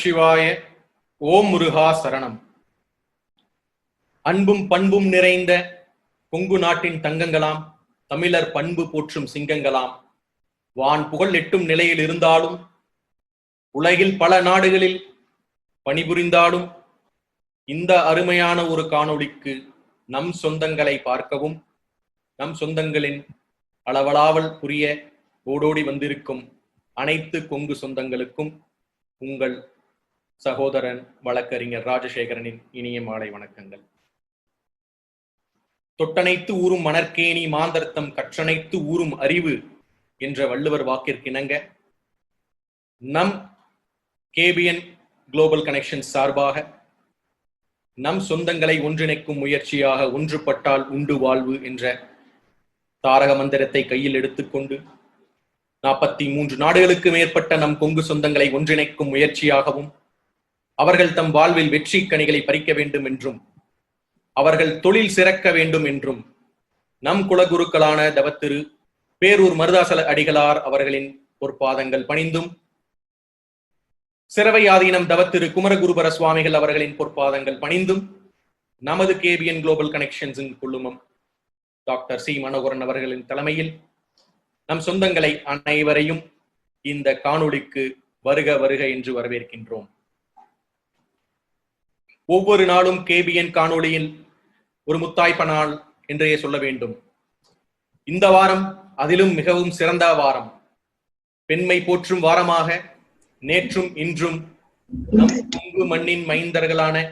நமசிவாய. ஓம் முருகா சரணம். அன்பும் பண்பும் நிறைந்த கொங்கு நாட்டின் தங்கங்களாம், தமிழர் பண்பு போற்றும் சிங்கங்களாம், வான் புகழ் எட்டும் நிலையில் இருந்தாலும், உலகில் பல நாடுகளில் பணிபுரிந்தாலும், இந்த அருமையான ஒரு காணொளிக்கு நம் சொந்தங்களை பார்க்கவும், நம் சொந்தங்களின் அளவலாவல் புரிய ஓடோடி வந்திருக்கும் அனைத்து கொங்கு சொந்தங்களுக்கும் உங்கள் சகோதரன் வழக்கறிஞர் ராஜசேகரனின் இனிய மாலை வணக்கங்கள். தொட்டனைத்து ஊரும் மணற்கேணி மாந்தர்த்தம் கற்றனைத்து ஊரும் அறிவு என்ற வள்ளுவர் வாக்கிற்கிணங்க நம் கேபிஎன் குளோபல் கனெக்ஷன் சார்பாக நம் சொந்தங்களை ஒன்றிணைக்கும் முயற்சியாக ஒன்றுபட்டால் உண்டு வாழ்வு என்ற தாரக மந்திரத்தை கையில் எடுத்துக்கொண்டு 43 நாடுகளுக்கு மேற்பட்ட நம் கொங்கு சொந்தங்களை ஒன்றிணைக்கும் முயற்சியாகவும், அவர்கள் தம் வாழ்வில் வெற்றி கனிகளை பறிக்க வேண்டும் என்றும், அவர்கள் தொழில் சிறக்க வேண்டும் என்றும், நம் குலகுருக்களான தவத்திரு பேரூர் மருதாசல அடிகளார் அவர்களின் பொற்பாதங்கள் பணிந்தும், சிரவை ஆதீனம் தவத்திரு குமரகுருபர சுவாமிகள் அவர்களின் பொற்பாதங்கள் பணிந்தும், நமது கேபிஎன் குளோபல் கனெக்ஷன்ஸின் குழுமம் டாக்டர் சி மனோகரன் அவர்களின் தலைமையில் நம் சொந்தங்களை அனைவரையும் இந்த காணொளிக்கு வருக வருக என்று வரவேற்கின்றோம். ஒவ்வொரு நாளும் கேபிஎன் காணொளியில் ஒரு முத்தாய்ப்ப நாள் என்றே சொல்ல வேண்டும். இந்த வாரம் அதிலும் மிகவும் சிறந்த வாரம், பெண்மை போற்றும் வாரமாக நேற்றும் இன்றும் நம் கொங்கு மண்ணின் மைந்தர்களான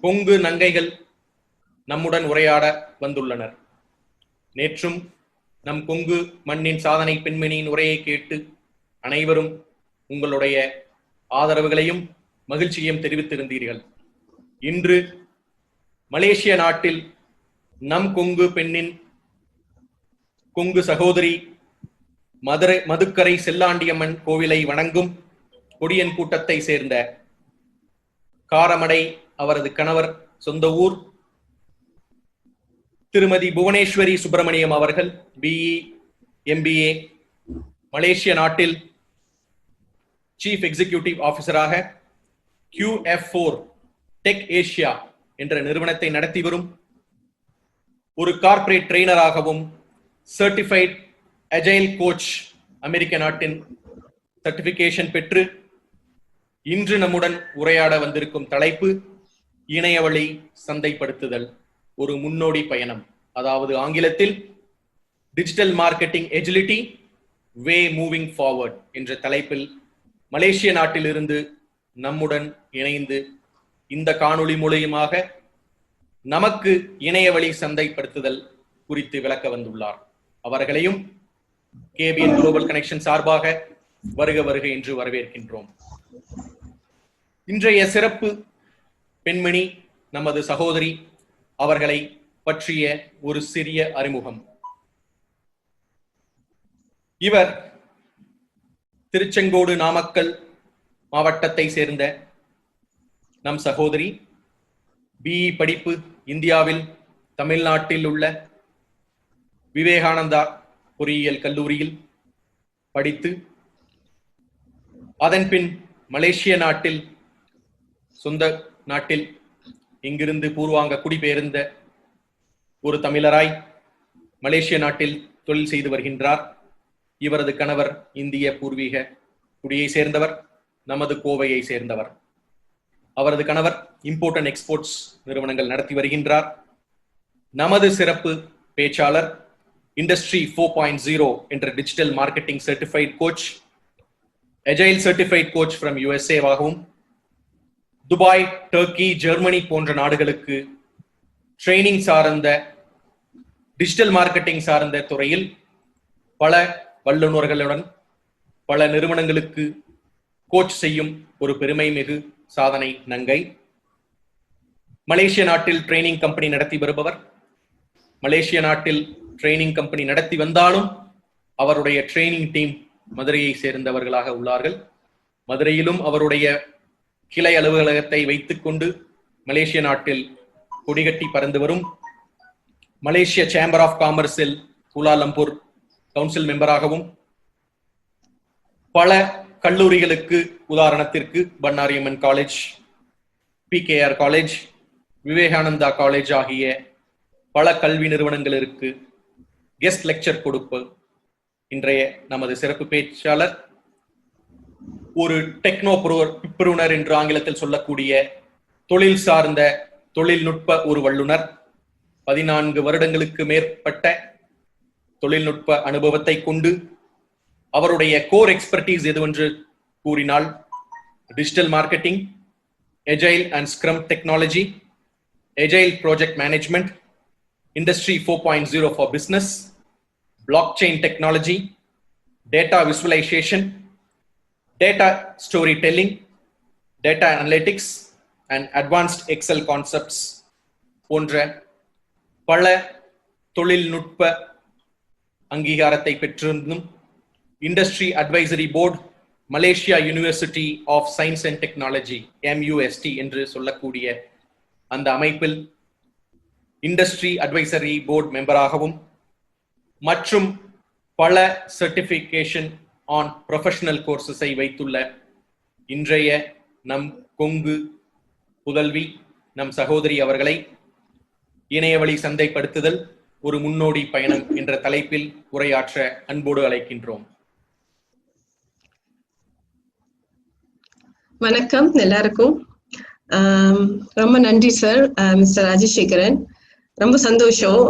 கொங்கு நங்கைகள் நம்முடன் உரையாட வந்துள்ளனர். நேற்றும் நம் கொங்கு மண்ணின் சாதனை பெண்மணியின் உரையை கேட்டு அனைவரும் உங்களுடைய ஆதரவுகளையும் மகிழ்ச்சியையும் தெரிவித்திருந்தீர்கள். இன்று மலேசிய நாட்டில் நம் கொங்கு பெண்ணின் கொங்கு சகோதரி மதுக்கரை செல்லாண்டியம்மன் கோவிலை வணங்கும் கொடியன் கூட்டத்தை சேர்ந்த காரமடை அவரது கணவர் சொந்த ஊர் திருமதி புவனேஸ்வரி சுப்பிரமணியம் அவர்கள் பிஇ MBA மலேசிய நாட்டில் சீஃப் எக்ஸிகியூட்டிவ் ஆபீசராக QF4 டெக் ஏசியா என்ற நிறுவனத்தை நடத்தி வரும் ஒரு கார்ப்பரேட் ட்ரெய்னராகவும், சர்டிஃபைட் அஜைல் கோச் அமெரிக்க நாட்டின் சர்டிபிகேஷன் பெற்று இன்று நம்முடன் உரையாட வந்திருக்கும் தலைப்பு இணையவழி சந்தைப்படுத்துதல், ஒரு முன்னோடி பயணம், அதாவது ஆங்கிலத்தில் டிஜிட்டல் மார்க்கெட்டிங் எஜிலிட்டி வே மூவிங் ஃபார்வர்ட் என்ற தலைப்பில் மலேசிய நாட்டிலிருந்து நம்முடன் இணைந்து இந்த காணொளி மூலமாக நமக்கு இணையவழி சந்தைப்படுத்துதல் குறித்து விளக்க வந்துள்ளார். அவர்களையும் கேபிஎன் குளோபல் கனெக்ஷன் சார்பாக வருக வருக என்று வரவேற்கின்றோம். இன்றைய சிறப்பு பெண்மணி நமது சகோதரி. அவர்களை பற்றிய ஒரு சிறிய அறிமுகம். இவர் திருச்செங்கோடு நாமக்கல் மாவட்டத்தை சேர்ந்த நம் சகோதரி. பிஇ படிப்பு இந்தியாவில் தமிழ்நாட்டில் உள்ள விவேகானந்தா பொறியியல் கல்லூரியில் படித்து, அதன் பின் மலேசிய நாட்டில் சொந்த நாட்டில் இங்கிருந்து பூர்வாங்க குடிபெயர்ந்த ஒரு தமிழராய் மலேசிய நாட்டில் தொழில் செய்து வருகின்றார். இவரது கணவர் இந்திய பூர்வீக குடியை சேர்ந்தவர், நமது கோவையை சேர்ந்தவர். அவரது கணவர் இம்போர்ட் அண்ட் எக்ஸ்போர்ட்ஸ் நிறுவனங்கள் நடத்தி வருகின்றார். நமது சிறப்பு பேச்சாளர் இண்டஸ்ட்ரி 4.0 என்ற digital marketing certified coach, agile certified coach from USA வாகவும், துபாய், டர்க்கி, ஜெர்மனி போன்ற நாடுகளுக்கு ட்ரைனிங் சார்ந்த டிஜிட்டல் மார்க்கெட்டிங் சார்ந்த துறையில் பல வல்லுநர்களுடன் பல நிறுவனங்களுக்கு கோச் செய்யும் ஒரு பெருமை மிகு சாதனை நங்கை. மலேசிய நாட்டில் ட்ரைனிங் கம்பெனி நடத்தி வருபவர். மலேசிய நாட்டில் ட்ரைனிங் கம்பெனி நடத்தி வந்தாலும் அவருடைய ட்ரைனிங் டீம் மதுரையை சேர்ந்தவர்களாக உள்ளார்கள். மதுரையிலும் அவருடைய கிளை அலுவலகத்தை வைத்துக் கொண்டு மலேசிய நாட்டில் கொடிகட்டி பறந்து வரும். மலேசிய சேம்பர் ஆஃப் காமர்ஸில் குலாலம்பூர் கவுன்சில் மெம்பராகவும், பல கல்லூரிகளுக்கு உதாரணத்திற்கு Bannari Amman college, PKR college, Vivekananda college ஆகிய பல கல்வி நிறுவனங்களுக்கு கெஸ்ட் லெக்சர் கொடுப்பு இன்றைய நமது சிறப்பு பேச்சாளர். ஒரு டெக்னோபிரூனர் என்று ஆங்கிலத்தில் சொல்லக்கூடிய தொழில் சார்ந்த தொழில்நுட்ப ஒரு வல்லுனர், 14 வருடங்களுக்கு மேற்பட்ட தொழில்நுட்ப அனுபவத்தை கொண்டு அவருடைய கோர் எக்ஸ்பர்டீஸ் எதுவென்று கூறினால் digital marketing, agile and scrum technology, agile project management, industry 4.0 for business, blockchain technology, data visualization, data storytelling, data analytics and advanced Excel concepts போன்ற பல தொழில்நுட்ப அங்கீகாரத்தை பெற்றிருந்தும் industry advisory board, Malaysia university of science and technology MUST என்று சொல்லக்கூடிய அந்த அமைப்பில் industry advisory board மெம்பராகவும் மற்றும் பல சர்டிபிகேஷன் ஆன் ப்ரொஃபஷனல் கோர்சஸை வைத்துள்ள இன்றைய நம் கொங்கு புதல்வி, நம் சகோதரி அவர்களை இணையவழி சந்தைப்படுத்துதல் ஒரு முன்னோடி பயணம் என்ற தலைப்பில் உரையாற்ற அன்போடு அழைக்கின்றோம். வணக்கம் எல்லாருக்கும். ரொம்ப நன்றி சார், மிஸ்டர் ராஜசேகரன். ரொம்ப சந்தோஷம்.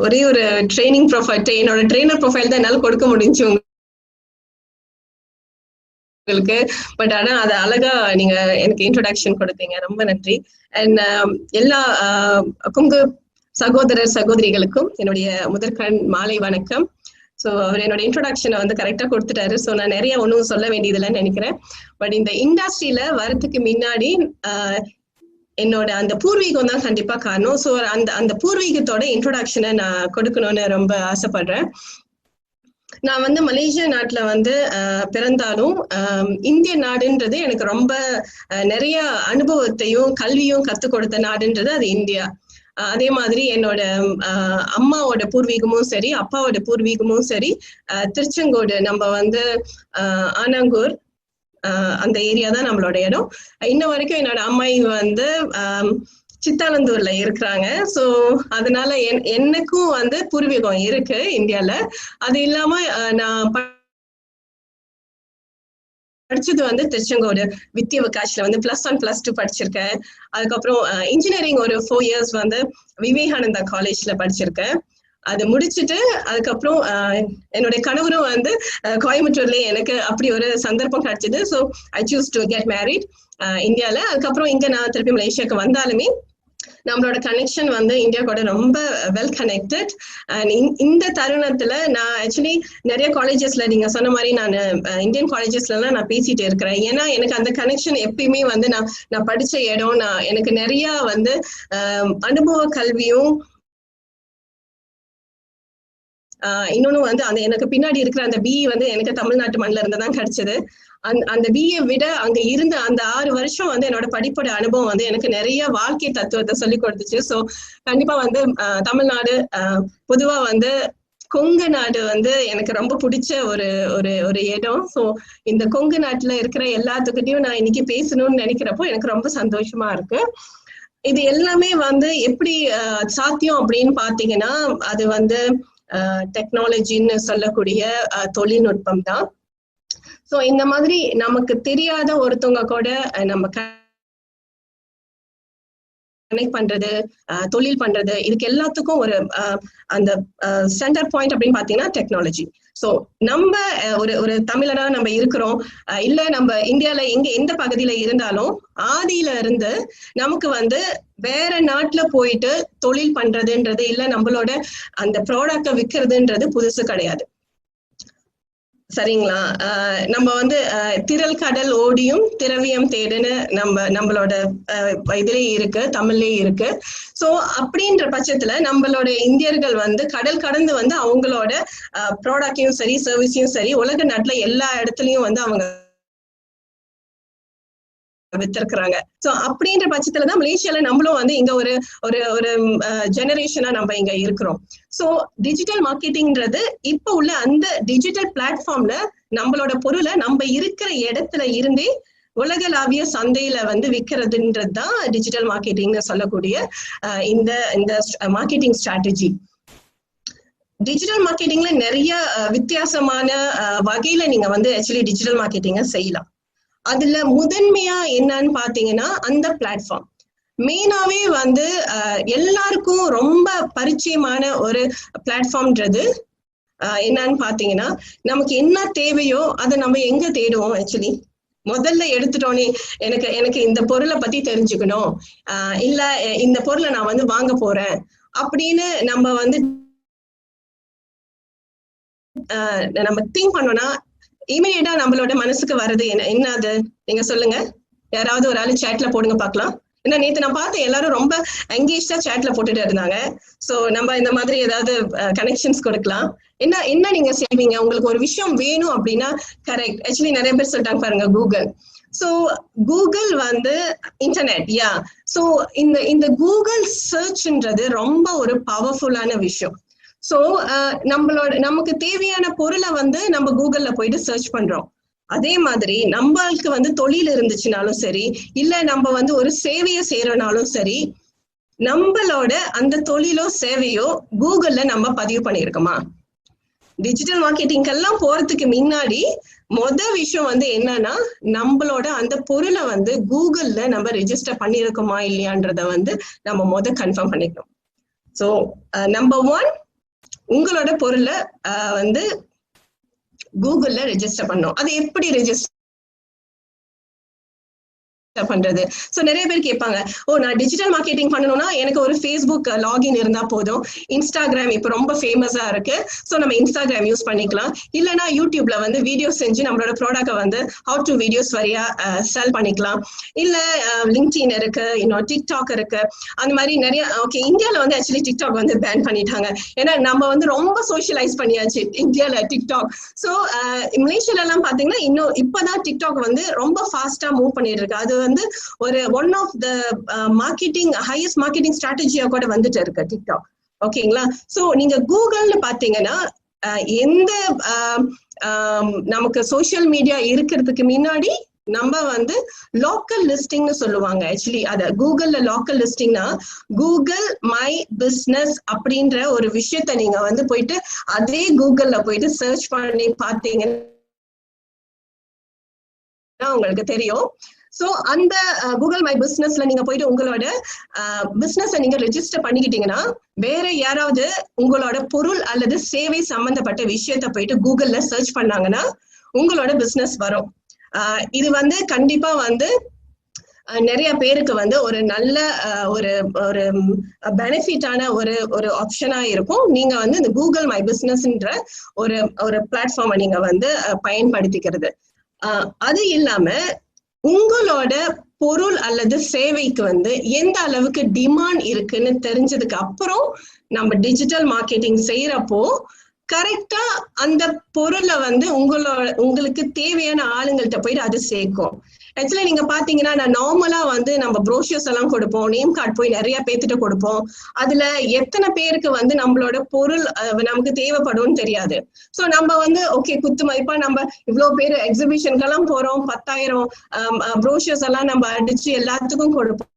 ஒரே ஒரு ட்ரைனிங் ப்ரொஃபைல், என்னோட ட்ரெயினர் ப்ரொஃபைல் தான் என்னால கொடுக்க முடிஞ்சு உங்களுக்கு. பட் ஆனா அது அழகா நீங்க எனக்கு இன்ட்ரோடக்ஷன் கொடுத்தீங்க, ரொம்ப நன்றி. அண்ட் எல்லா கொங்கு சகோதரர் சகோதரிகளுக்கும் என்னுடைய முதற்கண் மாலை வணக்கம். ஸோ அவர் என்னோட இன்ட்ரோடக்ஷனை வந்து கரெக்டா கொடுத்துட்டாரு. ஸோ நான் நிறைய ஒன்றும் சொல்ல வேண்டியதில்லைன்னு நினைக்கிறேன். பட் இந்த இண்டஸ்ட்ரியில வரதுக்கு முன்னாடி என்னோட அந்த பூர்வீகம் தான் கண்டிப்பா காரணம். ஸோ அந்த பூர்வீகத்தோட இன்ட்ரோடக்ஷனை நான் கொடுக்கணும்னு ரொம்ப ஆசைப்படுறேன். நான் வந்து மலேசியா நாட்டுல வந்து பிறந்தாலும் இந்திய நாடுன்றது எனக்கு ரொம்ப நிறைய அனுபவத்தையும் கல்வியும் கத்துக் கொடுத்த நாடுன்றது அது இந்தியா. அதே மாதிரி என்னோட அம்மாவோட பூர்வீகமும் சரி, அப்பாவோட பூர்வீகமும் சரி திருச்செங்கோடு, நம்ம வந்து ஆனாங்கூர் அந்த ஏரியா தான் நம்மளோட இடம். இன்ன வரைக்கும் என்னோட அம்மாயி வந்து சித்தானந்தூர்ல இருக்கிறாங்க. ஸோ அதனால எனக்கும் வந்து பூர்வீகம் இருக்கு இந்தியால. அது இல்லாம நான் படிச்சது வந்து திருச்செங்கோடு வித்யாவகாஷ்ல வந்து +1 +2 படிச்சிருக்கேன். அதுக்கப்புறம் இன்ஜினியரிங் ஒரு 4 years வந்து விவேகானந்தா காலேஜ்ல படிச்சிருக்கேன். அது முடிச்சுட்டு அதுக்கப்புறம் என்னுடைய கணவரும் வந்து கோயம்புத்தூர்லயே எனக்கு அப்படி ஒரு சந்தர்ப்பம் கிடைச்சது. So I choose to get married இந்தியால. அதுக்கப்புறம் இங்க நான் திருப்பி மலேசியாவுக்கு வந்தாலுமே நம்மளோட கனெக்ஷன் வந்து இந்தியா கூட ரொம்ப வெல் கனெக்டட். இந்த தருணத்துல நான் ஆக்சுவலி நிறைய காலேஜஸ்ல நீங்க சொன்ன மாதிரி நான் இந்தியன் காலேஜஸ்ல எல்லாம் நான் பேசிட்டு இருக்கிறேன். ஏன்னா எனக்கு அந்த கனெக்ஷன் எப்பயுமே வந்து நான் படிச்ச இடம், எனக்கு நிறைய வந்து அனுபவ கல்வியும் இன்னொன்னு வந்து அந்த எனக்கு பின்னாடி இருக்கிற அந்த BE வந்து எனக்கு தமிழ்நாட்டு மண்ணில இருந்து தான் கிடைச்சது. அந்த BE விட அங்க இருந்த அந்த 6 வருஷம் வந்து என்னோட படிப்போட அனுபவம் வந்து எனக்கு நிறைய வாழ்க்கை தத்துவத்தை சொல்லி கொடுத்துச்சு. ஸோ கண்டிப்பா வந்து தமிழ்நாடு, பொதுவா வந்து கொங்கு நாடு வந்து எனக்கு ரொம்ப பிடிச்ச ஒரு இடம். ஸோ இந்த கொங்கு நாட்டுல இருக்கிற எல்லாத்துக்கிட்டையும் நான் இன்னைக்கு பேசணும்னு நினைக்கிறப்போ எனக்கு ரொம்ப சந்தோஷமா இருக்கு. இது எல்லாமே வந்து எப்படி சாத்தியம் அப்படின்னு பாத்தீங்கன்னா அது வந்து டெக்னாலஜின்னு சொல்லக்கூடிய தொழில்நுட்பம் தான். ஸோ இந்த மாதிரி நமக்கு தெரியாத ஒருத்தவங்க கூட நம்ம கனெக்ட் பண்றது, தொழில் பண்றது, இதுக்கு எல்லாத்துக்கும் ஒரு அந்த சென்டர் பாயிண்ட் அப்படின்னு பாத்தீங்கன்னா டெக்னாலஜி. ஸோ நம்ம ஒரு தமிழனா நம்ம இருக்கிறோம், இல்ல நம்ம இந்தியால எந்த பகுதியில இருந்தாலும் ஆதியில இருந்து நமக்கு வந்து வேற நாட்டுல போயிட்டு தொழில் பண்றதுன்றது இல்ல நம்மளோட அந்த ப்ராடக்ட விற்கிறதுன்றது புதுசு கிடையாது. சரிங்களா? நம்ம வந்து திரள் கடல் ஓடியும் திரவியம் தேடுன்னு நம்மளோட இதுலயே இருக்கு, தமிழ்லயே இருக்கு. சோ அப்படின்ற பட்சத்துல நம்மளோட இந்தியர்கள் வந்து கடல் கடந்து வந்து அவங்களோட ப்ராடக்டையும் சரி சர்வீஸையும் சரி உலக நாட்டுல எல்லா இடத்துலயும் வந்து அவங்க வித்திருக்கிறாங்க. சோ அப்படின்ற பட்சத்துலதான் மலேசியால நம்மளும் வந்து இங்க ஒரு ஒரு ஒரு ஜெனரேஷனா நம்ம இங்க இருக்கிறோம். சோ டிஜிட்டல் மார்க்கெட்டிங்ன்றது இப்ப உள்ள அந்த டிஜிட்டல் பிளாட்ஃபார்ம்ல நம்மளோட பொருளை நம்ம இருக்கிற இடத்துல இருந்தே உலகளாவிய சந்தையில வந்து விற்கிறதுன்றது தான் டிஜிட்டல் மார்க்கெட்டிங்னு சொல்லக்கூடிய இந்த இந்த மார்க்கெட்டிங் ஸ்ட்ராட்டஜி. டிஜிட்டல் மார்க்கெட்டிங்ல நிறைய வித்தியாசமான வகையில நீங்க வந்து ஆக்சுவலி டிஜிட்டல் மார்க்கெட்டிங்க செய்யலாம். அதுல முதன்மையா என்னன்னு பாத்தீங்கன்னா அந்த பிளாட்ஃபார்ம் மெயினாவே வந்து எல்லாருக்கும் ரொம்ப பரிச்சயமான ஒரு பிளாட்ஃபார்ம்ன்றது என்னன்னு பாத்தீங்கன்னா, நமக்கு என்ன தேவையோ அதை நம்ம எங்க தேடுவோம். ஆக்சுவலி முதல்ல எடுத்துட்டோன்னே எனக்கு இந்த பொருளை பத்தி தெரிஞ்சுக்கணும், இல்ல இந்த பொருளை நான் வந்து வாங்க போறேன் அப்படின்னு நம்ம வந்து நம்ம திங்க் பண்ணோம்னா இமீடியட்டா நம்மளோட மனசுக்கு வர்றது என்ன அது நீங்க சொல்லுங்க. யாராவது ஒரு ஆளு சேட்ல போடுங்க பாக்கலாம். ஏன்னா நேத்து நான் பார்த்தேன் எல்லாரும் ரொம்ப எங்கேஜா சேட்ல போட்டுட்டு இருந்தாங்க. சோ நம்ம இந்த மாதிரி ஏதாவது கனெக்ஷன்ஸ் கொடுக்கலாம். என்ன நீங்க செய்வீங்க? உங்களுக்கு ஒரு விஷயம் வேணும் அப்படின்னா கரெக்ட். ஆக்சுவலி நிறைய பேர் சொல்லிட்டாங்க பாருங்க கூகுள். சோ கூகுள் வந்து இன்டர்நெட். யா, சோ இந்த கூகுள் சர்ச்ன்றது ரொம்ப ஒரு பவர்ஃபுல்லான விஷயம். சோ நமக்கு தேவையான பொருளை வந்து நம்ம கூகுள்ல போயிட்டு சர்ச் பண்றோம். அதே மாதிரி நம்மளுக்கு வந்து தொழில் இருந்துச்சுனாலும் சரி, இல்ல நம்ம வந்து ஒரு சேவையை செய்யறனாலும் சரி, நம்மளோட அந்த தொழிலோ சேவையோ கூகுள்ல நம்ம பதிவு பண்ணிருக்கோமா? டிஜிட்டல் மார்க்கெட்டிங்கெல்லாம் போறதுக்கு முன்னாடி விஷயம் வந்து என்னன்னா, நம்மளோட அந்த பொருளை வந்து கூகுள்ல நம்ம ரெஜிஸ்டர் பண்ணிருக்கோமா இல்லையான்றத வந்து நம்ம கன்ஃபார்ம் பண்ணிக்கணும். சோ நம்பர் 1, உங்களோட பொருளை வந்து கூகுள்ல ரெஜிஸ்டர் பண்ணணும். அது எப்படி ரெஜிஸ்டர் பண்றது? சோ நிறைய பேர் கேட்பாங்க, நான் டிஜிட்டல் மார்க்கெட்டிங் பண்ணணும்னா எனக்கு ஒரு ஃபேஸ்புக் லாகின் இருந்தா போதும், இன்ஸ்டாகிராம் இப்ப ரொம்ப ஃபேமஸா இருக்கு, சோ நம்ம இன்ஸ்டாகிராம் யூஸ் பண்ணிக்கலாம், இல்லனா யூடியூப்ல வந்து வீடியோ செஞ்சு நம்மளோட ப்ராடக்ட்டை வந்து ஹவு டு வீடியோஸ் வழியா செல் பண்ணிக்கலாம், இல்ல லிங்க்டின் இருக்கு, இன்னும் டிக்டாக் இருக்கு, அந்த மாதிரி நிறைய. ஓகே, இந்தியால வந்து ஆக்சுவலி டிக்டாக் வந்து பேன் பண்ணிட்டாங்க. ஏன்னா நம்ம வந்து ரொம்ப சோஷியலைஸ் பண்ணியாச்சு இந்தியால டிக்டாக். சோ மலேசியால எல்லாம் பாத்தீங்கன்னா இன்னும் இப்பதான் டிக்டாக் வந்து ரொம்ப ஃபாஸ்டா மூவ் பண்ணிட்டு இருக்கு. அது வந்து ஒரு one of the highest marketing ஸ்ட்ராட்டஜியா கூட வந்துட்டு இருக்கு டிக்டாக். ஓகேங்களா? சோ நீங்க கூகுள்னு பாத்தீங்கன்னா எந்த நமக்கு சோசியல் மீடியா இருக்கிறதுக்கு முன்னாடி நம்ம வந்து லோக்கல் லிஸ்டிங்னு சொல்லுவாங்க. ஆக்சுவலி அத கூகுள்ல லோக்கல் லிஸ்டிங்னா கூகுள் மை பிசினஸ் அப்படின்ற ஒரு விஷயத்த நீங்க வந்து போயிட்டு அதே கூகுள்ல போயிட்டு சர்ச் பண்ணி பாத்தீங்கன்னா உங்களுக்கு தெரியும். சோ அந்த கூகுள் மை பிசினஸ்ல நீங்க போயிட்டு உங்களோட பிசினஸை நீங்க ரெஜிஸ்டர் பண்ணிக்கிட்டீங்கன்னா வேற யாராவது உங்களோட பொருள் அல்லது சேவை சம்பந்தப்பட்ட விஷயத்த போயிட்டு கூகுள்ல சர்ச் பண்ணாங்கன்னா உங்களோட பிசினஸ் வரும். இது வந்து கண்டிப்பா வந்து நிறைய பேருக்கு வந்து ஒரு நல்ல ஒரு ஒரு பெனிஃபிட்டான ஒரு ஆப்ஷனா இருக்கும். நீங்க வந்து இந்த கூகுள் மை பிசினஸ்ன்ற ஒரு பிளாட்ஃபார்மை நீங்க வந்து பயன்படுத்திக்கிறது. அது இல்லாம உங்களோட பொருள் அல்லது சேவைக்கு வந்து எந்த அளவுக்கு டிமாண்ட் இருக்குன்னு தெரிஞ்சதுக்கு அப்புறம் நம்ம டிஜிட்டல் மார்க்கெட்டிங் செய்யறப்போ கரெக்டா அந்த பொருளை வந்து உங்களுக்கு தேவையான ஆளுங்கள்ட்ட போயிட்டு அது சேர்க்கும். ஆக்சுவலா நீங்க பாத்தீங்கன்னா நான் நார்மலா வந்து நம்ம ப்ரோஷர்ஸ் எல்லாம் கொடுப்போம், நேம் கார்டு போய் நிறைய பேர்த்திட்ட கொடுப்போம். அதுல எத்தனை பேருக்கு வந்து நம்மளோட பொருள் நமக்கு தேவைப்படும் தெரியாது. சோ நம்ம வந்து ஓகே குத்து மதிப்பா நம்ம இவ்வளவு பேர் எக்ஸிபிஷனுக்கு எல்லாம் போறோம், 10,000 ப்ரோஷர்ஸ் எல்லாம் நம்ம அடிச்சு எல்லாத்துக்கும் கொடுப்போம்.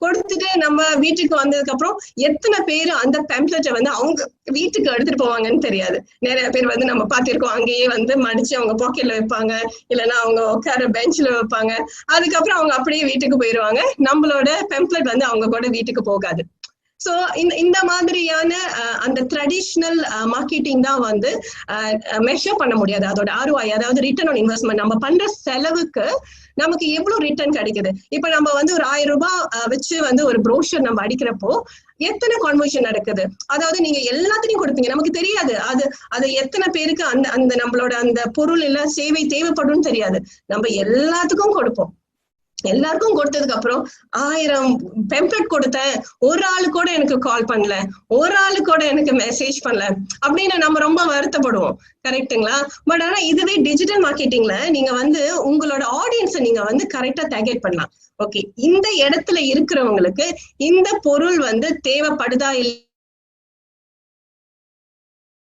கொடுத்துட்டு நம்ம வீட்டுக்கு வந்ததுக்கு அப்புறம் எத்தனை பேர் அந்த பேம்ப்ளெட்டை வந்து அவங்க வீட்டுக்கு எடுத்துட்டு போவாங்கன்னு தெரியாது. நிறைய பேர் வந்து நம்ம பார்த்திருக்கோம் அங்கேயே வந்து மடிச்சு அவங்க பாக்கெட்ல வைப்பாங்க, இல்லைன்னா அவங்க உட்கார பெஞ்ச்ல வைப்பாங்க. அதுக்கப்புறம் அவங்க அப்படியே வீட்டுக்கு போயிடுவாங்க. நம்மளோட பேம்ப்ளெட் வந்து அவங்க கூட வீட்டுக்கு போகாது. சோ இந்த மாதிரியான அந்த ட்ரெடிஷ்னல் மார்க்கெட்டிங் தான் வந்து மெஷர் பண்ண முடியாது அதோட ROI, அதாவது ரிட்டர்ன் ஆன் இன்வெஸ்ட்மெண்ட். நம்ம பண்ற செலவுக்கு நமக்கு எவ்வளவு ரிட்டர்ன் கிடைக்குது. இப்ப நம்ம வந்து ஒரு 1000 ரூபாய் வச்சு வந்து ஒரு ப்ரோஷர் நம்ம அடிக்கிறப்போ எத்தனை கான்வர்ஷன் நடக்குது. அதாவது நீங்க எல்லாத்தையும் கொடுப்பீங்க, நமக்கு தெரியாது அது எத்தனை பேருக்கு அந்த நம்மளோட அந்த பொருள் இல்ல சேவை தேவைப்படும் தெரியாது. நம்ம எல்லாத்துக்கும் கொடுப்போம். எல்லாருக்கும் கொடுத்ததுக்கு அப்புறம் 1000 பெம்ப்ளெட் கொடுத்தேன், ஒரு ஆளு கூட எனக்கு கால் பண்ணல, ஒரு ஆளு கூட எனக்கு மெசேஜ் பண்ணல அப்படின்னு நம்ம ரொம்ப வருத்தப்படுவோம். கரெக்டுங்களா? பட் ஆனா இதுவே டிஜிட்டல் மார்க்கெட்டிங்ல நீங்க வந்து உங்களோட ஆடியன்ஸை நீங்க வந்து கரெக்டா டார்கெட் பண்ணலாம். ஓகே, இந்த இடத்துல இருக்கிறவங்களுக்கு இந்த பொருள் வந்து தேவைப்படுதா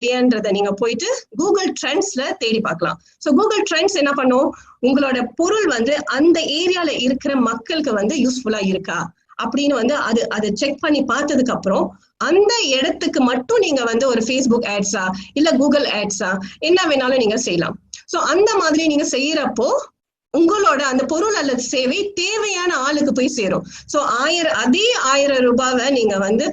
இல்லையான்றத நீங்க போயிட்டு கூகுள் ட்ரெண்ட்ஸ்ல தேடி பார்க்கலாம். சோ கூகுள் ட்ரெண்ட்ஸ் என்ன பண்ணும், உங்களோட பொருள் வந்து அந்த ஏரியால இருக்கிற மக்களுக்கு வந்து யூஸ்ஃபுல்லா இருக்கா அப்படின்னு வந்து அது செக் பண்ணி பார்த்ததுக்கு அப்புறம் அந்த இடத்துக்கு மட்டும் நீங்க வந்து ஒரு ஃபேஸ்புக் ஆட்ஸா இல்ல கூகுள் ஆட்ஸா என்ன வேணாலும் நீங்க செய்யலாம். சோ அந்த மாதிரி நீங்க செய்யறப்போ உங்களோட அந்த பொருள் அல்லது சேவை தேவையான ஆளுக்கு போய் சேரும். சோ அதே 1000 ரூபாவை நீங்க வந்து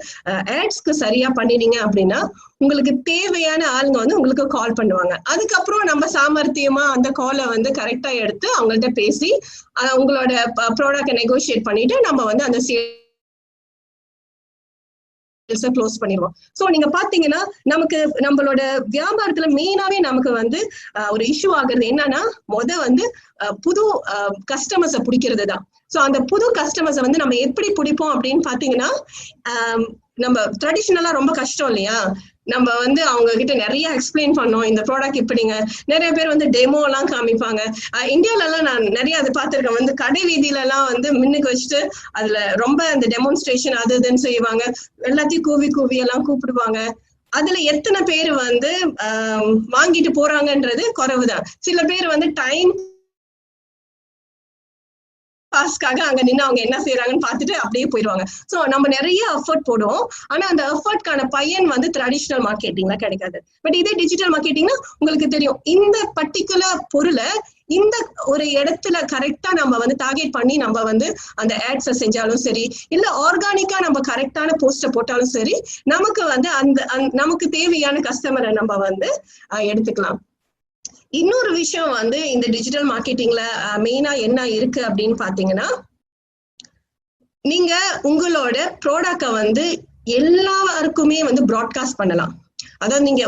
ஆட்ஸ்க்கு சரியா பண்ணினீங்க அப்படின்னா உங்களுக்கு தேவையான ஆளுங்க வந்து உங்களுக்கு கால் பண்ணுவாங்க. அதுக்கப்புறம் நம்ம சாமர்த்தியமா அந்த காலை வந்து கரெக்டா எடுத்து அவங்கள்ட்ட பேசி உங்களோட ப்ராடக்டை நெகோசியேட் பண்ணிட்டு நம்ம வந்து அந்த க்ளோஸ் பண்ணிடுவோம். சோ நீங்க பாத்தீங்கன்னா நமக்கு நம்மளோட வியாபாரத்துல மெயினாவே நமக்கு வந்து ஒரு இஷ்யூ ஆகுறது என்னன்னா வந்து புது கஸ்டமர்ஸை பிடிக்கிறது தான். சோ அந்த புது கஸ்டமர்ஸை வந்து நம்ம எப்படி பிடிப்போம் அப்படின்னு பாத்தீங்கன்னா நம்ம ட்ரெடிஷ்னலா ரொம்ப கஷ்டம் இல்லையா, நம்ம வந்து அவங்க கிட்ட நிறைய எக்ஸ்பிளைன் பண்ணோம், இந்த ப்ராடக்ட் இப்படிங்க. நிறைய பேர் வந்து டெமோ எல்லாம் காமிப்பாங்க. இந்தியால எல்லாம் நான் நிறைய அதை பார்த்திருக்கேன். வந்து கடை வீதியில எல்லாம் வந்து மின்னுக்கு வச்சுட்டு அதுல ரொம்ப அந்த டெமான்ஸ்ட்ரேஷன் அது இதுன்னு செய்வாங்க. எல்லாத்தையும் கூவி எல்லாம் கூப்பிடுவாங்க. அதுல எத்தனை பேர் வந்து வாங்கிட்டு போறாங்கன்றது குறைவுதான். சில பேர் வந்து டைம் பாஸ்க்காக அங்க நின்று அவங்க என்ன செய்யறாங்கன்னு பார்த்துட்டு அப்படியே போயிடுவாங்க. சோ நம்ம நிறைய எஃபர்ட் போடுவோம், ஆனா அந்த எஃபர்ட்கான பையன் வந்து ட்ரெடிஷனல் மார்க்கெட்டிங்ல கிடைக்காது. பட் இதே டிஜிட்டல் மார்க்கெட்டிங்னா உங்களுக்கு தெரியும், இந்த பர்டிகுலர் பொருளை இந்த ஒரு இடத்துல கரெக்டா நம்ம வந்து டார்கெட் பண்ணி நம்ம வந்து அந்த ஆட்ஸை செஞ்சாலும் சரி, இல்ல ஆர்கானிக்கா நம்ம கரெக்டான போஸ்டர் போட்டாலும் சரி, நமக்கு வந்து அந்த நமக்கு தேவையான கஸ்டமரை நம்ம வந்து எடுத்துக்கலாம். இன்னொரு விஷயம் வந்து இந்த டிஜிட்டல் மார்க்கெட்டிங்ல மெயினா என்ன இருக்கு அப்படின்னு பாத்தீங்கன்னா, நீங்க உங்களோட ப்ராடக்டை வந்து எல்லாருக்குமே வந்து ப்ராட்காஸ்ட் பண்ணலாம். அதாவது நீங்க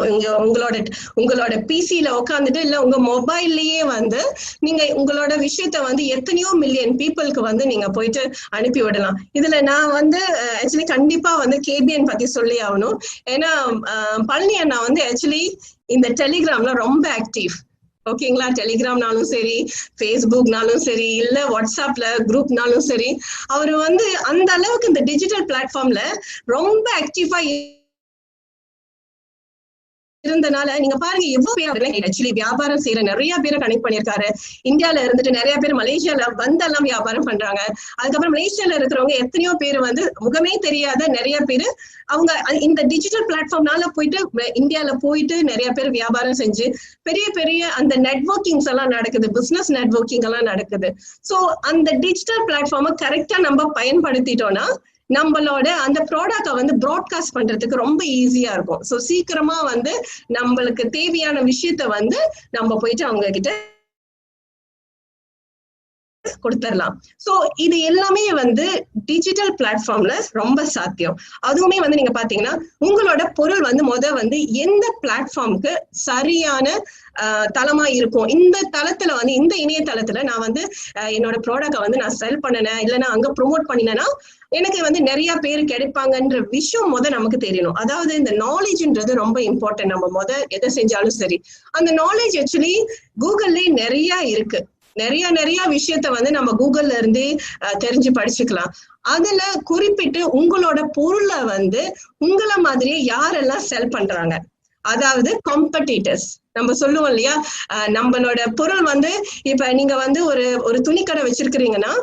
உங்களோட பிசில உட்காந்துட்டு இல்ல உங்க மொபைல்லயே வந்து நீங்க உங்களோட விஷயத்த வந்து எத்தனையோ மில்லியன் பீப்புளுக்கு வந்து நீங்க போயிட்டு அனுப்பி விடலாம். இதுல நான் வந்து ஆக்சுவலி கண்டிப்பா வந்து கேபிஎன் பத்தி சொல்லி ஆகணும். ஏன்னா பழனி அண்ணா வந்து ஆக்சுவலி இந்த டெலிகிராம்ல ரொம்ப ஆக்டிவ். ஓகேங்களா? டெலிகிராம்னாலும் சரி, ஃபேஸ்புக்னாலும் சரி, இல்ல வாட்ஸ்அப்ல குரூப்னாலும் சரி, அவரு வந்து அந்த அளவுக்கு இந்த டிஜிட்டல் பிளாட்ஃபார்ம்ல ரொம்ப ஆக்டிவா இருந்தனால நீங்க பாருங்க எவ்வளவு பேர் ஆக்சுவலி வியாபாரம் செய்யற நிறைய பேரை கனெக்ட் பண்ணிருக்காரு. இந்தியால இருந்துட்டு நிறைய பேர் மலேசியால வந்தெல்லாம் வியாபாரம் பண்றாங்க. அதுக்கப்புறம் மலேசியால இருக்கிறவங்க எத்தனையோ பேர் வந்து முகமே தெரியாத நிறைய பேரு அவங்க இந்த டிஜிட்டல் பிளாட்ஃபார்ம்னால போயிட்டு இந்தியால போயிட்டு நிறைய பேர் வியாபாரம் செஞ்சு பெரிய பெரிய அந்த நெட்வொர்க்கிங்ஸ் எல்லாம் நடக்குது, பிசினஸ் நெட்வொர்க்கிங் எல்லாம் நடக்குது. சோ அந்த டிஜிட்டல் பிளாட்ஃபார்மை கரெக்டா நம்ம பயன்படுத்திட்டோம்னா நம்மளோட அந்த ப்ராடக்டை வந்து ப்ராட்காஸ்ட் பண்றதுக்கு ரொம்ப ஈஸியா இருக்கும். சோ சீக்கிரமா வந்து நம்மளுக்கு தேவையான விஷயத்த வந்து நம்ம போயிட்டு அவங்க கிட்ட கொடுத்துடலாம். சோ இது எல்லாமே வந்து டிஜிட்டல் பிளாட்ஃபார்ம்ல ரொம்ப சாத்தியம். அதுவுமே வந்து நீங்க பாத்தீங்கன்னா உங்களோட பொருள் வந்து வந்து எந்த பிளாட்ஃபார்முக்கு சரியான தளமா இருக்கும், இந்த தளத்துல வந்து இந்த இணையதளத்துல நான் வந்து என்னோட ப்ராடக்டை வந்து நான் செல் பண்ணினேன் இல்லைன்னா அங்க ப்ரொமோட் பண்ணினேன்னா எனக்கு வந்து நிறைய பேர் கிடைப்பாங்கன்ற விஷயம் நமக்கு தெரியணும். அதாவது இந்த நாலேஜ்ன்றது ரொம்ப இம்பார்ட்டன்ட். நம்ம எதை செஞ்சாலும் சரி அந்த நாலேஜ் ஆக்சுவலி கூகுள்லயே நிறைய இருக்கு. நிறைய விஷயத்த வந்து நம்ம கூகுள்ல இருந்து தெரிஞ்சு படிச்சுக்கலாம். அதுல குறிப்பிட்டு உங்களோட பொருளை வந்து உங்களை மாதிரியே யாரெல்லாம் செல் பண்றாங்க, அதாவது காம்படிட்டர்ஸ் நம்ம சொல்லுவோம் இல்லையா, நம்மளோட பொருள் வந்து இப்ப நீங்க வந்து ஒரு துணிக்கடை வச்சிருக்கிறீங்கன்னா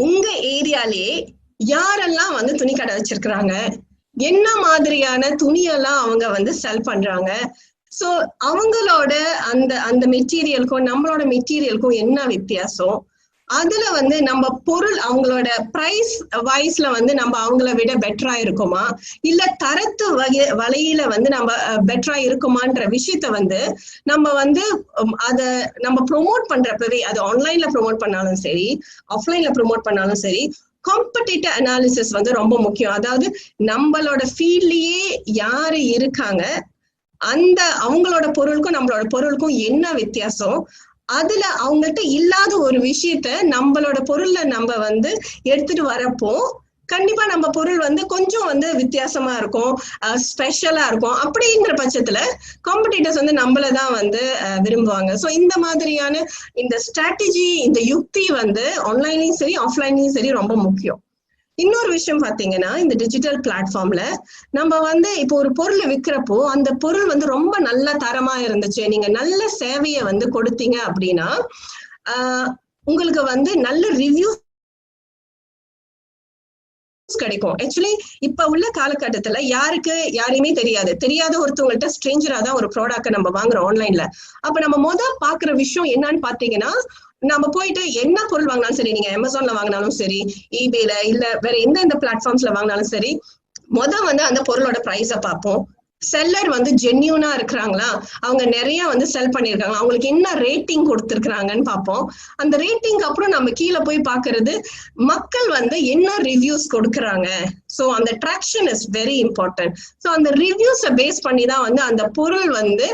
உங்க ஏரியாலேயே யாரெல்லாம் வந்து துணிக்கடை வச்சிருக்கிறாங்க, என்ன மாதிரியான துணியெல்லாம் அவங்க வந்து செல் பண்றாங்க, சோ அவங்களோட அந்த மெட்டீரியலுக்கும் நம்மளோட மெட்டீரியலுக்கும் என்ன வித்தியாசம், அதுல வந்து நம்ம பொருள் அவங்களோட பிரைஸ் வைஸ்ல வந்து நம்ம அவங்கள விட பெட்டரா இருக்குமா இல்ல தரத்து வகையில வந்து நம்ம பெட்டரா இருக்குமான்ற விஷயத்த வந்து நம்ம வந்து அத நம்ம ப்ரொமோட் பண்றப்பவே, அது ஆன்லைன்ல ப்ரொமோட் பண்ணாலும் சரி ஆஃப்லைன்ல ப்ரொமோட் பண்ணாலும் சரி, காம்படிட்டிவ் அனாலிசிஸ் வந்து ரொம்ப முக்கியம். அதாவது நம்மளோட ஃபீல்ட்லயே யாரு இருக்காங்க, அந்த அவங்களோட பொருளுக்கும் நம்மளோட பொருளுக்கும் என்ன வித்தியாசம், அதுல அவங்கள்ட்ட இல்லாத ஒரு விஷயத்த நம்மளோட பொருள்ல நம்ம வந்து எடுத்துட்டு வரப்போ கண்டிப்பா நம்ம பொருள் வந்து கொஞ்சம் வந்து வித்தியாசமா இருக்கும், ஸ்பெஷலா இருக்கும். அப்படிங்கிற பட்சத்துல காம்படிட்டர்ஸ் வந்து நம்மளதான் வந்து விரும்புவாங்க. ஸோ இந்த மாதிரியான இந்த ஸ்ட்ராட்டஜி, இந்த யுக்தி வந்து ஆன்லைன்லயும் சரி ஆஃப்லைன்லயும் சரி ரொம்ப முக்கியம். இன்னொரு விஷயம் பாத்தீங்கன்னா, இந்த டிஜிட்டல் பிளாட்ஃபார்ம்ல நம்ம வந்து இப்போ ஒரு பொருள் விற்கிறப்போ அந்த பொருள் வந்து ரொம்ப நல்ல தரமா இருந்துச்சு, நீங்க நல்ல சேவையை வந்து கொடுத்தீங்க அப்படின்னா உங்களுக்கு வந்து நல்ல ரிவ்யூ கிடைக்கும். ஆக்சுவலி இப்ப உள்ள காலகட்டத்துல யாரையுமே தெரியாத ஒருத்தவங்கள்ட்ட ஸ்ட்ரேஞ்சரா தான் ஒரு ப்ராடக்ட் நம்ம வாங்குறோம் ஆன்லைன்ல. அப்ப நம்ம பாக்குற விஷயம் என்னன்னு பாத்தீங்கன்னா, நம்ம போயிட்டு என்ன பொருள் வாங்கினாலும் சரி, நீங்க அமேசான்ல வாங்கினாலும் சரி, ஈபேல இல்ல வேற எந்த பிளாட்ஃபார்ம்ஸ்ல வாங்கினாலும் சரி, வந்து அந்த பொருளோட பிரைஸ பார்ப்போம். செல்லர் வந்து ஜென்யூனா இருக்கிறாங்களா, அவங்க நிறைய வந்து செல் பண்ணிருக்காங்க, அவங்களுக்கு என்ன ரேட்டிங் கொடுத்திருக்காங்கன்னு பார்ப்போம். அந்த ரேட்டிங் அப்புறம் நம்ம கீழே போய் பாக்குறது மக்கள் வந்து என்ன ரிவ்யூஸ் கொடுக்கறாங்க. சோ அந்த traction is very important. So அந்த ரிவ்யூஸை பேஸ் பண்ணி தான் வந்து அந்த பொருள் வந்து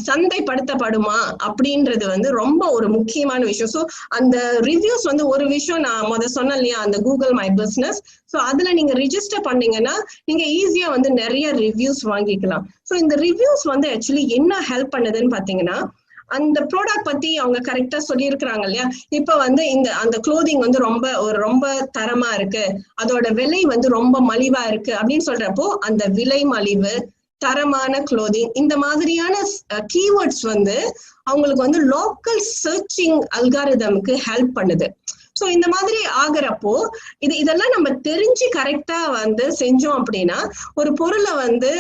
சந்தைப்படுத்தப்படுமா அப்படின்றது வந்து ரொம்ப ஒரு முக்கியமான விஷயம். ஸோ அந்த ரிவ்யூஸ் வந்து ஒரு விஷயம் நான் சொன்னேன் இல்லையா, அந்த கூகுள் மை பிசினஸ். ஸோ அதுல நீங்க ரிஜிஸ்டர் பண்ணீங்கன்னா நீங்க ஈஸியா வந்து நிறைய ரிவ்யூஸ் வாங்கிக்கலாம். ஸோ இந்த ரிவ்யூஸ் வந்து ஆக்சுவலி என்ன ஹெல்ப் பண்ணுதுன்னு பாத்தீங்கன்னா, அந்த ப்ராடக்ட் பத்தி அவங்க கரெக்டா சொல்லியிருக்கிறாங்க இல்லையா. இப்ப வந்து அந்த க்ளோதிங் வந்து ரொம்ப தரமா இருக்கு, அதோட விலை வந்து ரொம்ப மலிவா இருக்கு அப்படின்னு சொல்றப்போ அந்த விலை மலிவு, தரமான க்ளோதிங், இந்த மாதிரியான கீவேர்ட்ஸ் வந்து அவங்களுக்கு வந்து லோக்கல் சர்ச்சிங் அல்காரிதமுக்கு ஹெல்ப் பண்ணுது. சோ இந்த மாதிரி ஆகிறப்போ இதெல்லாம் நம்ம தெரிஞ்சு கரெக்டா வந்து செஞ்சோம் அப்படின்னா ஒரு பொருளை வந்து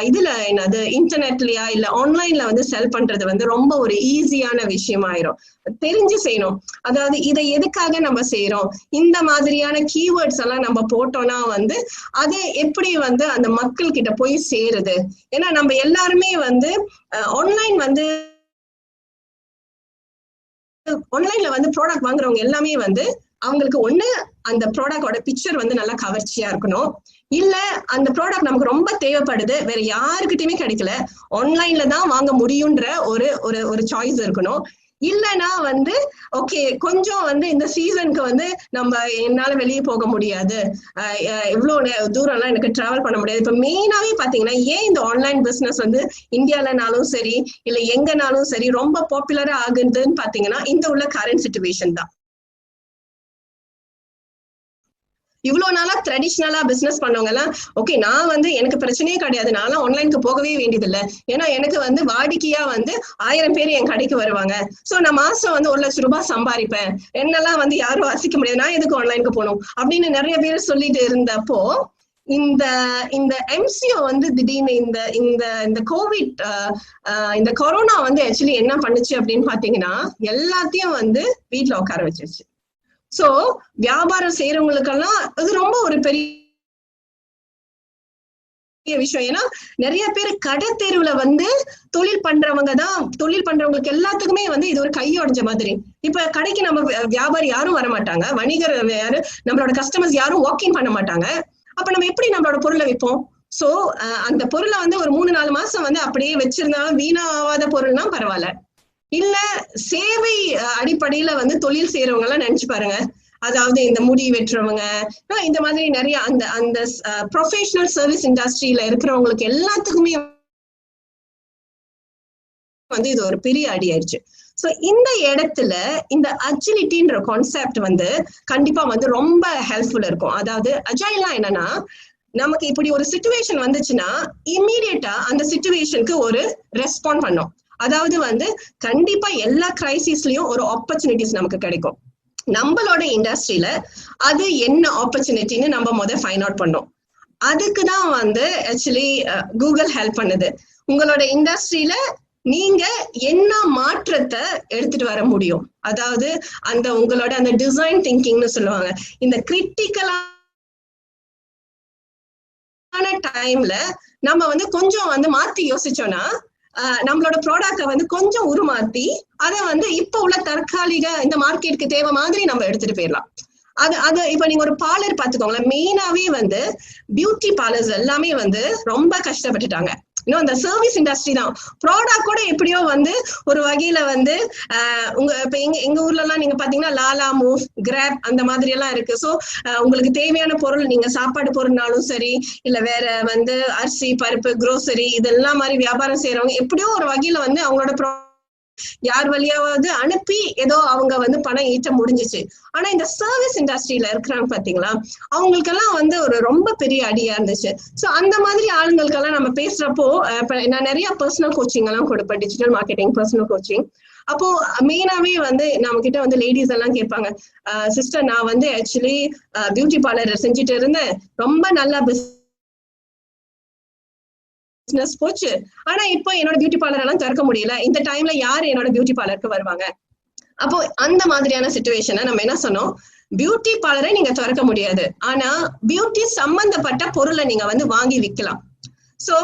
இதுல என்னது இன்டர்நெட்லயா இல்ல ஆன்லைன்ல வந்து செல் பண்றது வந்து ரொம்ப ஒரு ஈஸியான விஷயம் ஆயிரும். தெரிஞ்சு செய்யணும். அதாவது இதை எதுக்காக நம்ம செய்யறோம், இந்த மாதிரியான கீவேர்ட்ஸ் எல்லாம் நம்ம போட்டோம்னா வந்து அது எப்படி வந்து அந்த மக்கள் கிட்ட போய் சேருது. ஏன்னா நம்ம எல்லாருமே வந்து ஆன்லைன்ல வந்து ப்ராடக்ட் வாங்குறவங்க எல்லாமே வந்து அவங்களுக்கு ஒண்ணு அந்த ப்ராடக்டோட பிக்சர் வந்து நல்லா கவர்ச்சியா இருக்கணும், இல்ல அந்த ப்ராடக்ட் நமக்கு ரொம்ப தேவைப்படுது, வேற யாருக்கிட்டயுமே கிடைக்கல, ஆன்லைன்ல தான் வாங்க முடியும்ன்ற ஒரு சாய்ஸ் இருக்கணும். இல்லைன்னா வந்து ஓகே கொஞ்சம் வந்து இந்த சீசனுக்கு வந்து என்னால வெளியே போக முடியாது, இவ்வளவு தூரம் எல்லாம் எனக்கு டிராவல் பண்ண முடியாது. இப்ப மெயினாவே பாத்தீங்கன்னா ஏன் இந்த ஆன்லைன் பிசினஸ் வந்து இந்தியாலனாலும் சரி இல்ல எங்கனாலும் சரி ரொம்ப பாப்புலரா ஆகுதுன்னு பாத்தீங்கன்னா இந்த உள்ள கரண்ட் சிச்சுவேஷன் தான். இவ்வளவு நாளா ட்ரெடிஷ்னலா பிசினஸ் பண்ணவங்க எல்லாம் ஓகே நான் வந்து எனக்கு பிரச்சனையே கிடையாது, நான்லாம் ஆன்லைனுக்கு போகவே வேண்டியது இல்லை, ஏன்னா எனக்கு வந்து வாடிக்கையா வந்து 1000 பேர் என் கடைக்கு வருவாங்க, சோ நான் மாசம் வந்து 1 லட்சம் ரூபாய் சம்பாதிப்பேன், என்னெல்லாம் வந்து யாரும் வாசிக்க முடியாது, நான் எதுக்கு ஆன்லைனுக்கு போகணும் அப்படின்னு நிறைய பேர் சொல்லிட்டு இருந்தப்போ இந்த எம்சிஓ வந்து திடீர்னு இந்த கோவிட் இந்த கொரோனா வந்து ஆக்சுவலி என்ன பண்ணுச்சு அப்படின்னு பாத்தீங்கன்னா எல்லாத்தையும் வந்து வீட்டுல உட்கார வச்சிருச்சு. சோ வியாபாரம் செய்யறவங்களுக்கெல்லாம் அது ரொம்ப ஒரு பெரிய விஷயம். ஏன்னா நிறைய பேர் கடை தெருவுல வந்து தொழில் பண்றவங்களுக்கு எல்லாத்துக்குமே வந்து இது ஒரு கையொடைஞ்ச மாதிரி. இப்ப கடைக்கு நம்ம வியாபாரி யாரும் வர மாட்டாங்க, வணிகர் யாரு, நம்மளோட கஸ்டமர்ஸ் யாரும் வாக்கிங் பண்ண மாட்டாங்க. அப்ப நம்ம எப்படி நம்மளோட பொருளை விற்போம்? சோ அந்த பொருளை வந்து ஒரு 3-4 மாசம் வந்து அப்படியே வச்சிருந்தா வீணாவாத பொருள்னா பரவாயில்ல, இல்ல சேவை அடிப்படையில வந்து தொழில் செய்யறவங்க எல்லாம் நினைச்சு பாருங்க, அதாவது இந்த முடி வெட்டுறவங்க இந்த மாதிரி நிறைய அந்த ப்ரொஃபஷனல் சர்வீஸ் இண்டஸ்ட்ரியில இருக்கிறவங்களுக்கு எல்லாத்துக்குமே வந்து இது ஒரு பெரிய அடி ஆயிடுச்சு. சோ இந்த இடத்துல இந்த அஜிலிட்டின்ற கான்செப்ட் வந்து கண்டிப்பா வந்து ரொம்ப ஹெல்ப்ஃபுல்லா இருக்கும். அதாவது அஜைலா என்னன்னா, நமக்கு இப்படி ஒரு சிச்சுவேஷன் வந்துச்சுன்னா இம்மீடியட்டா அந்த சிச்சுவேஷனுக்கு ஒரு ரெஸ்பாண்ட் பண்ணும். அதாவது வந்து கண்டிப்பா எல்லா கிரைசிஸ்லயும் ஒரு ஆப்பர்ச்சுனிட்டிஸ் நமக்கு கிடைக்கும். நம்மளோட இண்டஸ்ட்ரியில அது என்ன ஆப்பர்ச்சுனிட்டின்னு நம்ம ஃபைண்ட் அவுட் பண்ணோம். அதுக்குதான் வந்து ஆக்சுவலி கூகுள் ஹெல்ப் பண்ணுது. உங்களோட இண்டஸ்ட்ரியில நீங்க என்ன மாற்றத்தை எடுத்துட்டு வர முடியும், அதாவது உங்களோட அந்த டிசைன் திங்கிங்னு சொல்லுவாங்க, இந்த கிரிட்டிக்கலான டைம்ல நம்ம வந்து கொஞ்சம் வந்து மாத்தி யோசிச்சோம்னா நம்மளோட ப்ராடக்ட வந்து கொஞ்சம் உருமாத்தி அதை வந்து இப்ப உள்ள தற்காலிக இந்த மார்க்கெட்டுக்கு தேவை மாதிரி நம்ம எடுத்துட்டு போயிடலாம். அது இப்ப நீங்க ஒரு பார்லர் பாத்துக்கோங்களேன், மெயினாவே வந்து பியூட்டி பார்லர்ஸ் எல்லாமே வந்து ரொம்ப கஷ்டப்பட்டுட்டாங்க. இன்னும் அந்த சர்வீஸ் இண்டஸ்ட்ரி தான். ப்ராடக்ட் கூட எப்படியோ வந்து ஒரு வகையில வந்து உங்க இப்ப எங்க ஊர்ல எல்லாம் நீங்க பாத்தீங்கன்னா லாலா மூவ், கிராப் அந்த மாதிரி எல்லாம் இருக்கு. சோ உங்களுக்கு தேவையான பொருள் நீங்க சாப்பாடு பொருள்னாலும் சரி, இல்ல வேற வந்து அரிசி பருப்பு குரோசரி இதெல்லாம் மாதிரி வியாபாரம் செய்யறவங்க எப்படியோ ஒரு வகையில வந்து அவங்களோட யார் வழியாவது அனுப்பி ஏதோ அவங்க வந்து பணம் ஈட்ட முடிஞ்சிச்சு. ஆனா இந்த சர்வீஸ் இண்டஸ்ட்ரியில இருக்கிறாங்க பாத்தீங்களா, அவங்களுக்கெல்லாம் வந்து ஒரு ரொம்ப பெரிய அடியா இருந்துச்சு. சோ அந்த மாதிரி ஆளுங்களுக்கெல்லாம் நம்ம பேசுறப்போ நான் நிறைய பர்சனல் கோச்சிங் எல்லாம் கொடுப்பேன், டிஜிட்டல் மார்க்கெட்டிங் பர்சனல் கோச்சிங். அப்போ மெயினாவே வந்து நம்ம கிட்ட வந்து லேடிஸ் எல்லாம் கேட்பாங்க, சிஸ்டர் நான் வந்து ஆக்சுவலி பியூட்டி பார்லர் செஞ்சுட்டு இருந்தேன், ரொம்ப நல்லா பிசினஸ் போச்சு, ஆனா இப்போ என்னோட பியூட்டி பார்லர் எல்லாம் திறக்க முடியல, இந்த டைம்ல யாரு என்னோட பியூட்டி பார்லருக்கு வருவாங்க? அப்போ அந்த மாதிரியான சிச்சுவேஷனை நம்ம என்ன சொன்னோம், பியூட்டி பார்லரை நீங்க திறக்க முடியாது, ஆனா பியூட்டி சம்பந்தப்பட்ட பொருளை நீங்க வந்து வாங்கி விற்கலாம். சோ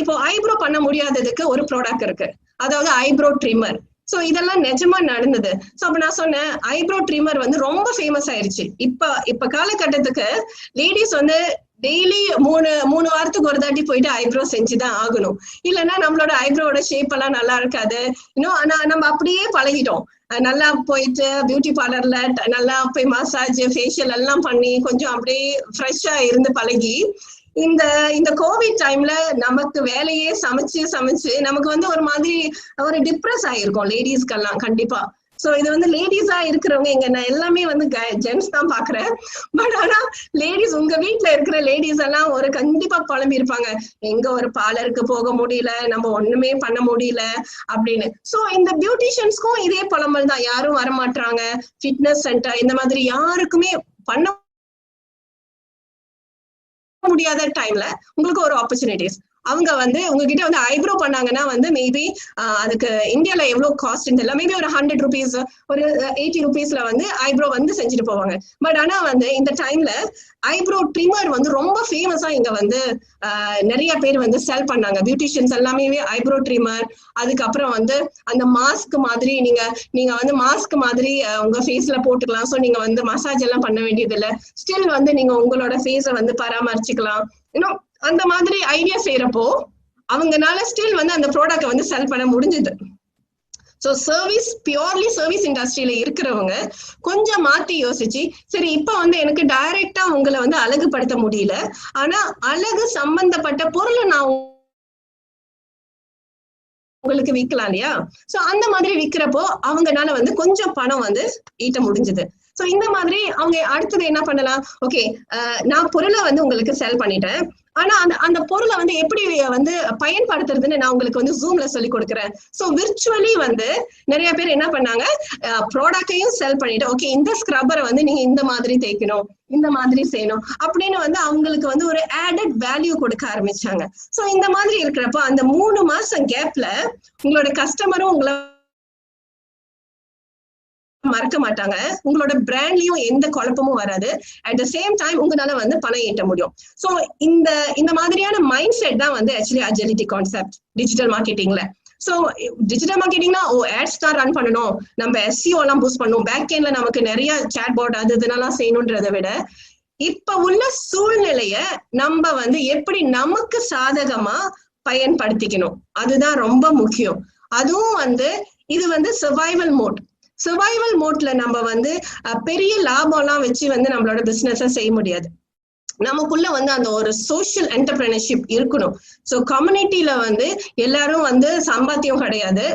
இப்போ ஐப்ரோ பண்ண முடியாததுக்கு ஒரு ப்ராடக்ட் இருக்கு, அதாவது ஐப்ரோ ட்ரிம்மர். சோ இதெல்லாம் நிஜமா நடந்தது. சோ அப்ப நான் சொன்னேன், ஐப்ரோ ட்ரிம்மர் வந்து ரொம்ப ஃபேமஸ் ஆயிருச்சு. இப்ப காலகட்டத்துக்கு லேடிஸ் வந்து டெய்லி மூணு வாரத்துக்கு ஒரு தாட்டி போயிட்டு ஐப்ரோ செஞ்சுதான் ஆகணும், இல்லைன்னா நம்மளோட ஐப்ரோட ஷேப் எல்லாம் நல்லா இருக்காது. இன்னும் ஆனா நம்ம அப்படியே பழகிட்டோம், நல்லா போயிட்டு பியூட்டி பார்லர்ல நல்லா போய் மசாஜ் ஃபேஷியல் எல்லாம் பண்ணி கொஞ்சம் அப்படியே ஃப்ரெஷ்ஷா இருந்து பழகி இந்த கோவிட் டைம்ல நமக்கு வேலையே சமைச்சு நமக்கு வந்து ஒரு மாதிரி ஒரு டிப்ரெஸ் ஆயிருக்கும் லேடிஸ்க்கெல்லாம் கண்டிப்பா. சோ இது வந்து லேடிஸா இருக்கிறவங்க, இங்க நான் எல்லாமே வந்து ஜென்ட்ஸ் தான் பாக்குறேன், பட் ஆனா லேடிஸ் உங்க வீட்டுல இருக்கிற லேடிஸ் எல்லாம் ஒரு கண்டிப்பா புலம்பி இருப்பாங்க, எங்க ஒரு பார்லருக்கு போக முடியல, நம்ம ஒண்ணுமே பண்ண முடியல அப்படின்னு. சோ இந்த பியூட்டிஷியன்ஸ்க்கும் இதே புலம்பல் தான், யாரும் வரமாட்டாங்க, ஃபிட்னஸ் சென்டர் இந்த மாதிரி யாருக்குமே பண்ண முடியாத டைம்ல உங்களுக்கு ஒரு ஆப்பர்ச்சுனிட்டிஸ், அவங்க வந்து உங்ககிட்ட வந்து ஐப்ரோ பண்ணாங்கன்னா வந்து மேபி அதுக்கு இந்தியால எவ்வளவு காஸ்ட் தெரியல, மேபி ஒரு 100 rupees ஒரு 80 rupeesல வந்து ஐப்ரோ வந்து செஞ்சுட்டு போவாங்க. பட் ஆனா வந்து இந்த டைம்ல ஐப்ரோ ட்ரிம்மர் வந்து ரொம்ப ஃபேமஸா இங்க வந்து நிறைய பேர் வந்து செல் பண்ணாங்க, பியூட்டிஷியன்ஸ் எல்லாமே ஐப்ரோ ட்ரிம்மர். அதுக்கப்புறம் வந்து அந்த மாஸ்க் மாதிரி நீங்க வந்து மாஸ்க் மாதிரி உங்க ஃபேஸ்ல போட்டுக்கலாம். ஸோ நீங்க வந்து மசாஜ் எல்லாம் பண்ண வேண்டியது இல்லை, ஸ்டில் வந்து நீங்க உங்களோட ஃபேஸை வந்து பராமரிச்சுக்கலாம். இன்னும் அந்த மாதிரி ஐடியா செய்யறப்போ அவங்கனால ஸ்டில் வந்து அந்த ப்ராடக்ட் வந்து செல் பண்ண முடிஞ்சது. சோ சர்வீஸ், பியூர்லி சர்வீஸ் இண்டஸ்ட்ரியில இருக்கிறவங்க கொஞ்சம் மாத்தி யோசிச்சு, சரி இப்ப வந்து எனக்கு டைரக்டா உங்களை வந்து அழகுபடுத்த முடியல, ஆனா அழகு சம்பந்தப்பட்ட பொருளை நான் உங்களுக்கு விற்கலாம் இல்லையா? சோ அந்த மாதிரி விற்கிறப்போ அவங்கனால வந்து கொஞ்சம் பணம் வந்து ஈட்ட முடிஞ்சது. சோ இந்த மாதிரி அவங்க அடுத்தது என்ன பண்ணலாம், ஓகே நான் பொருளை வந்து உங்களுக்கு செல் பண்ணிட்டேன், ஆனா அந்த பொருளை வந்து எப்படி வந்து பயன்படுத்துறதுன்னு நான் உங்களுக்கு வந்து ஜூம்ல சொல்லி கொடுக்குறேன். சோ விர்ச்சுவலி வந்து நிறைய பேர் என்ன பண்ணாங்க, ப்ராடக்டையும் செல் பண்ணிட்டு, ஓகே இந்த ஸ்க்ரப்பரை வந்து நீங்க இந்த மாதிரி தேய்க்கணும், இந்த மாதிரி செய்யணும் அப்படின்னு வந்து அவங்களுக்கு வந்து ஒரு ஆடட் வேல்யூ கொடுக்க ஆரம்பிச்சாங்க. சோ இந்த மாதிரி இருக்கிறப்ப அந்த 3 மாசம் கேப்ல உங்களோட கஸ்டமரும் உங்களை மறக்க மாட்டாங்க, உங்களோட பிராண்ட்லயும் எந்த குழப்பமும் வராது, அட் த சேம் டைம் உங்களால வந்து பணம் ஈட்ட முடியும். சோ இந்த மாதிரியான மைண்ட் செட் தான் வந்து ஆக்சுவலி அஜிலிட்டி கான்செப்ட் டிஜிட்டல் மார்க்கெட்டிங்ல. சோ டிஜிட்டல் மார்க்கெட்டிங்னா ஆட்ஸ் தான் ரன் பண்ணணும், நம்ம SEO எல்லாம் பூஸ்ட் பண்ணணும், பேக் எண்ட்ல நமக்கு நிறைய சாட் பாட் அது இதெல்லாம் செய்யணும்ன்றதை விட இப்ப உள்ள சூழ்நிலைய நம்ம வந்து எப்படி நமக்கு சாதகமா பயன்படுத்திக்கணும், அதுதான் ரொம்ப முக்கியம். அதுவும் வந்து இது வந்து சர்வைவல் மோட்ல நம்ம வந்து பெரிய லாபம் எல்லாம் வச்சு வந்து நம்மளோட பிசினஸ் செய்ய முடியாது. நமக்குள்ள வந்து அந்த ஒரு சோஷியல் என்டர்பிரினர்ஷிப் இருக்கணும். சோ கம்யூனிட்டியில வந்து எல்லாரும் வந்து சம்பாத்தியம் கிடையாது,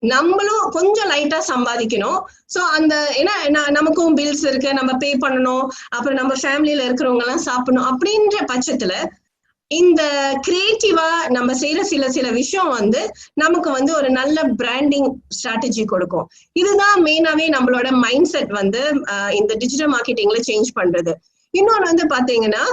நம்மளும் கொஞ்சம் லைட்டா சம்பாதிக்கணும். சோ அந்த ஏன்னா நமக்கும் பில்ஸ் இருக்கு, நம்ம பே பண்ணணும், அப்புறம் நம்ம ஃபேமிலியில இருக்கிறவங்க எல்லாம் சாப்பிடணும். அப்படின்ற பட்சத்துல இந்த கிரியேட்டிவா நம்ம செய்யற சில விஷயம் வந்து நமக்கு வந்து ஒரு நல்ல பிராண்டிங் ஸ்ட்ராட்டஜி கொடுக்கும். இதுதான் மெயினாவே நம்மளோட மைண்ட் செட் வந்து இந்த டிஜிட்டல் மார்க்கெட்டிங்ல சேஞ்ச் பண்றது. இன்னொன்னு வந்து பாத்தீங்கன்னா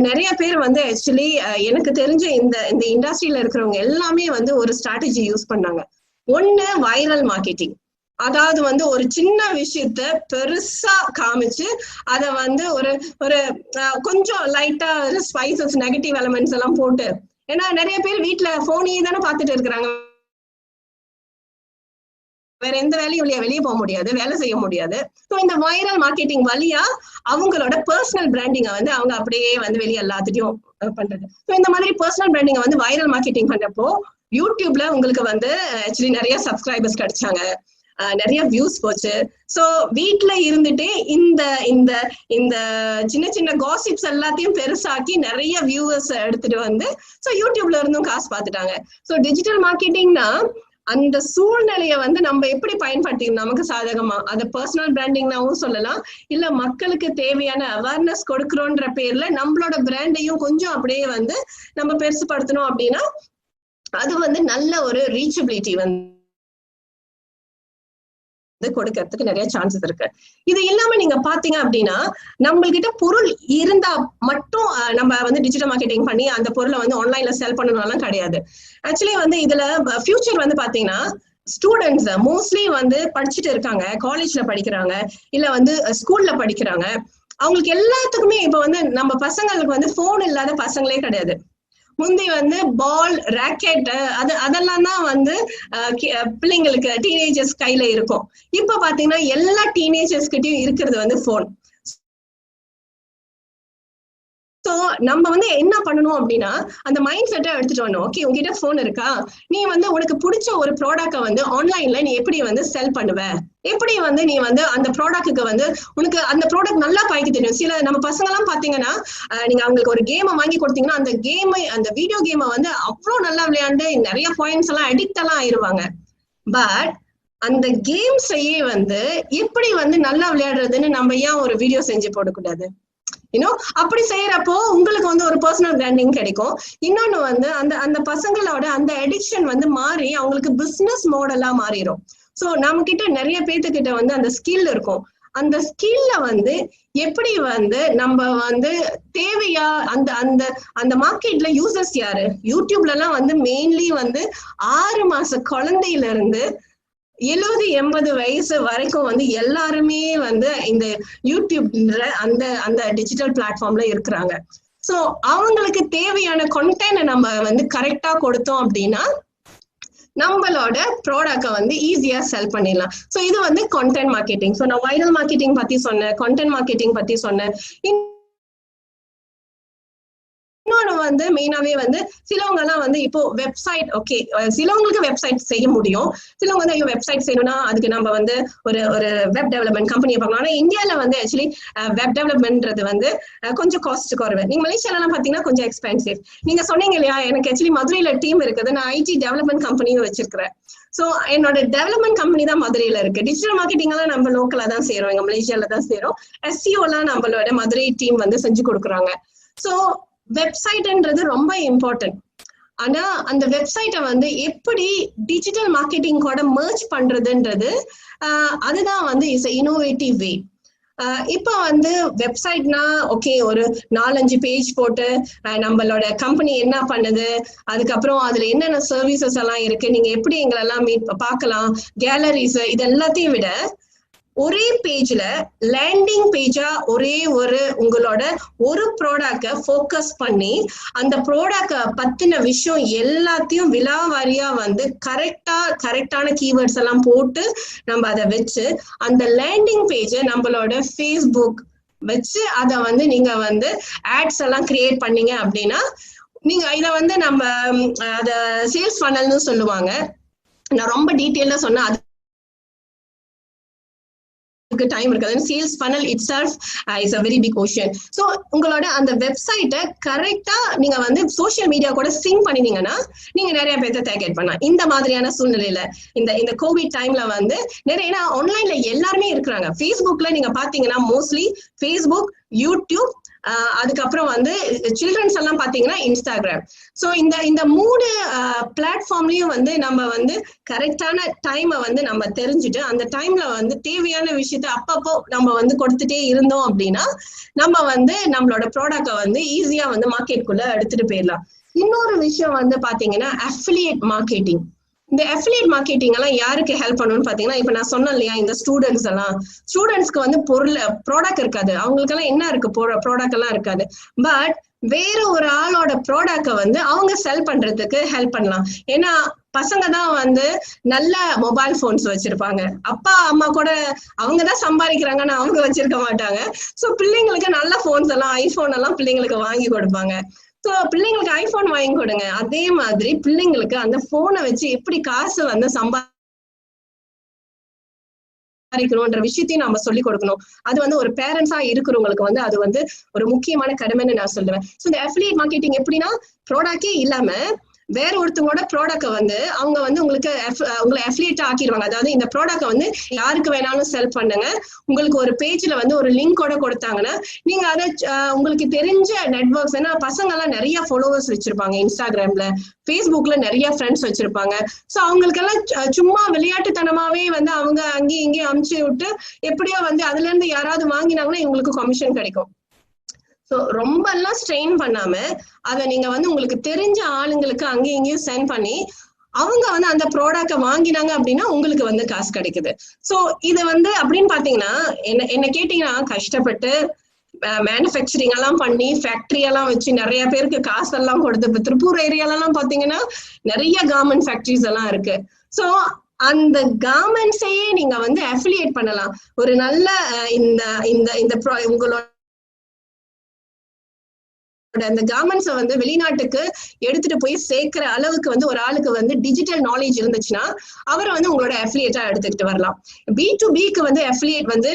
நிறைய பேர் வந்து ஆக்சுவலி எனக்கு தெரிஞ்ச இந்த இண்டஸ்ட்ரியில இருக்கிறவங்க எல்லாமே வந்து ஒரு ஸ்ட்ராட்டஜி யூஸ் பண்ணாங்க. ஒண்ணு வைரல் மார்க்கெட்டிங், அதாவது வந்து ஒரு சின்ன விஷயத்த பெருசா காமிச்சு அத வந்து ஒரு கொஞ்சம் லைட்டா ஸ்பைசஸ் நெகட்டிவ் எலிமெண்ட்ஸ் எல்லாம் போட்டு, ஏன்னா நிறைய பேர் வீட்டுல போனையே தானே பாத்துட்டு இருக்கிறாங்க, வேற எந்த வேலையும் இல்லையா, வெளியே போக முடியாது, வேலை செய்ய முடியாது. ஸோ இந்த வைரல் மார்க்கெட்டிங் வழியா அவங்களோட பர்சனல் பிராண்டிங்கை வந்து அவங்க அப்படியே வந்து வெளியே எல்லாத்துட்டையும் பண்றது. ஸோ இந்த மாதிரி பர்சனல் பிராண்டிங்கை வந்து வைரல் மார்க்கெட்டிங் பண்றப்போ யூடியூப்ல உங்களுக்கு வந்து ஆக்சுவலி நிறைய சப்ஸ்கிரைபர்ஸ் கிடைச்சாங்க, நிறைய வியூஸ் போச்சு. சோ வீட்டுல இருந்துட்டே இந்த இந்த இந்த சின்ன சின்ன காசிப்ஸ் எல்லாத்தையும் பெருசாக்கி நிறைய வியூவர்ஸ் எடுத்துட்டு வந்து சோ யூடியூப்ல இருந்தும் காசு பார்த்துட்டாங்க. சோ டிஜிட்டல் மார்க்கெட்டிங்னா அந்த சூழ்நிலையை வந்து நம்ம எப்படி பயன்படுத்திக்கணும் நமக்கு சாதகமா, அதை பர்சனல் பிராண்டிங்னாவும் சொல்லலாம், இல்ல மக்களுக்கு தேவையான அவேர்னஸ் கொடுக்குறோன்ற பேர்ல நம்மளோட பிராண்டையும் கொஞ்சம் அப்படியே வந்து நம்ம பெருசுபடுத்தணும் அப்படின்னா அது வந்து நல்ல ஒரு ரீச்சபிலிட்டி வந்து கொடுக்கறதுக்கு நிறைய சான்சஸ் இருக்கு. இது இல்லாம நீங்க பாத்தீங்க அப்படின்னா நம்மள்கிட்ட பொருள் இருந்தா மட்டும் நம்ம வந்து டிஜிட்டல் மார்க்கெட்டிங் பண்ணி அந்த பொருளை வந்து ஆன்லைன்ல செல் பண்ணணும்லாம் கிடையாது. ஆக்சுவலி வந்து இதுல ஃபியூச்சர் வந்து பாத்தீங்கன்னா ஸ்டூடெண்ட்ஸ் மோஸ்ட்லி வந்து படிச்சுட்டு இருக்காங்க, காலேஜ்ல படிக்கிறாங்க, இல்ல வந்து ஸ்கூல்ல படிக்கிறாங்க. அவங்களுக்கு எல்லாத்துக்குமே இப்ப வந்து நம்ம பசங்களுக்கு வந்து போன் இல்லாத பசங்களே கிடையாது. முந்தி வந்து பால், ராக்கெட் அதெல்லாம் தான் வந்து பிள்ளைங்களுக்கு டீனேஜர்ஸ் கையில இருக்கும். இப்ப பாத்தீங்கன்னா எல்லா டீனேஜர்ஸ் கிட்டயும் இருக்கிறது வந்து போன். சோ நம்ம வந்து என்ன பண்ணணும் அப்படின்னா அந்த மைண்ட் செட்டை எடுத்துட்டு வரணும். ஓகே, உங்ககிட்ட போன் இருக்கா, நீ வந்து உனக்கு பிடிச்ச ஒரு ப்ராடக்ட வந்து ஆன்லைன்ல நீ எப்படி வந்து செல் பண்ணுவ, எப்படி வந்து நீ வந்து அந்த ப்ராடக்ட்டுக்கு வந்து உனக்கு அந்த ப்ராடக்ட் நல்லா பாய்க்க தெரியும். சில நம்ம பசங்க எல்லாம் பாத்தீங்கன்னா நீங்க அவங்களுக்கு ஒரு கேமை வாங்கி கொடுத்தீங்கன்னா அந்த வீடியோ கேமை வந்து அவ்வளவு நல்லா விளையாண்டு நிறைய பாயிண்ட்ஸ் எல்லாம் அடிக்ட் எல்லாம் ஆயிருவாங்க. பட் அந்த கேம்ஸையே வந்து எப்படி வந்து நல்லா விளையாடுறதுன்னு நம்ம ஏன் ஒரு வீடியோ செஞ்சு போடக்கூடாது? அப்படி செய்யறப்போ உங்களுக்கு வந்து ஒரு பர்சனல் பிராண்டிங் கிடைக்கும். இன்னொன்னு வந்து அந்த அந்த பசங்களோட அந்த அடிக்ஷன் வந்து மாறி அவங்களுக்கு பிசினஸ் மாடலா மாறிடும். சோ நம்ம கிட்ட நிறைய பேர்த்துக்கிட்ட வந்து அந்த ஸ்கில் இருக்கும். அந்த ஸ்கில்ல வந்து எப்படி வந்து நம்ம வந்து தேவையா அந்த அந்த அந்த மார்க்கெட்ல யூசர்ஸ் யாரு, யூடியூப்ல எல்லாம் வந்து மெயின்லி வந்து 6 மாச குழந்தையில இருந்து 70-80 வயசு வரைக்கும் வந்து எல்லாருமே வந்து இந்த யூடியூப்ன்ற அந்த அந்த டிஜிட்டல் பிளாட்ஃபார்ம்ல இருக்கிறாங்க. சோ அவங்களுக்கு தேவையான கண்டென்ட் நம்ம வந்து கரெக்டா கொடுத்தோம் அப்படின்னா நம்மளோட ப்ராடக்ட வந்து ஈஸியா செல் பண்ணிடலாம். சோ இது வந்து கண்டென்ட் மார்க்கெட்டிங். சோ நான் வைரல் மார்க்கெட்டிங் பத்தி சொன்னேன், கண்டென்ட் மார்க்கெட்டிங் பத்தி சொன்னேன். இன்னொன்னு வந்து மெயினாவே வந்து சிலவங்க எல்லாம் வந்து இப்போ வெப்சைட், ஓகே சிலவங்களுக்கு வெப்சைட் செய்ய முடியும், சிலவங்க வந்து வெப்சைட் செய்யணும்னா அதுக்கு நம்ம வந்து ஒரு ஒரு வெப் டெவலப்மெண்ட் கம்பெனியை பார்க்கணும். ஆனா இந்தியால வந்து ஆக்சுவலி வெப் டெவலப்மெண்ட்ன்றது வந்து கொஞ்சம் காஸ்ட் குறைவு. நீங்க மலேசியால எல்லாம் பாத்தீங்கன்னா கொஞ்சம் எக்ஸ்பென்சிவ். நீங்க சொன்னீங்க இல்லையா, எனக்கு ஆக்சுவலி மதுரையில டீம் இருக்குது, நான் ஐடி டெவலப்மெண்ட் கம்பெனியும் வச்சிருக்கிறேன். சோ என்னோட டெவலப்மெண்ட் கம்பெனி தான் மதுரையில இருக்கு. டிஜிட்டல் மார்க்கெட்டிங் எல்லாம் நம்ம லோக்கலா தான் செய்யறோம், எங்க மலேசியால தான் செய்யறோம். SEO எல்லாம் நம்மளோட மதுரை டீம் வந்து செஞ்சு கொடுக்குறாங்க. சோ வெப்சைட்ன்றது ரொம்ப இம்பார்ட்டன்ட். ஆனா அந்த வெப்சைட்டை வந்து எப்படி டிஜிட்டல் மார்க்கெட்டிங் கூட மெர்ஜ் பண்றதுன்றது அதுதான் வந்து இஸ் இன்னோவேட்டிவ் வே. இப்ப வந்து வெப்சைட்னா ஓகே ஒரு 4-5 பேஜ் போட்டு நம்மளோட கம்பெனி என்ன பண்ணுது, அதுக்கப்புறம் அதுல என்னென்ன சர்வீசஸ் எல்லாம் இருக்கு, நீங்க எப்படி எங்களெல்லாம் பார்க்கலாம், கேலரிஸ், இது எல்லாத்தையும் விட ஒரே பேஜ்ல லேண்டிங் பேஜா ஒரே ஒரு உங்களோட ஒரு ப்ராடக்ட ஃபோக்கஸ் பண்ணி அந்த ப்ராடக்ட பத்தின விஷயம் எல்லாத்தையும் விலாவாரியா வந்து கரெக்டான கீவேர்ட்ஸ் எல்லாம் போட்டு நம்ம அதை வச்சு அந்த லேண்டிங் பேஜை நம்மளோட ஃபேஸ்புக் வச்சு அதை வந்து நீங்க வந்து ஆட்ஸ் எல்லாம் கிரியேட் பண்ணீங்க அப்படின்னா நீங்க இதை வந்து நம்ம அத சேல்ஸ் ஃபனல்னு சொல்லுவாங்க. நான் ரொம்ப டீட்டெயிலா சொன்னா டைம் இருக்காது. Sales funnel itself is a very big ocean. So உங்களோட அந்த வெப்சைட்டை கரெக்டா நீங்க வந்து சோஷியல் மீடியா கூட சிங்க் பண்ணினீங்கன்னா நீங்க நிறைய பேர்த்த டார்கெட் பண்ணலாம். இந்த மாதிரியான சூழ்நிலையில இந்த கோவிட் டைம்ல வந்து நிறைய ஆன்லைன்ல எல்லாருமே இருக்கிறாங்க. ஃபேஸ்புக்ல நீங்க பாத்தீங்கன்னா மோஸ்ட்லி ஃபேஸ்புக், யூடியூப், அதுக்கப்புறம் வந்து சில்ட்ரன்ஸ் எல்லாம் பாத்தீங்கன்னா இன்ஸ்டாகிராம். சோ இந்த 3 பிளாட்ஃபார்ம்லயும் வந்து நம்ம வந்து கரெக்டான டைமை வந்து நம்ம தெரிஞ்சுட்டு அந்த டைம்ல வந்து தேவையான விஷயத்த அப்பப்போ நம்ம வந்து கொடுத்துட்டே இருந்தோம் அப்படின்னா நம்ம வந்து நம்மளோட ப்ராடக்ட வந்து ஈஸியா வந்து மார்க்கெட்டுக்குள்ள எடுத்துட்டு போயிடலாம். இன்னொரு விஷயம் வந்து பாத்தீங்கன்னா அஃபிலியேட் மார்க்கெட்டிங். இந்த அஃபிலியேட் மார்க்கெட்டிங் எல்லாம் யாருக்கு ஹெல்ப் பண்ணணும்னு பாத்தீங்கன்னா இப்ப நான் சொன்னேன் இல்லையா, இந்த ஸ்டூடெண்ட்ஸ்க்கு வந்து ப்ராடக்ட் இருக்காது, அவங்களுக்கு எல்லாம் என்ன இருக்கு ப்ராடக்ட் எல்லாம் இருக்காது. பட் வேற ஒரு ஆளோட ப்ராடக்ட வந்து அவங்க செல் பண்றதுக்கு ஹெல்ப் பண்ணலாம். ஏன்னா பசங்க தான் வந்து நல்ல மொபைல் போன்ஸ் வச்சிருப்பாங்க. அப்பா அம்மா கூட அவங்கதான் சம்பாதிக்கிறாங்கன்னு அவங்க வச்சிருக்க மாட்டாங்க. சோ பிள்ளைங்களுக்கு நல்ல போன்ஸ் எல்லாம் ஐபோன் எல்லாம் பிள்ளைங்களுக்கு வாங்கி கொடுப்பாங்க. சோ பிள்ளைங்களுக்கு ஐபோன் வாங்கி கொடுங்க. அதே மாதிரி பிள்ளைங்களுக்கு அந்த போனை வச்சு எப்படி காசு வந்து சம்பாதிக்கணும்ன்ற விஷயத்தையும் நாம சொல்லி கொடுக்கணும். அது வந்து ஒரு பேரண்ட்ஸா இருக்கிறவங்களுக்கு வந்து அது வந்து ஒரு முக்கியமான கடமைன்னு நான் சொல்லுவேன். சோ இந்த அஃபிலியேட் மார்க்கெட்டிங் எப்படின்னா ப்ராடக்டே இல்லாம வேற ஒருத்தவங்களோட ப்ராடக்ட வந்து அவங்க வந்து உங்களுக்கு உங்களை அஃபிலியேட் ஆக்கிடுவாங்க. அதாவது இந்த ப்ராடக்ட வந்து யாருக்கு வேணாலும் செல் பண்ணுங்க. உங்களுக்கு ஒரு பேஜ்ல வந்து ஒரு லிங்கோட கொடுத்தாங்கன்னா நீங்க அதை உங்களுக்கு தெரிஞ்ச நெட்வொர்க்ஸ், ஏன்னா பசங்க எல்லாம் நிறைய ஃபாலோவர்ஸ் வச்சிருப்பாங்க, இன்ஸ்டாகிராம்ல ஃபேஸ்புக்ல நிறைய ஃப்ரெண்ட்ஸ் வச்சிருப்பாங்க. சோ அவங்களுக்கெல்லாம் சும்மா விளையாட்டுத்தனமாவே வந்து அவங்க அங்கேயும் இங்கேயும் அமுச்சு விட்டு எப்படியோ வந்து அதுல இருந்து யாராவது வாங்கினாங்கன்னா இவங்களுக்கு கமிஷன் கிடைக்கும். ஸோ ரொம்ப எல்லாம் ஸ்ட்ரெயின் பண்ணாம அதை நீங்க வந்து உங்களுக்கு தெரிஞ்ச ஆளுங்களுக்கு அங்கேயும் இங்கேயும் சென்ட் பண்ணி அவங்க வந்து அந்த ப்ராடக்ட வாங்கினாங்க அப்படின்னா உங்களுக்கு வந்து காசு கிடைக்குது. ஸோ இது வந்து அப்படின்னு பாத்தீங்கன்னா என்ன கேட்டீங்கன்னா கஷ்டப்பட்டு மேனுஃபேக்சரிங் எல்லாம் பண்ணி ஃபேக்டரி எல்லாம் வச்சு நிறைய பேருக்கு காசெல்லாம் கொடுத்து, இப்ப திருப்பூர் ஏரியாலாம் பாத்தீங்கன்னா நிறைய கார்மெண்ட் ஃபேக்டரிஸ் எல்லாம் இருக்கு. ஸோ அந்த கார்மெண்ட்ஸையே நீங்க வந்து அஃபிலியேட் பண்ணலாம். ஒரு நல்ல இந்த இந்த இந்த உங்களோட அந்த கார்மெண்ட்ஸை வந்து வெளிநாட்டுக்கு எடுத்துட்டு போய் சேர்க்கிற அளவுக்கு வந்து ஒரு ஆளுக்கு வந்து டிஜிட்டல் நாலேஜ் இருந்துச்சுன்னா அவர் வந்து உங்களோட அஃபிலியேட்டா எடுத்துக்கிட்டு வரலாம். B2Bக்கு வந்து அஃபிலியேட் வந்து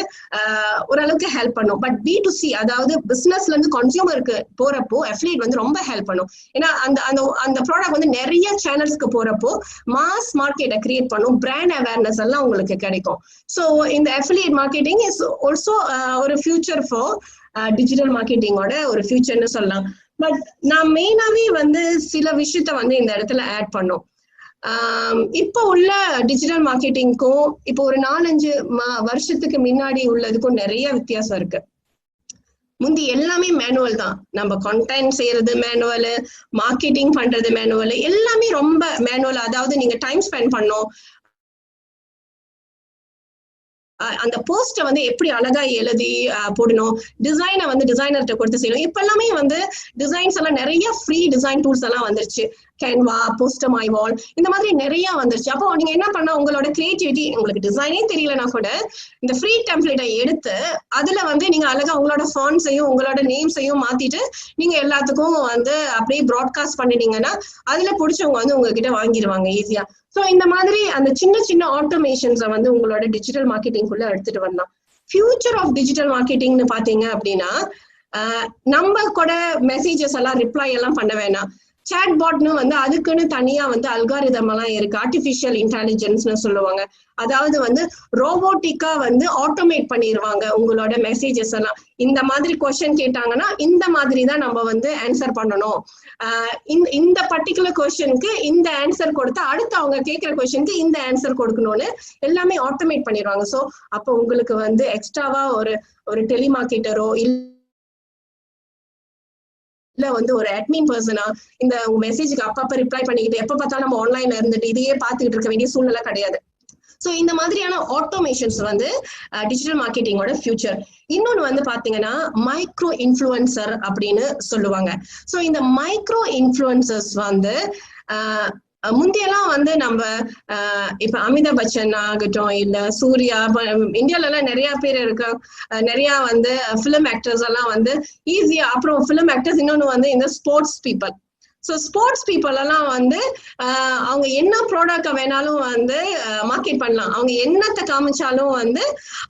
ஓரளவுக்கு ஹெல்ப் பண்ணும். பட் B2C, அதாவது பிசினஸ்ல இருந்து கன்சியூமருக்கு போறப்போ அஃபிலியேட் வந்து ரொம்ப ஹெல்ப் பண்ணும். ஏன்னா அந்த அந்த அந்த ப்ராடக்ட் வந்து நிறைய சேனல்ஸ்க்கு போறப்போ மாஸ் மார்க்கெட்டை கிரியேட் பண்ணும், பிராண்ட் அவேர்னஸ் எல்லாம் உங்களுக்கு கிடைக்கும். ஸோ இந்த அஃபிலியேட் மார்க்கெட்டிங் இஸ் ஆல்சோ ஒரு ஃபியூச்சர் ஃபார் டிஜிட்டல் மார்க்கெட்டிங்கோட ஒரு ஃபியூச்சர்னு சொல்லலாம். பட் நான் மெயினாவே வந்து சில விஷயத்த வந்து இந்த இடத்துல ஆட் பண்ணோம். இப்போ உள்ள டிஜிட்டல் மார்க்கெட்டிங்க்கும் இப்போ ஒரு 4-5 வருஷத்துக்கு முன்னாடி உள்ளதுக்கும் நிறைய வித்தியாசம் இருக்கு. முந்தி எல்லாமே மேனுவல் தான். நம்ம கண்டென்ட் செய்யறது மேனுவல், மார்க்கெட்டிங் பண்றது மேனுவல், எல்லாமே ரொம்ப மேனுவல். அதாவது நீங்க டைம் ஸ்பெண்ட் பண்ணணும், அந்த போஸ்ட வந்து எப்படி அழகா எழுதி போடணும், டிசைனை வந்து டிசைனர்கிட்ட கொடுத்து செய்யணும். இப்ப எல்லாமே வந்து டிசைன்ஸ் எல்லாம் நிறைய ஃப்ரீ டிசைன் டூல்ஸ் எல்லாம் வந்துருச்சு. கேன்வா, போஸ்டர் மை வால், இந்த மாதிரி நிறைய வந்துருச்சு. அப்போ நீங்க என்ன பண்ணா உங்களோட கிரியேட்டிவிட்டி, உங்களுக்கு டிசைனே தெரியலனா கூட இந்த ஃப்ரீ டெம்ப்ளேட்டை எடுத்து அதுல வந்து நீங்க அழகா உங்களோட ஃபாண்ட்ஸையும் உங்களோட நேம்ஸையும் மாத்திட்டு நீங்க எல்லாத்துக்கும் வந்து அப்படியே ப்ராட்காஸ்ட் பண்ணிட்டீங்கன்னா அதுல பிடிச்சவங்க வந்து உங்ககிட்ட வாங்கிடுவாங்க ஈஸியா. ஸோ இந்த மாதிரி அந்த சின்ன சின்ன ஆட்டோமேஷன்ஸை வந்து உங்களோட டிஜிட்டல் மார்க்கெட்டிங்குள்ள எடுத்துட்டு வரலாம். ஃபியூச்சர் ஆஃப் டிஜிட்டல் மார்க்கெட்டிங்னு பாத்தீங்க அப்படின்னா நம்ம கூட மெசேஜஸ் எல்லாம் ரிப்ளை எல்லாம் பண்ண வேணாம். சாட் பாட்னு வந்து அதுக்குன்னு தனியா வந்து அல்காரிதம் எல்லாம் இருக்கு, ஆர்டிபிஷியல் இன்டெலிஜென்ஸ்னு சொல்லுவாங்க. அதாவது வந்து ரோபோட்டிக்கா வந்து ஆட்டோமேட் பண்ணிடுவாங்க உங்களோட மெசேஜஸ் எல்லாம். இந்த மாதிரி கொஸ்டின் கேட்டாங்கன்னா இந்த மாதிரி தான் நம்ம வந்து ஆன்சர் பண்ணணும், இந்த பர்டிகுலர் கொஸ்டினுக்கு இந்த ஆன்சர் கொடுத்தா அடுத்து அவங்க கேட்கிற கொஸ்டினுக்கு இந்த ஆன்சர் கொடுக்கணும்னு எல்லாமே ஆட்டோமேட் பண்ணிடுவாங்க. ஸோ அப்போ உங்களுக்கு வந்து எக்ஸ்ட்ராவா ஒரு டெலிமார்க்கெட்டரோ இல்ல வந்து ஒரு அட்மின் பர்சனா இந்த மெசேஜுக்கு அப்பப்ப ரிப்ளை பண்ணிக்கிட்டு எப்ப பார்த்தாலும் நம்ம ஆன்லைன்ல இருந்துட்டு இதையே பார்த்துக்கிட்டு இருக்க வேண்டிய சூழ்நிலை கிடையாது. ஸோ இந்த மாதிரியான ஆட்டோமேஷன்ஸ் வந்து டிஜிட்டல் மார்க்கெட்டிங்கோட ஃபியூச்சர். இன்னொன்னு வந்து பாத்தீங்கன்னா மைக்ரோ இன்ஃப்ளூயன்சர் அப்படின்னு சொல்லுவாங்க. ஸோ இந்த மைக்ரோ இன்ஃப்ளூயன்சர்ஸ் வந்து முந்தியெல்லாம் வந்து நம்ம இப்ப அமிதாப் பச்சன் ஆகட்டும் இல்ல சூர்யா, இந்தியால எல்லாம் நிறைய பேர் இருக்க, நிறைய வந்து பிலிம் ஆக்டர்ஸ் எல்லாம் வந்து ஈஸியா, அப்புறம் பிலிம் ஆக்டர்ஸ், இன்னொன்னு வந்து இந்த sports people. So sports people எல்லாம் வந்து அவங்க என்ன ப்ராடக்ட வேணாலும் வந்து மார்க்கெட் பண்ணலாம். அவங்க என்னத்தை காமிச்சாலும் வந்து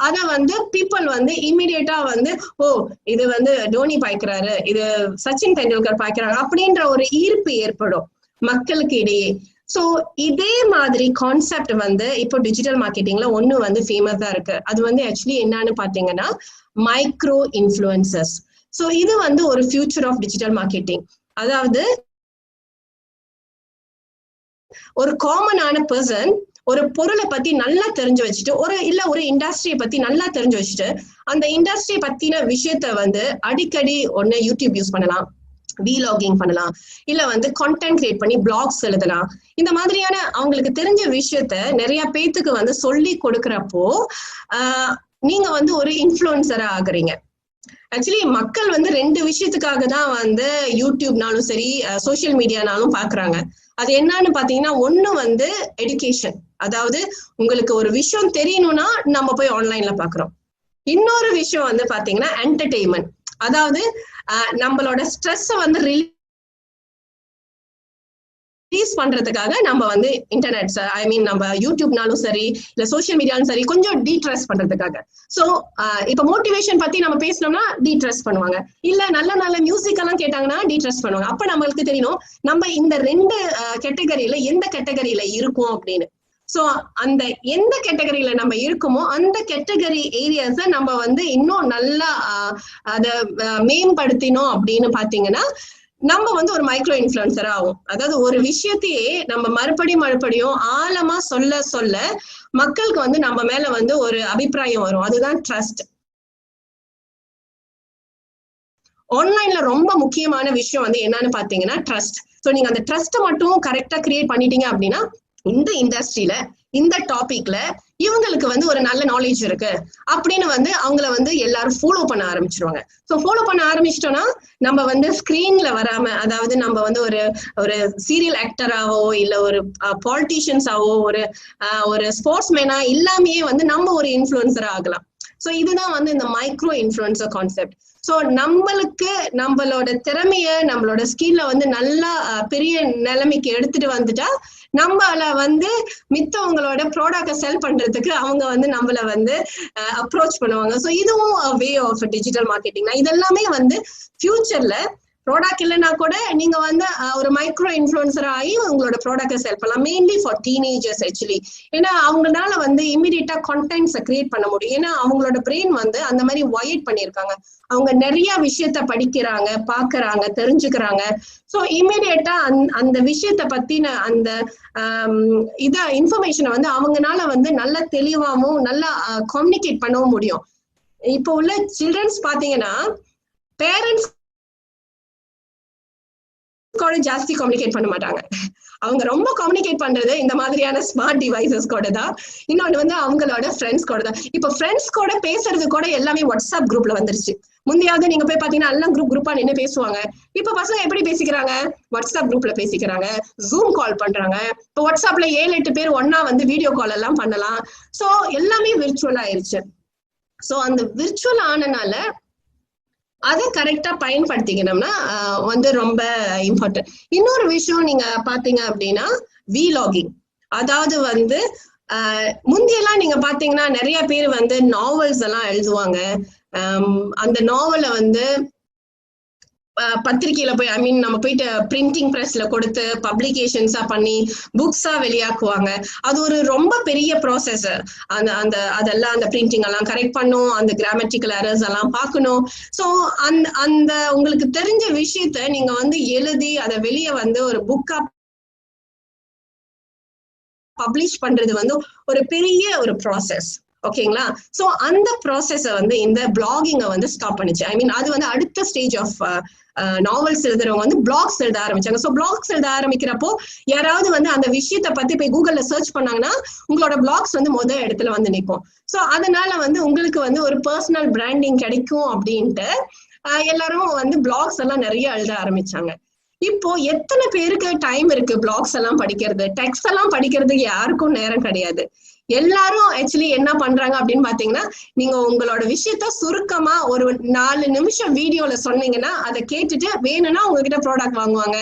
அதை வந்து பீப்புள் வந்து இமீடியட்டா வந்து ஓ இது வந்து டோனி பாய்க்கிறாரு, இது சச்சின் தெண்டுல்கர் பாய்க்கிறாரு அப்படின்ற ஒரு ஈர்ப்பு ஏற்படும் மக்களுக்கு இடையே. சோ இதே மாதிரி கான்செப்ட் வந்து இப்போ டிஜிட்டல் மார்க்கெட்டிங்ல ஒண்ணு வந்து ஃபேமஸா இருக்கு. அது வந்து ஆக்சுவலி என்னன்னு பாத்தீங்கன்னா மைக்ரோ இன்ஃப்ளூயன்சர்ஸ். சோ இது வந்து ஒரு ஃபியூச்சர் ஆஃப் டிஜிட்டல் மார்க்கெட்டிங். அதாவது ஒரு காமனான பர்சன் ஒரு பொருளை பத்தி நல்லா தெரிஞ்சு வச்சுட்டு ஒரு இண்டஸ்ட்ரியை பத்தி நல்லா தெரிஞ்சு வச்சுட்டு அந்த இண்டஸ்ட்ரியை பத்தின விஷயத்த வந்து அடிக்கடி ஒண்ணு யூடியூப் யூஸ் பண்ணலாம், வீலாகிங் பண்ணலாம், இல்ல வந்து கான்டென்ட் கிரியேட் பண்ணி பிளாக்ஸ் எழுதலாம். இந்த மாதிரியான அவங்களுக்கு தெரிஞ்ச விஷயத்த நிறைய பேத்துக்கு வந்து சொல்லி கொடுக்கறப்போ நீங்க வந்து ஒரு இன்ஃப்ளூயன்சரா ஆகுறீங்க. ஆக்சுவலி மக்கள் வந்து 2 விஷயத்துக்காக தான் வந்து யூடியூப்னாலும் சரி சோசியல் மீடியானாலும் பாக்குறாங்க. அது என்னன்னு பாத்தீங்கன்னா, ஒண்ணு வந்து எடுகேஷன், அதாவது உங்களுக்கு ஒரு விஷயம் தெரியணும்னா நம்ம போய் ஆன்லைன்ல பாக்குறோம். இன்னொரு விஷயம் வந்து பாத்தீங்கன்னா என்டர்டெயின்மெண்ட், அதாவது நம்மளோட ஸ்ட்ரெஸ் வந்து ரிலீஸ் பண்றதுக்காக நம்ம வந்து இன்டர்நெட், ஐ மீன் நம்ம யூடியூப்னாலும் சரி இல்ல சோசியல் மீடியாலும் சரி, கொஞ்சம் டீட்ரெஸ் பண்றதுக்காக. சோ இப்ப மோட்டிவேஷன் பத்தி நம்ம பேசணும்னா டீட்ரெஸ் பண்ணுவாங்க, இல்ல நல்ல நல்ல மியூசிக் எல்லாம் கேட்டாங்கன்னா டீட்ரெஸ் பண்ணுவாங்க. அப்ப நம்மளுக்கு தெரியணும் நம்ம இந்த ரெண்டு கேட்டகரியில எந்த கேட்டகரியில இருக்கும் அப்படின்னு. சோ அந்த எந்த கேட்டகரியில நம்ம இருக்குமோ அந்த கேட்டகரி ஏரியாஸ நம்ம வந்து இன்னும் நல்லா அத மேம்படுத்தினோம் அப்படின்னு பாத்தீங்கன்னா நம்ம வந்து ஒரு மைக்ரோ இன்ஃப்ளூயன்சர் ஆகும். அதாவது ஒரு விஷயத்தையே நம்ம மறுபடியும் ஆழமா சொல்ல சொல்ல மக்களுக்கு வந்து நம்ம மேல வந்து ஒரு அபிப்பிராயம் வரும். அதுதான் ட்ரஸ்ட். ஆன்லைன்ல ரொம்ப முக்கியமான விஷயம் வந்து என்னன்னு பாத்தீங்கன்னா ட்ரஸ்ட். சோ நீங்க அந்த ட்ரஸ்ட் மட்டும் கரெக்டா கிரியேட் பண்ணிட்டீங்க அப்படின்னா இந்த இண்டஸ்ட்ரியில இந்த டாபிக்ல இவங்களுக்கு வந்து ஒரு நல்ல நாலேஜ் இருக்கு அப்படின்னு வந்து அவங்கள வந்து எல்லாரும் ஃபாலோ பண்ண ஆரம்பிச்சிருவாங்க. ஸோ ஃபாலோ பண்ண ஆரம்பிச்சிட்டோம்னா நம்ம வந்து ஸ்கிரீன்ல வராம, அதாவது நம்ம வந்து ஒரு சீரியல் ஆக்டராவோ இல்ல ஒரு பாலிட்டிஷியன்ஸாவோ ஒரு ஸ்போர்ட்ஸ் மேனா இல்லாமையே வந்து நம்ம ஒரு இன்ஃப்ளூயன்சரா ஆகலாம். ஸோ இதுதான் வந்து இந்த மைக்ரோ இன்ஃப்ளூயன்சர் கான்செப்ட். ஸோ நம்மளுக்கு நம்மளோட திறமைய நம்மளோட ஸ்கில்ல வந்து நல்லா பெரிய நிலைமைக்கு எடுத்துட்டு வந்துட்டா நம்மள வந்து மித்தவங்களோட ப்ராடக்ட செல் பண்றதுக்கு அவங்க வந்து நம்மள வந்து அப்ரோச் பண்ணுவாங்க. ஸோ இதுவும் வே ஆஃப் டிஜிட்டல் மார்க்கெட்டிங். இதெல்லாமே வந்து ஃபியூச்சர்ல ப்ராடக்ட் இல்லைன்னா கூட நீங்க வந்து ஒரு மைக்ரோ இன்ஃப்ளூயன்சர் ஆகி உங்களோட ப்ராடக்டை செல் பண்ணலாம். Mainly for teenagers actually. ஏன்னா அவங்களால வந்து இமீடியட்டா கான்டென்ட்ஸை கிரியேட் பண்ண முடியும். ஏன்னா அவங்களோட பிரெயின் வந்து அந்த மாதிரி ஒயர்ட் பண்ணியிருக்காங்க. அவங்க நிறைய விஷயத்த படிக்கிறாங்க, பாக்குறாங்க, தெரிஞ்சுக்கிறாங்க. ஸோ இமீடியட்டா அந்த விஷயத்த பத்தின அந்த இன்ஃபர்மேஷனை வந்து அவங்கனால வந்து நல்லா தெளிவாகவும் நல்லா கம்யூனிகேட் பண்ணவும் முடியும். இப்போ உள்ள சில்ட்ரன்ஸ் பாத்தீங்கன்னா பேரண்ட்ஸ் கூட ஜாஸ்தி கம்யூனிகேட் பண்ண மாட்டாங்க. அவங்க ரொம்ப கம்யூனிகேட் பண்றது இந்த மாதிரியான ஸ்மார்ட் டிவைசஸ் கூட தான். இன்னொன்னு வந்து அவங்களோட ஃப்ரெண்ட்ஸ் கூட தான். இப்ப ஃப்ரெண்ட்ஸ் கூட பேசுறது கூட எல்லாமே வாட்ஸ்அப் குரூப்ல வந்துருச்சு. முந்தையாவது நீங்க போய் பாத்தீங்கன்னா எல்லாம் குரூப்பா நின்று பேசுவாங்க. இப்ப பசங்க எப்படி பேசிக்கிறாங்க? வாட்ஸ்அப் குரூப்ல பேசிக்கிறாங்க, ஜூம் கால் பண்றாங்க. இப்ப வாட்ஸ்அப்ல 7-8 பேர் ஒன்னா வந்து வீடியோ கால் எல்லாம் பண்ணலாம். சோ எல்லாமே விர்ச்சுவல் ஆயிருச்சு. சோ அந்த விர்ச்சுவல் ஆனனால அதை கரெக்டா பயன்படுத்திக்கணும்னா வந்து ரொம்ப இம்பார்ட்டன்ட். இன்னொரு விஷயம் நீங்க பாத்தீங்க அப்படின்னா வீலாகிங். அதாவது வந்து முந்தியெல்லாம் நீங்க பாத்தீங்கன்னா நிறைய பேர் வந்து நாவல்ஸ் எல்லாம் எழுதுவாங்க. அந்த நாவலை வந்து பத்திரிகையில போய், ஐ மீன் நம்ம போயிட்டு பிரிண்டிங் பிரஸ்ல கொடுத்து பப்ளிகேஷன்ஸா பண்ணி புக்ஸா வெளியாக்குவாங்க. அது ஒரு ரொம்ப பெரிய ப்ராசஸ். அதெல்லாம் அந்த பிரிண்டிங் எல்லாம் கரெக்ட் பண்ணும், அந்த கிராமட்டிக்கல் எரர்ஸ் எல்லாம் பார்க்கணும். ஸோ அந்த உங்களுக்கு தெரிஞ்ச விஷயத்த நீங்க வந்து எழுதி அதை வெளியே வந்து ஒரு புக்கா பப்ளிஷ் பண்றது வந்து ஒரு பெரிய ஒரு ப்ராசஸ். ஓகேங்களா? சோ அந்த ப்ராசஸ வந்து இந்த பிளாகிங்கை வந்து ஸ்டாப் பண்ணுச்சு. ஐ மீன் அது வந்து அடுத்த ஸ்டேஜ் ஆஃப் நாவல்ஸ் எழுதுறவங்க வந்து பிளாக்ஸ் எழுத ஆரம்பிச்சாங்க. ஸோ பிளாக்ஸ் எழுத ஆரம்பிக்கிறப்போ யாராவது வந்து அந்த விஷயத்த பத்தி போய் கூகுள்ல சர்ச் பண்ணாங்கன்னா உங்களோட பிளாக்ஸ் வந்து முதல் இடத்துல வந்து நிற்கும். ஸோ அதனால வந்து உங்களுக்கு வந்து ஒரு பர்சனல் பிராண்டிங் கிடைக்கும் அப்படின்ட்டு எல்லாரும் வந்து பிளாக்ஸ் எல்லாம் நிறைய எழுத ஆரம்பிச்சாங்க. இப்போ எத்தனை பேருக்கு டைம் இருக்கு பிளாக்ஸ் எல்லாம் படிக்கிறது? டெக்ஸ்ட் எல்லாம் படிக்கிறதுக்கு யாருக்கும் நேரம் கிடையாது. எல்லாரும் ஆக்சுவலி என்ன பண்றாங்க அப்படின்னு பாத்தீங்கன்னா, நீங்க உங்களோட விஷயத்த சுருக்கமா ஒரு 4 நிமிஷம் வீடியோல சொன்னீங்கன்னா அதை கேட்டுட்டு வேணும்னா உங்ககிட்ட ப்ராடக்ட் வாங்குவாங்க.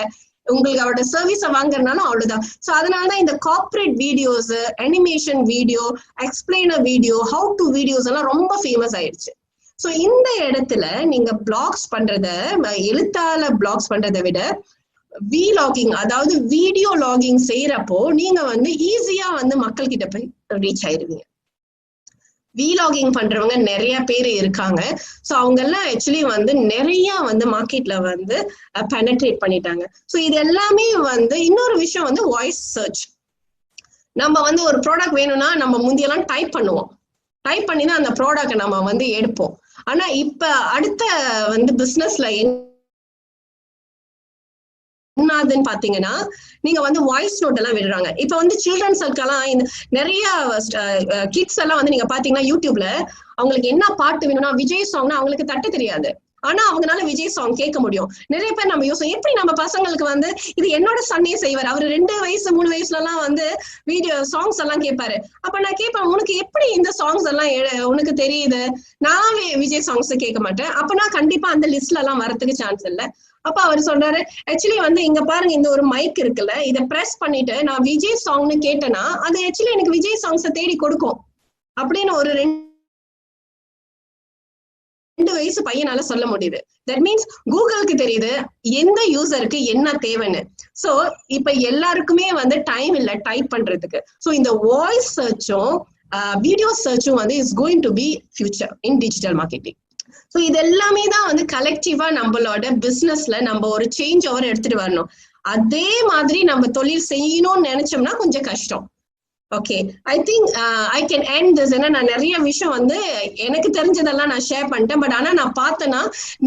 உங்களுக்கு அவரோட சர்வீஸை வாங்குறதுனாலும் அவ்வளவுதான். ஸோ அதனாலதான் இந்த corporate videos, animation video, explainer video, how to videos எல்லாம் ரொம்ப ஃபேமஸ் ஆயிடுச்சு. ஸோ இந்த இடத்துல நீங்க பிளாக்ஸ் பண்றத, எழுத்தால பிளாக்ஸ் பண்றதை விட வீலாகிங், அதாவது வீடியோ லாகிங் செய்யறப்போ நீங்க வந்து ஈஸியா வந்து மக்கள் கிட்ட போய் ரீச் ஆயிருவீங்க. வீலாகிங் பண்றவங்க நிறைய பேர் இருக்காங்க. ஸோ அவங்க எல்லாம் ஆக்சுவலி வந்து நிறைய வந்து மார்க்கெட்ல வந்து பெனட்ரேட் பண்ணிட்டாங்க. ஸோ இது எல்லாமே வந்து இன்னொரு விஷயம் வந்து வாய்ஸ் சர்ச். நம்ம வந்து ஒரு ப்ராடக்ட் வேணும்னா நம்ம முந்தியெல்லாம் டைப் பண்ணுவோம். டைப் பண்ணி தான் அந்த ப்ராடக்ட் நம்ம வந்து எடுப்போம். ஆனா இப்ப அடுத்த வந்து பிசினஸ்ல என்னதுன்னு பாத்தீங்கன்னா, நீங்க வந்து வாய்ஸ் நோட் எல்லாம் விடுறாங்க. இப்ப வந்து சில்ட்ரன்ஸ்க்கெல்லாம் நிறைய கிட்ஸ் எல்லாம் வந்து நீங்க பாத்தீங்கன்னா யூடியூப்ல அவங்களுக்கு என்ன பாட்டு வேணும்னா விஜய் சாங்னா அவங்களுக்கு தட்ட தெரியாது. ஆனா அவங்களால விஜய் சாங் கேட்க முடியும். நிறைய பேர் நம்ம யோசிச்சோம் எப்படி நம்ம பசங்களுக்கு வந்து இது என்னோட சன்னே செய்வார், அவரு 2 வயசு 3 வயசுல எல்லாம் வந்து வீடியோ சாங்ஸ் எல்லாம் கேட்பாரு. அப்ப நான் கேட்பேன், உனக்கு எப்படி இந்த சாங்ஸ் எல்லாம் உனக்கு தெரியுது? நான் விஜய் சாங்ஸ் கேட்க மாட்டேன். அப்பனா கண்டிப்பா அந்த லிஸ்ட்ல எல்லாம் வரதுக்கு சான்ஸ் இல்ல. அப்ப அவர் சொல்றாரு, ஆக்சுவலி வந்து இங்க பாருங்க இந்த ஒரு மைக் இருக்குல்ல, இதை பிரஸ் பண்ணிட்டு நான் விஜய் சாங்னு கேட்டேன்னா அது ஆக்சுவலி எனக்கு விஜய் சாங்ஸை தேடி கொடுக்கும் அப்படின்னு ஒரு 2 வயசு பையனால சொல்ல முடியுது. தட் மீன்ஸ் கூகுளுக்கு தெரியுது எந்த யூசருக்கு என்ன தேவைன்னு. சோ இப்ப எல்லாருக்குமே வந்து டைம் இல்ல டைப் பண்றதுக்கு. சோ இந்த வாய்ஸ் சர்ச்சும் வீடியோ சர்ச்சும் வந்து is going to be future in digital marketing. So இது எல்லாமே தான் வந்து கலெக்டிவா நம்மளோட பிசினஸ்ல நம்ம ஒரு சேஞ்ச் ஓவர் எடுத்துட்டு வரணும். அதே மாதிரி நம்ம தொழில் செய்யணும்னு நினைச்சோம்னா கொஞ்சம் கஷ்டம். Okay, I think I can end this. ஏன்னா நான் நிறைய விஷயம் வந்து எனக்கு தெரிஞ்சதெல்லாம் நான் ஷேர் பண்ணிட்டேன். பட் ஆனா நான் பார்த்தேன்னா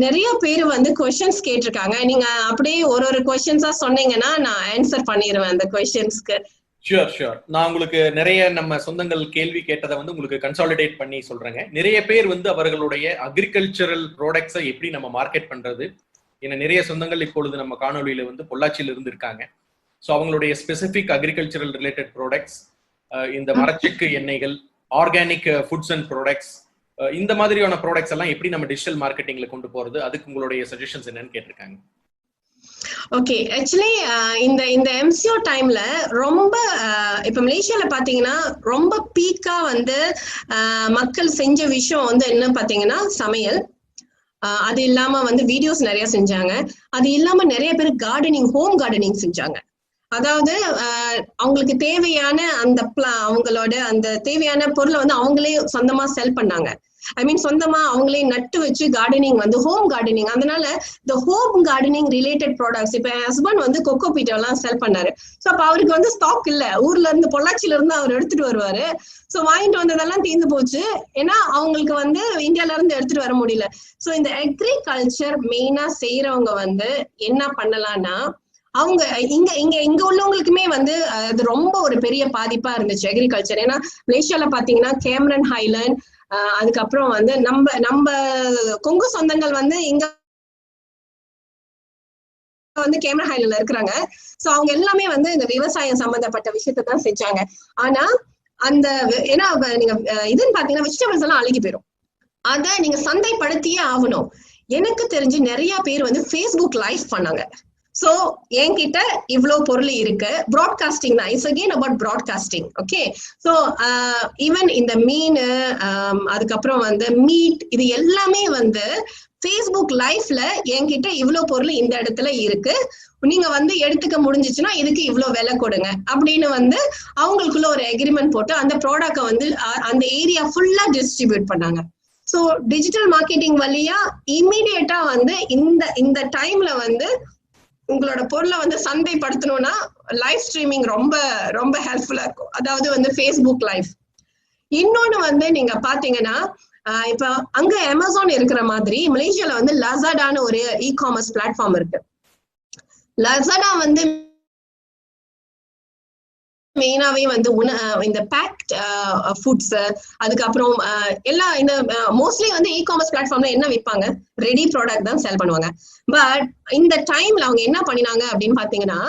நிறைய பேர் வந்து கொஸ்டின்ஸ் கேட்டிருக்காங்க. நீங்க அப்படியே ஒரு கொஸ்டின்ஸா சொன்னீங்கன்னா நான் ஆன்சர் பண்ணிடுவேன் அந்த கொஸ்டின்ஸ்க்கு. ஷூர். நான் உங்களுக்கு நிறைய நம்ம சொந்தங்கள் கேள்வி கேட்டதை வந்து உங்களுக்கு கன்சாலிடேட் பண்ணி சொல்றேங்க. நிறைய பேர் வந்து அவர்களுடைய அக்ரிகல்ச்சரல் ப்ராடக்ட்ஸை எப்படி நம்ம மார்க்கெட் பண்றது, ஏன்னா நிறைய சொந்தங்கள் இப்பொழுது நம்ம காணொலியில வந்து பொள்ளாச்சியில இருந்து இருக்காங்க. ஸோ அவங்களுடைய ஸ்பெசிபிக் அக்ரிகல்ச்சரல் ரிலேட்டட் ப்ராடக்ட்ஸ், இந்த மரச்செக்கு எண்ணெய்கள், ஆர்கானிக் ஃபுட்ஸ் அண்ட் ப்ராடக்ட்ஸ், இந்த மாதிரியான ப்ராடக்ட்ஸ் எல்லாம் எப்படி நம்ம டிஜிட்டல் மார்க்கெட்டிங்ல கொண்டு போறது, அதுக்கு உங்களுடைய சஜஷன்ஸ் என்னன்னு கேட்டிருக்காங்க. ஓகே, ஆக்சுவலி இந்த எம்சிஓ டைம்ல ரொம்ப இப்ப மலேசியால பாத்தீங்கன்னா ரொம்ப பீக்கா வந்து மக்கள் செஞ்ச விஷயம் வந்து என்ன பாத்தீங்கன்னா சமையல். அது இல்லாம வந்து வீடியோஸ் நிறைய செஞ்சாங்க. அது இல்லாம நிறைய பேர் கார்டனிங், ஹோம் கார்டனிங் செஞ்சாங்க. அதாவது அவங்களுக்கு தேவையான அந்த அவங்களோட அந்த தேவையான பொருளை வந்து அவங்களே சொந்தமா செல் பண்ணாங்க. ஐ மீன் சொந்தமா அவங்களே நட்டு வச்சு கார்டனிங் வந்து ஹோம் கார்டனிங். அதனால இந்த ஹோம் கார்டனிங் ரிலேட்டட் ப்ராடக்ட்ஸ், இப்ப என் ஹஸ்பண்ட் வந்து கொக்கோ பீட் எல்லாம் செல் பண்ணாரு. ஸோ அப்ப அவருக்கு வந்து ஸ்டாக் இல்ல, ஊர்ல இருந்து பொள்ளாச்சியில இருந்து அவர் எடுத்துட்டு வருவாரு. ஸோ வாங்கிட்டு வந்ததெல்லாம் தீர்ந்து போச்சு. ஏன்னா அவங்களுக்கு வந்து இந்தியால இருந்து எடுத்துட்டு வர முடியல. ஸோ இந்த அக்ரிகல்ச்சர் மெயினா செய்யறவங்க வந்து என்ன பண்ணலாம்னா, அவங்க இங்க உள்ளவங்களுக்குமே வந்து அது ரொம்ப ஒரு பெரிய பாதிப்பா இருந்துச்சு அக்ரிகல்ச்சர். ஏன்னா மலேசியால பாத்தீங்கன்னா கேமரன் ஹைலண்ட், அதுக்கப்புறம் வந்து நம்ம கொங்கு சொந்தங்கள் வந்து இங்க வந்து கேமரன் ஹைலண்ட்ல இருக்கிறாங்க. சோ அவங்க எல்லாமே வந்து இந்த விவசாயம் சம்பந்தப்பட்ட விஷயத்தை தான் செஞ்சாங்க. ஆனா அந்த ஏன்னா நீங்க இதுன்னு பாத்தீங்கன்னா வெஜிடபிள்ஸ் எல்லாம் அழுகி போயிடும். அத நீங்க சந்தைப்படுத்தியே ஆகணும். எனக்கு தெரிஞ்சு நிறைய பேர் வந்து ஃபேஸ்புக் லைவ் பண்ணாங்க. சோ என்கிட்ட இவ்வளவு பொருள் இருக்கு, ப்ராட்காஸ்டிங் தான். It's again about broadcasting. Okay, so even இந்த மீன், அதுக்கப்புறம் வந்து மீட், இது எல்லாமே வந்து ஃபேஸ்புக் லைவ்ல என்கிட்ட இவ்வளவு பொருள் இந்த இடத்துல இருக்கு, நீங்க வந்து எடுத்துக்க முடிஞ்சிச்சுன்னா இதுக்கு இவ்வளவு விலை கொடுங்க அப்படின்னு வந்து அவங்களுக்குள்ள ஒரு அக்ரிமெண்ட் போட்டு அந்த ப்ராடக்ட வந்து அந்த ஏரியா ஃபுல்லா டிஸ்ட்ரிபியூட் பண்ணாங்க. சோ டிஜிட்டல் மார்க்கெட்டிங் வழியா இம்மீடியட்டா வந்து இந்த டைம்ல வந்து உங்களோட பொருளை வந்து சந்தைப்படுத்தணும்னா லைவ் ஸ்ட்ரீமிங் ரொம்ப ரொம்ப ஹெல்ப்ஃபுல்லா இருக்கும். அதாவது வந்து ஃபேஸ்புக் லைவ். இன்னொன்னு வந்து நீங்க பாத்தீங்கன்னா இப்ப அங்க அமேசான் இருக்கிற மாதிரி மலேசியால வந்து லசாடான்னு ஒரு இ காமர்ஸ் பிளாட்ஃபார்ம் இருக்கு. லசாடா வந்து மெயினாவே வந்து இந்த பேக்ட் ஃபுட்ஸ், அதுக்கப்புறம் எல்லா இந்த மோஸ்ட்லி வந்து இ காமர்ஸ் பிளாட்ஃபார்ம்ல என்ன விற்பாங்க, ரெடி ப்ராடக்ட் தான் செல் பண்ணுவாங்க. பட் இந்த டைம்ல அவங்க என்ன பண்ணினாங்க அப்படின்னு பாத்தீங்கன்னா,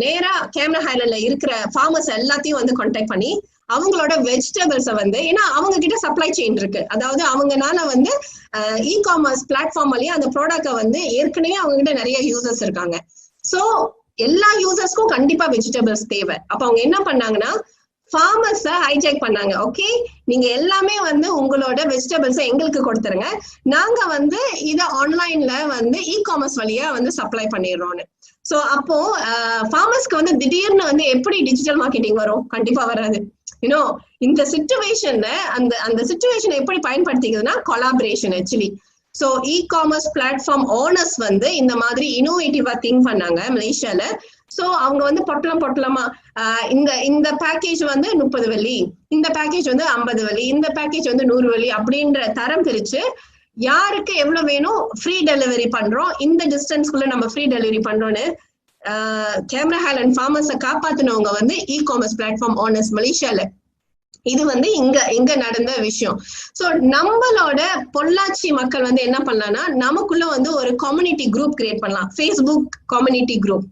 நேரா கேமரன் ஹைலண்ட்ல இருக்கிற ஃபார்மர்ஸ் எல்லாத்தையும் வந்து கான்டாக்ட் பண்ணி அவங்களோட வெஜிடபிள்ஸை வந்து, ஏன்னா அவங்க கிட்ட சப்ளை செயின் இருக்கு, அதாவது அவங்கனால வந்து இ காமர்ஸ் பிளாட்ஃபார்ம் வழியா அந்த ப்ராடக்ட வந்து ஏற்கனவே அவங்க கிட்ட நிறைய யூசர்ஸ் இருக்காங்க. சோ எல்லா யூசர்ஸ்க்கும் கண்டிப்பா வெஜிடபிள்ஸ் தேவை. அப்ப அவங்க என்ன பண்ணாங்கன்னா ஃபார்மர்ஸ ஹைஜாக் பண்ணாங்க. ஓகே, நீங்க எல்லாமே வந்து உங்களோட வெஜிடபிள்ஸை எங்களுக்கு கொடுத்துருங்க, நாங்க வந்து இத ஆன்லைன்ல வந்து இ காமர்ஸ் வழியா வந்து சப்ளை பண்ணிடுறோம்னு. சோ அப்போ ஃபார்மர்ஸ்க்கு வந்து திடீர்னு வந்து எப்படி டிஜிட்டல் மார்க்கெட்டிங் வரும்? கண்டிப்பா வராது. யூனோ இந்த சிச்சுவேஷன்ல அந்த சிச்சுவேஷன் எப்படி பயன்படுத்திக்குதுன்னா collaboration actually. So e commerce platform owners வந்து இந்த மாதிரி இனோவேட்டிவா திங்க் பண்ணாங்க மலேசியால. சோ அவங்க வந்து பொட்டலமா இந்த பேக்கேஜ் வந்து 30 வெள்ளி, இந்த பேக்கேஜ் வந்து 50 வெள்ளி, இந்த பேக்கேஜ் வந்து 100 வெள்ளி அப்படின்ற தரம் பிரிச்சு யாருக்கு எவ்வளவு வேணும் ஃப்ரீ டெலிவரி பண்றோம், இந்த டிஸ்டன்ஸ்குள்ள நம்ம ஃப்ரீ டெலிவரி பண்றோம்னு கேமரன் ஹைலண்ட் ஃபார்மர்ஸை காப்பாத்தினவங்க வந்து இ காமர்ஸ் பிளாட்ஃபார்ம் ஓனர்ஸ் மலேசியால. இது வந்து இங்க நடந்த விஷயம். சோ நம்மளோட பொள்ளாச்சி மக்கள் வந்து என்ன பண்ணலாம்னா, நமக்குள்ள வந்து ஒரு கம்யூனிட்டி குரூப் கிரியேட் பண்ணலாம், ஃபேஸ்புக் கம்யூனிட்டி குரூப்.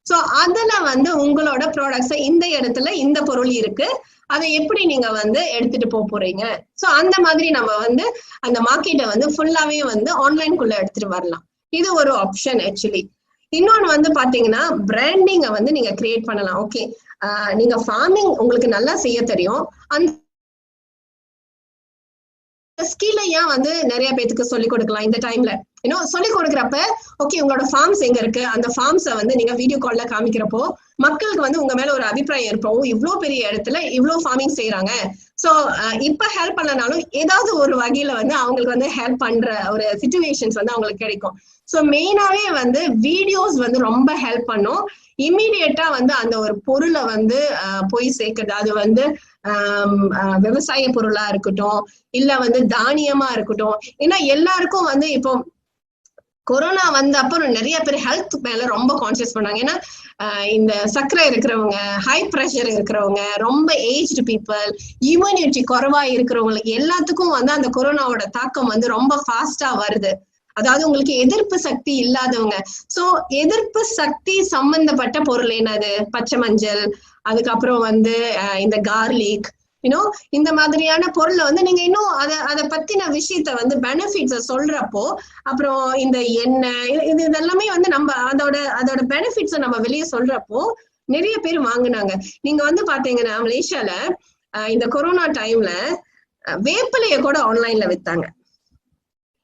சோ அதுல வந்து உங்களோட ப்ராடக்ட்ஸ் இந்த இடத்துல இந்த பொருள் இருக்கு, அதை எப்படி நீங்க வந்து எடுத்துட்டு போறீங்க. சோ அந்த மாதிரி நம்ம வந்து அந்த மார்க்கெட்டை வந்து ஃபுல்லாவே வந்து ஆன்லைன்குள்ள எடுத்துட்டு வரலாம். இது ஒரு ஆப்ஷன் ஆக்சுவலி. இன்னொன்னு வந்து பாத்தீங்கன்னா பிராண்டிங்கை வந்து நீங்க கிரியேட் பண்ணலாம். ஓகே, நீங்க ஃபார்மிங் உங்களுக்கு நல்லா செய்ய தெரியும், அந்த ஸ்கில்ல ஏன் வந்து நிறைய பேத்துக்கு சொல்லிக் கொடுக்கலாம் இந்த டைம்ல. இன்னும் சொல்லிக் கொடுக்குறப்ப ஓகே உங்களோட ஃபார்ம்ஸ் எங்க இருக்கு, அந்த ஃபார்ம்ஸை வந்து நீங்க வீடியோ கால்ல காமிக்கிறப்போ மக்களுக்கு வந்து உங்க மேல ஒரு அபிப்பிராயம் இருப்போம், இவ்வளவு பெரிய இடத்துல இவ்வளவு ஃபார்மிங் செய்யறாங்க. சோ இப்ப ஹெல்ப் பண்ணனாலும் ஏதாவது ஒரு வகையில வந்து அவங்களுக்கு வந்து ஹெல்ப் பண்ற ஒரு சிச்சுவேஷன்ஸ் வந்து அவங்களுக்கு கிடைக்கும். சோ மெயினாவே வந்து வீடியோஸ் வந்து ரொம்ப ஹெல்ப் பண்ணும். இம்மீடியட்டா வந்து அந்த ஒரு பொருளை வந்து போய் சேர்க்குறது. அது வந்து விவசாய பொருளா இருக்கட்டும், இல்ல வந்து தானியமா இருக்கட்டும். ஏன்னா எல்லாருக்கும் வந்து இப்போ கொரோனா வந்த அப்புறம் நிறைய பேர் ஹெல்த் மேல ரொம்ப கான்சியஸ் பண்ணாங்க. ஏன்னா இந்த சர்க்கரை இருக்கிறவங்க, ஹை ப்ரெஷர் இருக்கிறவங்க, ரொம்ப ஏஜ்டு பீப்புள், இம்யூனிட்டி குறைவா இருக்கிறவங்களுக்கு எல்லாத்துக்கும் வந்து அந்த கொரோனாவோட தாக்கம் வந்து ரொம்ப ஃபாஸ்டா வருது. அதாவது உங்களுக்கு எதிர்ப்பு சக்தி இல்லாதவங்க. சோ எதிர்ப்பு சக்தி சம்பந்தப்பட்ட பொருள் என்னது, பச்சை மஞ்சள், அதுக்கப்புறம் வந்து இந்த கார்லிக், இந்த மாதிரியான பொருளை வந்து நீங்க இன்னும் அதை பத்தின விஷயத்த வந்து பெனிஃபிட்ஸ சொல்றப்போ, அப்புறம் இந்த எண்ணெய் இது எல்லாமே வந்து நம்ம அதோட பெனிஃபிட்ஸை நம்ம வெளியே சொல்றப்போ நிறைய பேர் வாங்கினாங்க. நீங்க வந்து பாத்தீங்கன்னா மலேசியால இந்த கொரோனா டைம்ல வேப்பிலைய கூட ஆன்லைன்ல வித்தாங்க.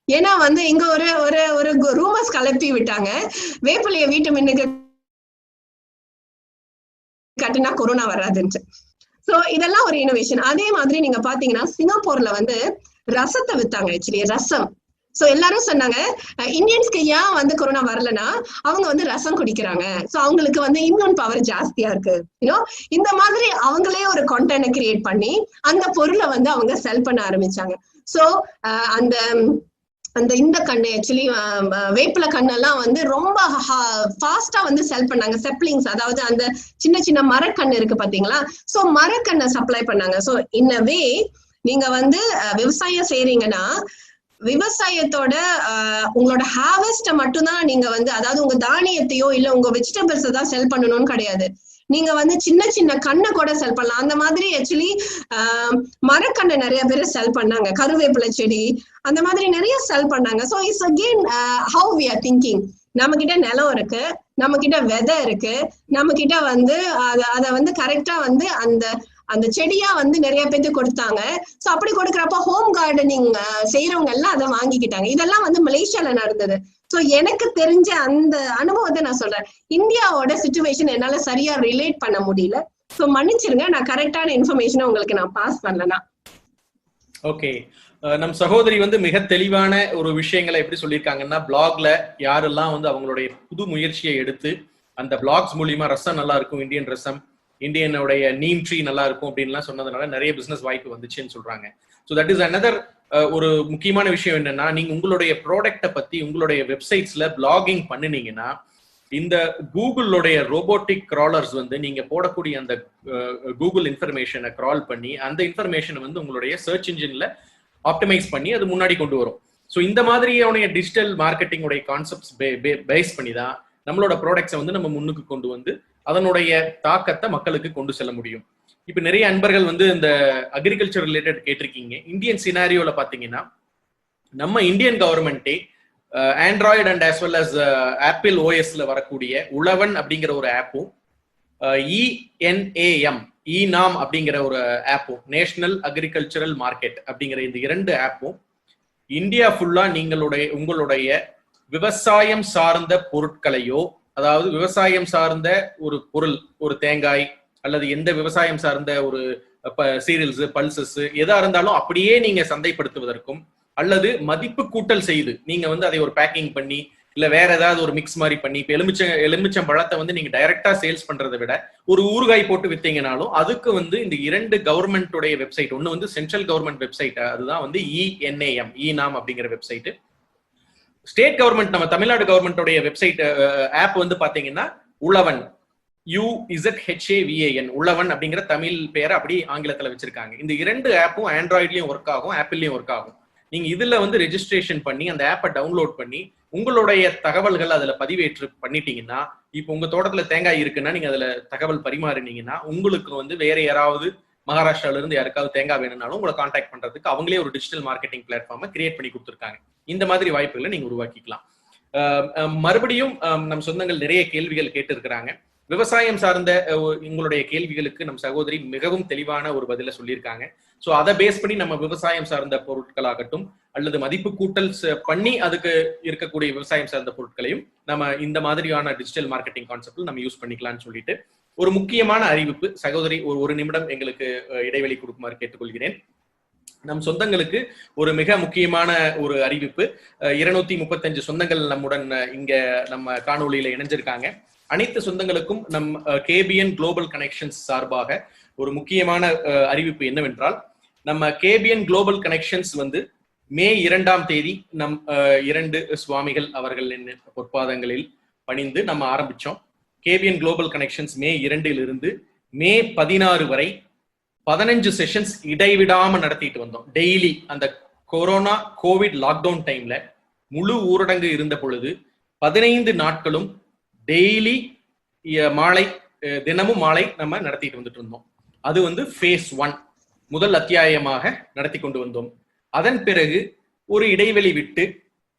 ஏன்னா வந்து இங்க ஒரு ஒரு ஒரு ரூமர்ஸ் கலப்பி விட்டாங்க, வேப்பிலைய வீட்டு முன்னுக்கு கட்டினா கொரோனா வராதுன்னு. சோ இதெல்லாம் ஒரு இனோவேஷன். அதே மாதிரி நீங்க பாத்தீங்கன்னா சிங்கப்பூர்ல வந்து ரசத்தை வித்தாங்க, ஆக்சுவலி ரசம். சோ எல்லாரும் சொன்னாங்க இந்தியன்ஸ்க்கு ஏன் வந்து கொரோனா வரலன்னா அவங்க வந்து ரசம் குடிக்கிறாங்க, சோ அவங்களுக்கு வந்து இம்யூன் பவர் ஜாஸ்தியா இருக்கு. இந்த மாதிரி அவங்களே ஒரு கான்டென்ட் கிரியேட் பண்ணி அந்த பொருளை வந்து அவங்க செல் பண்ண ஆரம்பிச்சாங்க. சோ அந்த இந்த கண்ணு ஆக்சுவலி வேப்பில கண்ணெல்லாம் வந்து ரொம்ப ஃபாஸ்டா வந்து செல் பண்ணாங்க. செப்ளிங்ஸ், அதாவது அந்த சின்ன சின்ன மரக்கண்ணு இருக்கு பாத்தீங்களா, சோ மரக்கண்ணை சப்ளை பண்ணாங்க. சோ இன்னவே நீங்க வந்து விவசாயம் செய்யறீங்கன்னா விவசாயத்தோட உங்களோட ஹார்வெஸ்ட மட்டும்தான் நீங்க வந்து, அதாவது உங்க தானியத்தையோ இல்ல உங்க வெஜிடபிள்ஸ் தான் செல் பண்ணணும்னு கிடையாது. நீங்க வந்து சின்ன சின்ன கண்ணை கூட செல் பண்ணலாம். அந்த மாதிரி ஆக்சுவலி மரக்கண்ணை நிறைய பேர் செல் பண்ணாங்க, கருவேப்பிலை செடி அந்த மாதிரி நிறைய செல் பண்ணாங்க. So it's again how we are thinking. நம்ம கிட்ட நிலம் இருக்கு, நம்ம கிட்ட விதை இருக்கு, நம்ம கிட்ட வந்து அதை வந்து கரெக்டா வந்து அந்த செடியா வந்து நிறைய பேருக்கு கொடுத்தாங்க. சோ அப்படி கொடுக்குறப்ப ஹோம் கார்டனிங் செய்யறவங்க எல்லாம் அதை வாங்கிக்கிட்டாங்க. இதெல்லாம் வந்து மலேசியால நடந்தது. சோ எனக்கு தெரிஞ்ச அந்த அனுபவத்தை நான் சொல்றேன். இந்தியாவோட சிச்சுவேஷன் என்னால சரியா ரிலேட் பண்ண முடியல. சோ மன்னிச்சிருங்க, நான் கரெக்டான இன்ஃபர்மேஷனை உங்களுக்கு நான் பாஸ் பண்ணலனா. ஓகே, நம் சகோதரி வந்து மிக தெளிவான ஒரு விஷயங்களை எப்படி சொல்லியிருக்காங்கன்னா, பிளாக்ல யாரெல்லாம் வந்து அவங்களுடைய புது முயற்சியை எடுத்து அந்த பிளாக்ஸ் மூலியமா ரசம் நல்லா இருக்கும், இந்தியன் ரசம், இந்தியனுடைய நீம் ட்ரீ நல்லா இருக்கும் அப்படின்லாம் சொன்னதுனால நிறைய பிசினஸ் வாய்ப்பு வந்துச்சுன்னு சொல்றாங்க. ஸோ தட் இஸ் அனதர் ஒரு முக்கியமான விஷயம் என்னன்னா, நீங்க உங்களுடைய ப்ராடக்டை பத்தி உங்களுடைய வெப்சைட்ஸ்ல பிளாகிங் பண்ணினீங்கன்னா இந்த கூகுளுடைய ரோபோட்டிக் கிராலர்ஸ் வந்து நீங்க போடக்கூடிய அந்த கூகுள் இன்ஃபர்மேஷனை கிரால் பண்ணி அந்த இன்ஃபர்மேஷனை வந்து உங்களுடைய சர்ச் இன்ஜின்ல ஆப்டிமைஸ் பண்ணி அது முன்னாடி கொண்டு வரும். ஸோ இந்த மாதிரியான டிஜிட்டல் மார்க்கெட்டிங் உடைய கான்செப்ட்ஸ் பேஸ் பண்ணி தான் நம்மளோட ப்ராடக்ட்ஸை வந்து நம்ம முன்னுக்கு கொண்டு வந்து அதனுடைய தாக்கத்தை மக்களுக்கு கொண்டு செல்ல முடியும். இப்ப நிறைய அன்பர்கள் வந்து இந்த அக்ரிகல்ச்சர் ரிலேட்டட் கேட்டிருக்கீங்க. இந்தியன் சினாரியோல பாத்தீங்கன்னா நம்ம இந்தியன் கவர்மெண்டே Android and as well as Apple ஓஎஸ்ல வரக்கூடிய உழவன் அப்படிங்கிற ஒரு ஆப்பும், ENAM ENAM அப்படிங்கிற ஒரு ஆப்பும், நேஷனல் அக்ரிகல்ச்சரல் மார்க்கெட் அப்படிங்கிற இந்த 2 ஆப்பும் இந்தியா ஃபுல்லா உங்களுடைய விவசாயம் சார்ந்த பொருட்களையோ, அதாவது விவசாயம் சார்ந்த ஒரு பொருள், ஒரு தேங்காய் அல்லது எந்த விவசாயம் சார்ந்த ஒரு சீரியல்ஸ், பல்சஸ் எதா இருந்தாலும் அப்படியே நீங்க சந்தைப்படுத்துவதற்கும், அல்லது மதிப்பு கூட்டல் செய்து நீங்க வந்து அதை ஒரு பேக்கிங் பண்ணி இல்ல வேற ஏதாவது ஒரு மிக்ஸ் மாதிரி பண்ணி, இப்ப எலுமிச்சம் பழத்தை வந்து நீங்க டைரக்டா சேல்ஸ் பண்றதை விட ஒரு ஊறுகாய் போட்டு வித்தீங்கனாலும் அதுக்கு வந்து இந்த 2 கவர்மெண்ட்டுடைய வெப்சைட், ஒன்னு வந்து சென்ட்ரல் கவர்மெண்ட் வெப்சைட், அதுதான் வந்து ENAM ENAM அப்படிங்கிற வெப்சைட். ஸ்டேட் கவர்மெண்ட் நம்ம தமிழ்நாடு கவர்மெண்டோடைய வெப்சைட் ஆப் வந்து பாத்தீங்கன்னா உழவன் UZHAVAN உள்ளவன் அப்படிங்கிற தமிழ் பேரை அப்படி ஆங்கிலத்துல வச்சிருக்காங்க. இந்த 2 ஆப்பும் ஆண்ட்ராய்ட்லயும் ஒர்க் ஆகும், ஆப்பிள்லயும் ஒர்க் ஆகும். நீங்க இதுல வந்து ரெஜிஸ்ட்ரேஷன் பண்ணி அந்த ஆப்பை டவுன்லோட் பண்ணி உங்களுடைய தகவல்கள் அதுல பதிவேற்று பண்ணிட்டீங்கன்னா, இப்போ உங்க தோட்டத்துல தேங்காய் இருக்குன்னா நீங்க அதுல தகவல் பரிமாறினீங்கன்னா உங்களுக்கு வந்து வேற யாராவது மகாராஷ்டிரால இருந்து யாருக்காவது தேங்காய் வேணும்னாலும் உங்களை கான்டாக்ட் பண்றதுக்கு அவங்களே ஒரு டிஜிட்டல் மார்க்கெட்டிங் பிளாட்ஃபார்மை கிரியேட் பண்ணி கொடுத்துருக்காங்க. இந்த மாதிரி வாய்ப்புகளை நீங்க உருவாக்கிக்கலாம். மறுபடியும் நம் சொந்தங்கள் நிறைய கேள்விகள் கேட்டு இருக்கிறாங்க. விவசாயம் சார்ந்த உங்களுடைய கேள்விகளுக்கு நம் சகோதரி மிகவும் தெளிவான ஒரு பதில சொல்லியிருக்காங்க. ஸோ அதை பேஸ் பண்ணி நம்ம விவசாயம் சார்ந்த பொருட்களாகட்டும் அல்லது மதிப்பு கூட்டல் பண்ணி அதுக்கு இருக்கக்கூடிய விவசாயம் சார்ந்த பொருட்களையும் நம்ம இந்த மாதிரியான டிஜிட்டல் மார்க்கெட்டிங் கான்செப்ட்ல நம்ம யூஸ் பண்ணிக்கலாம்னு சொல்லிட்டு ஒரு முக்கியமான அறிவிப்பு சகோதரி ஒரு நிமிடம் எங்களுக்கு இடைவெளி கொடுக்குமாறு கேட்டுக்கொள்கிறேன். நம் சொந்தங்களுக்கு ஒரு மிக முக்கியமான ஒரு அறிவிப்பு. 235 சொந்தங்கள் நம்முடன் இங்க நம்ம காணொலியில இணைஞ்சிருக்காங்க. அனைத்து சொந்தங்களுக்கும் நம் கேபிஎன் குளோபல் கனெக்ஷன்ஸ் சார்பாக ஒரு முக்கியமான அறிவிப்பு என்னவென்றால், நம்ம கேபிஎன் குளோபல் கனெக்ஷன்ஸ் வந்து மே 2ஆம் தேதி நம் 2 சுவாமிகள் அவர்களின் பொற்பாதங்களில் பணிந்து நம்ம ஆரம்பிச்சோம். கேபிஎன் குளோபல் கனெக்ஷன்ஸ் மே 2 மே 16 வரை 15 செஷன்ஸ் இடைவிடாம நடத்திட்டு வந்தோம். டெய்லி அந்த கொரோனா கோவிட் லாக்டவுன் டைம்ல முழு ஊரடங்கு இருந்த பொழுது 15 நாட்களும் டெய்லி மாலை தினமும் மாலை நம்ம நடத்திட்டு வந்துட்டு இருந்தோம். அது வந்து phase 1 முதல் அத்தியாயமாக நடத்தி கொண்டு வந்தோம். அதன் பிறகு ஒரு இடைவெளி விட்டு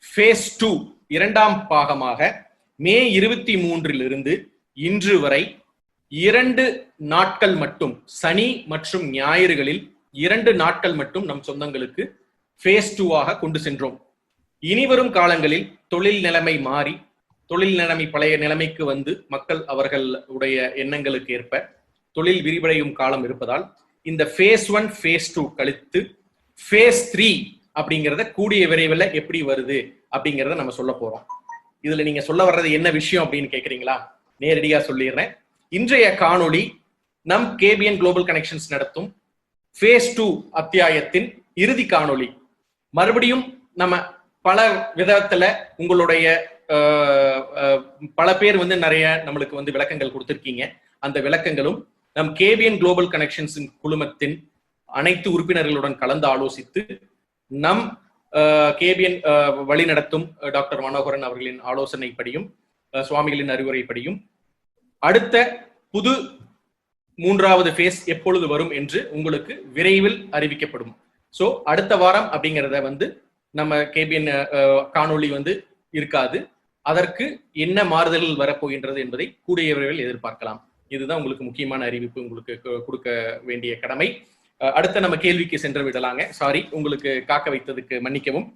phase 2 2ஆம் பாகமாக மே 23 இன்று வரை 2 நாட்கள் மட்டும், சனி மற்றும் ஞாயிறுகளில் 2 நாட்கள் மட்டும் நம் சொந்தங்களுக்கு phase 2 கொண்டு சென்றோம். இனிவரும் காலங்களில் தொழில் நிலைமை மாறி தொழில் நிலைமை பழைய நிலைமைக்கு வந்து மக்கள் அவர்களுடைய எண்ணங்களுக்கு ஏற்ப தொழில் விரிவடையும் காலம் இருப்பதால் இந்த phase 1 phase 2 கழித்து phase 3 அப்படிங்கிறத கூடிய விரைவில் எப்படி வருது அப்படிங்கிறத நம்ம சொல்ல போறோம். இதுல நீங்க சொல்ல வர்றது என்ன விஷயம் அப்படின்னு கேக்குறீங்களா? நேரடியா சொல்லிடுறேன். இன்றைய காணொளி நம் கேபிஎன் குளோபல் கனெக்ஷன்ஸ் நடத்தும் phase 2 அத்தியாயத்தின் இறுதி காணொளி. மறுபடியும் நம்ம பல விதத்துல உங்களுடைய பல பேர் வந்து நிறைய நம்மளுக்கு வந்து விளக்கங்கள் கொடுத்திருக்கீங்க. அந்த விளக்கங்களும் நம் கேபிஎன் குளோபல் கனெக்ஷன்ஸின் குழுமத்தின் அனைத்து உறுப்பினர்களுடன் கலந்து ஆலோசித்து நம் கேபிஎன் வழி நடத்தும் டாக்டர் மனோகரன் அவர்களின் ஆலோசனைப்படியும் சுவாமிகளின் அறிவுரைப்படியும் அடுத்த புது 3வது phase எப்பொழுது வரும் என்று உங்களுக்கு விரைவில் அறிவிக்கப்படும். ஸோ அடுத்த வாரம் அப்படிங்கிறத வந்து நம்ம கேபிஎன் காணொளி வந்து இருக்காது. அதற்கு என்ன மாறுதல்கள் வரப்போகின்றது என்பதை கூடிய விரைவில் எதிர்பார்க்கலாம். இதுதான் உங்களுக்கு முக்கியமான அறிவிப்பு, உங்களுக்கு கொடுக்க வேண்டிய கடமை. அடுத்த நம்ம கேள்விக்கு சென்று விடலாங்க. சாரி, உங்களுக்கு காக்க வைத்ததுக்கு மன்னிக்கவும்.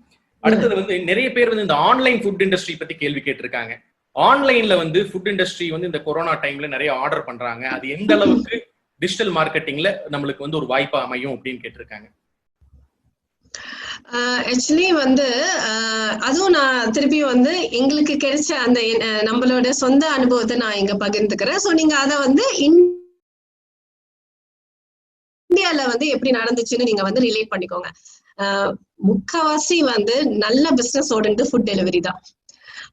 அடுத்தது வந்து நிறைய பேர் வந்து இந்த ஆன்லைன் ஃபுட் இண்டஸ்ட்ரி பத்தி கேள்வி கேட்டிருக்காங்க. ஆன்லைன்ல வந்து ஃபுட் இண்டஸ்ட்ரி வந்து இந்த கொரோனா டைம்ல நிறைய ஆர்டர் பண்றாங்க. அது எந்த அளவுக்கு டிஜிட்டல் மார்க்கெட்டிங்ல நம்மளுக்கு வந்து ஒரு வாய்ப்பா அமையும் அப்படின்னு கேட்டிருக்காங்க. ஆக்சுவலி வந்து அதுவும் நான் திருப்பி வந்து எங்களுக்கு கிடைச்ச அந்த நம்மளோட சொந்த அனுபவத்தை நான் இங்க பகிர்ந்துக்கிறேன். சோ நீங்க அதை வந்து இந்தியால வந்து எப்படி நடந்துச்சுன்னு நீங்க வந்து ரிலேட் பண்ணிக்கோங்க. முக்காவாசி வந்து நல்ல பிசினஸ் ஓடுறது ஃபுட் டெலிவரி தான்.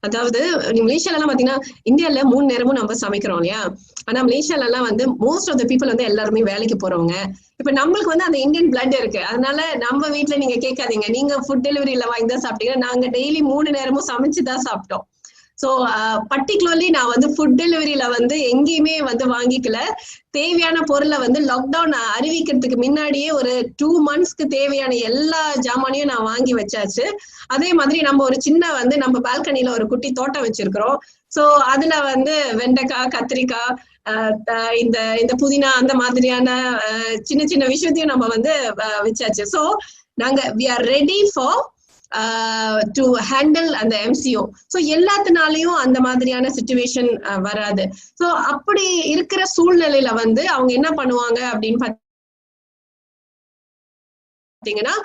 அதாவது மலேசியால எல்லாம் பாத்தீங்கன்னா இந்தியால 3 நேரமும் நம்ம சமைக்கிறோம் இல்லையா? ஆனா மலேசியால எல்லாம் வந்து மோஸ்ட் ஆஃப் த பீப்புள் வந்து எல்லாருமே வேலைக்கு போறவங்க. இப்ப நம்மளுக்கு வந்து அந்த இந்தியன் பிளட் இருக்கு. அதனால நம்ம வீட்டுல நீங்க கேட்காதீங்க, நீங்க ஃபுட் டெலிவரியில வாங்கி தான் சாப்பிட்டீங்கன்னா நாங்க டெய்லி 3 நேரமும் சமைச்சுதான் சாப்பிட்டோம். சோ பர்டிகுலர்லி நான் வந்து ஃபுட் டெலிவரியில வந்து எங்கேயுமே வந்து வாங்கிக்கல. தேவையான பொருளை வந்து லாக்டவுன் அறிவிக்கிறதுக்கு முன்னாடியே ஒரு 2 monthsக்கு தேவையான எல்லா ஜாமானையும் நான் வாங்கி வச்சாச்சு. அதே மாதிரி நம்ம ஒரு சின்ன வந்து நம்ம பால்கனில ஒரு குட்டி தோட்டம் வச்சிருக்கிறோம். சோ அதுல வந்து வெண்டைக்காய், கத்திரிக்காய், இந்த புதினா அந்த மாதிரியான சின்ன சின்ன விஷயத்தையும் நம்ம வந்து வச்சாச்சு. சோ நாங்க we are ready for to handle அந்த MCO. சோ எல்லாத்தினாலையும் அந்த மாதிரியான சிச்சுவேஷன் வராது. சோ அப்படி இருக்கிற சூழ்நிலையில வந்து அவங்க என்ன பண்ணுவாங்க அப்படின்னு பாத்தீங்கன்னா